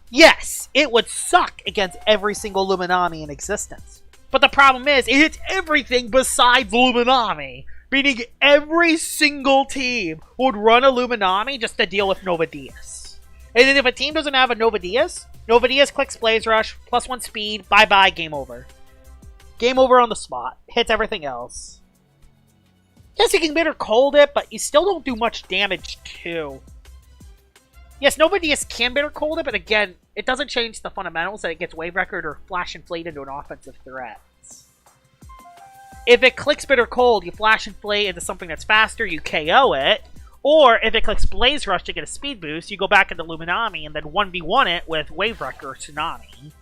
yes, it would suck against every single Luminami in existence. But the problem is, it hits everything besides Luminami. Meaning every single team would run a Luminami just to deal with Nova Diaz. And then if a team doesn't have a Nova Diaz clicks Blaze Rush, +1 speed, bye-bye, game over. Game over on the spot. Hits everything else. Yes, you can bitter cold it, but you still don't do much damage too. Yes, Nova Diaz can bitter cold it, but again, it doesn't change the fundamentals that it gets Wave Record or Flash Inflate into an offensive threat. If it clicks Bitter Cold, you Flash Inflate into something that's faster, you KO it. Or if it clicks Blaze Rush to get a speed boost, you go back into Luminami and then 1v1 it with Wave Wrecker or Tsunami.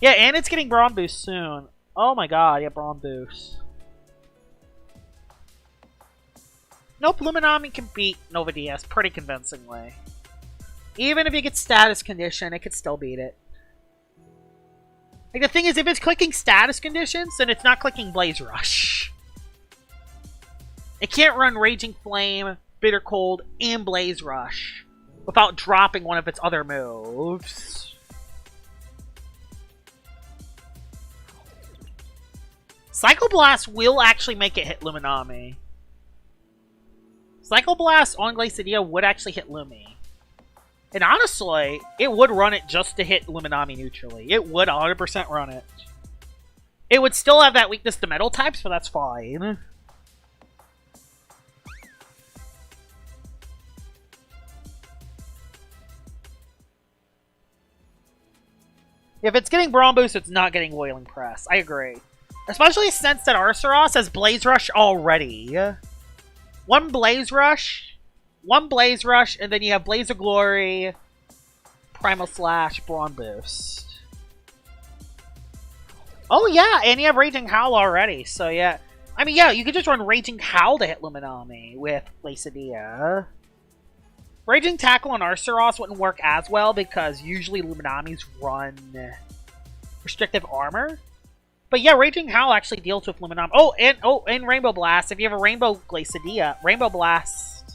Yeah, and it's getting Brawn Boost soon. Oh my god, yeah, Brawn Boost. Nope, Luminami can beat Nova Diaz pretty convincingly. Even if you get Status Condition, it could still beat it. Like, the thing is, if it's clicking status conditions, then it's not clicking Blaze Rush. It can't run Raging Flame, Bitter Cold, and Blaze Rush without dropping one of its other moves. Psycho Blast will actually make it hit Luminami. Psycho Blast on Glacidia would actually hit Lumi. And honestly, it would run it just to hit Luminami neutrally. It would 100% run it. It would still have that weakness to metal types, but that's fine. If it's getting Brawn Boost, it's not getting Boiling Press. I agree. Especially since that Arceros has Blaze Rush already. One Blaze Rush, and then you have Blaze of Glory, Primal Slash, Brawn Boost. Oh yeah, and you have Raging Howl already, so yeah. I mean, yeah, you could just run Raging Howl to hit Luminami with Glacidia. Raging Tackle on Arceros wouldn't work as well because usually Luminamis run Restrictive Armor. But yeah, Raging Howl actually deals with Luminami. And Rainbow Blast. If you have a Rainbow Glacidia, Rainbow Blast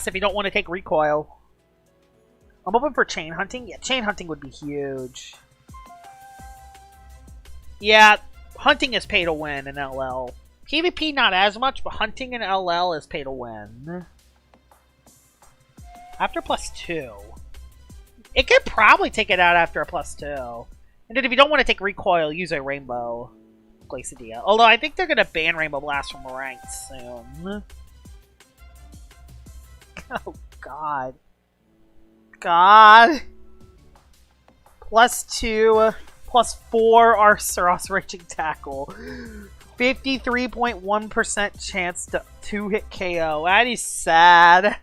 if you don't want to take recoil. I'm open for Chain Hunting. Yeah, Chain Hunting would be huge. Yeah, Hunting is pay to win in LL. PvP not as much, but Hunting in LL is pay to win. After +2. It could probably take it out after a +2. And then if you don't want to take recoil, use a Rainbow. Glacidia. Although I think they're gonna ban Rainbow Blast from ranked soon. Oh god. God. +2, +4 Arceros Raging Tackle. 53.1% chance to 2-hit KO. That is sad.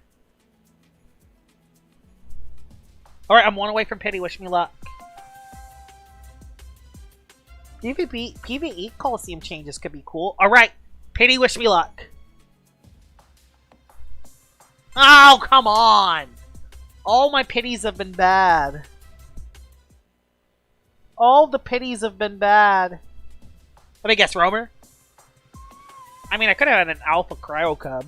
Alright, I'm one away from Pity. Wish me luck. PvE Coliseum changes could be cool. Alright, Pity. Wish me luck. Oh, come on! All my Pities have been bad. All the Pities have been bad. Let me guess, Roamer? I mean, I could have had an Alpha Cryo Cub.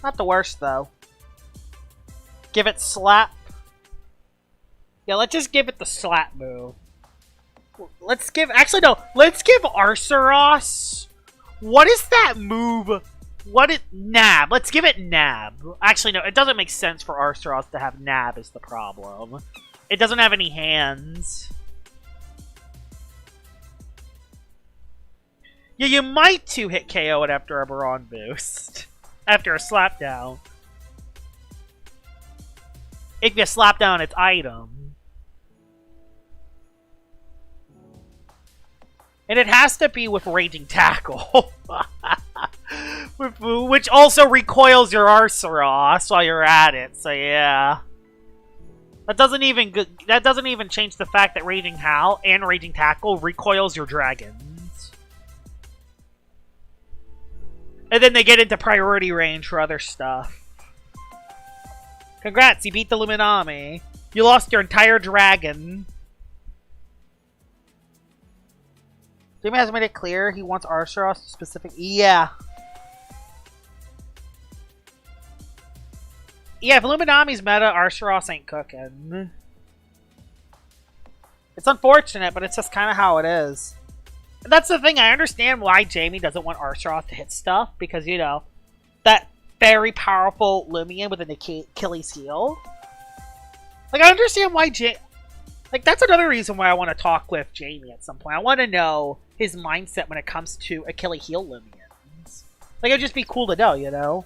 Not the worst, though. Give it Slap. Yeah, let's just give it the Slap move. Let's give... Actually, no. Let's give Arceros... What is that move? What is... Nab. Let's give it Nab. Actually, no. It doesn't make sense for Arceros to have Nab is the problem. It doesn't have any hands. Yeah, you might 2-hit KO it after a Baron boost. After a slap down. If you slap down its item. And it has to be with Raging Tackle. Which also recoils your Arceros while you're at it, so yeah. That doesn't even change the fact that Raging Howl and Raging Tackle recoils your dragons. And then they get into priority range for other stuff. Congrats, you beat the Luminami. You lost your entire dragon. Jamie has made it clear he wants Arceros specific. Yeah. Yeah, if Luminami's meta, Arceros ain't cooking. It's unfortunate, but it's just kind of how it is. And that's the thing, I understand why Jamie doesn't want Arceros to hit stuff, because, you know, that very powerful Lumion with an Achilles heel. Like, I understand why Like, that's another reason why I want to talk with Jamie at some point. I want to know his mindset when it comes to Achilles heel Lumions. Like, it'd just be cool to know, you know?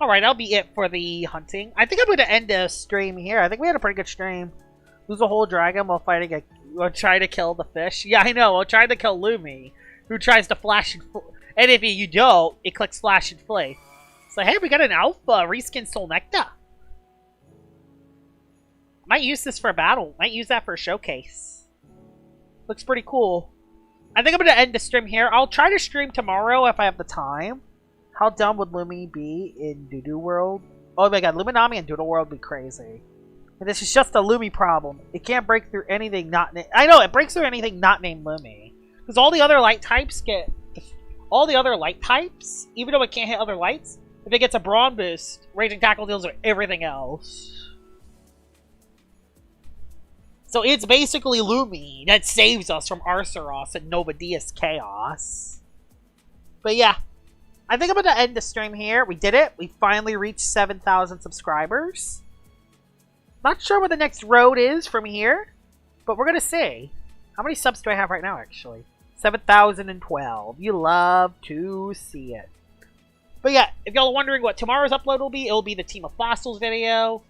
Alright, that'll be it for the hunting. I think I'm going to end the stream here. I think we had a pretty good stream. Lose a whole dragon while fighting we'll try to kill the fish. Yeah, I know. We'll try to kill Lumi, who tries to flash and if you don't, it clicks flash and flay. So, hey, we got an alpha reskin Soul Nectar. Might use this for a battle. Might use that for a showcase. Looks pretty cool. I think I'm going to end the stream here. I'll try to stream tomorrow if I have the time. How dumb would Lumi be in Doodoo World? Oh my god, Luminami and Doodoo World would be crazy. And this is just a Lumi problem. It can't break through anything not named... I know, it breaks through anything not named Lumi. Because all the other light types get... All the other light types, even though it can't hit other lights, if it gets a Brawn boost, Raging Tackle deals with everything else. So it's basically Lumi that saves us from Arceros and Novadius Chaos. But yeah. I think I'm going to end the stream here. We did it. We finally reached 7,000 subscribers. Not sure what the next road is from here, but we're going to see. How many subs do I have right now, actually? 7,012. You love to see it. But yeah, if y'all are wondering what tomorrow's upload will be, it'll be the Team of Fossils video.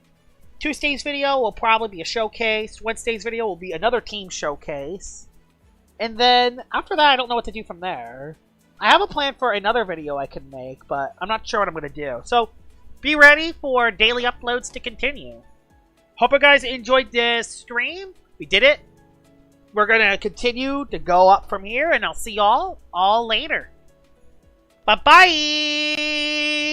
Tuesday's video will probably be a showcase. Wednesday's video will be another team showcase. And then, after that, I don't know what to do from there. I have a plan for another video I can make, but I'm not sure what I'm going to do. So, be ready for daily uploads to continue. Hope you guys enjoyed this stream. We did it. We're going to continue to go up from here, and I'll see y'all all later. Bye-bye!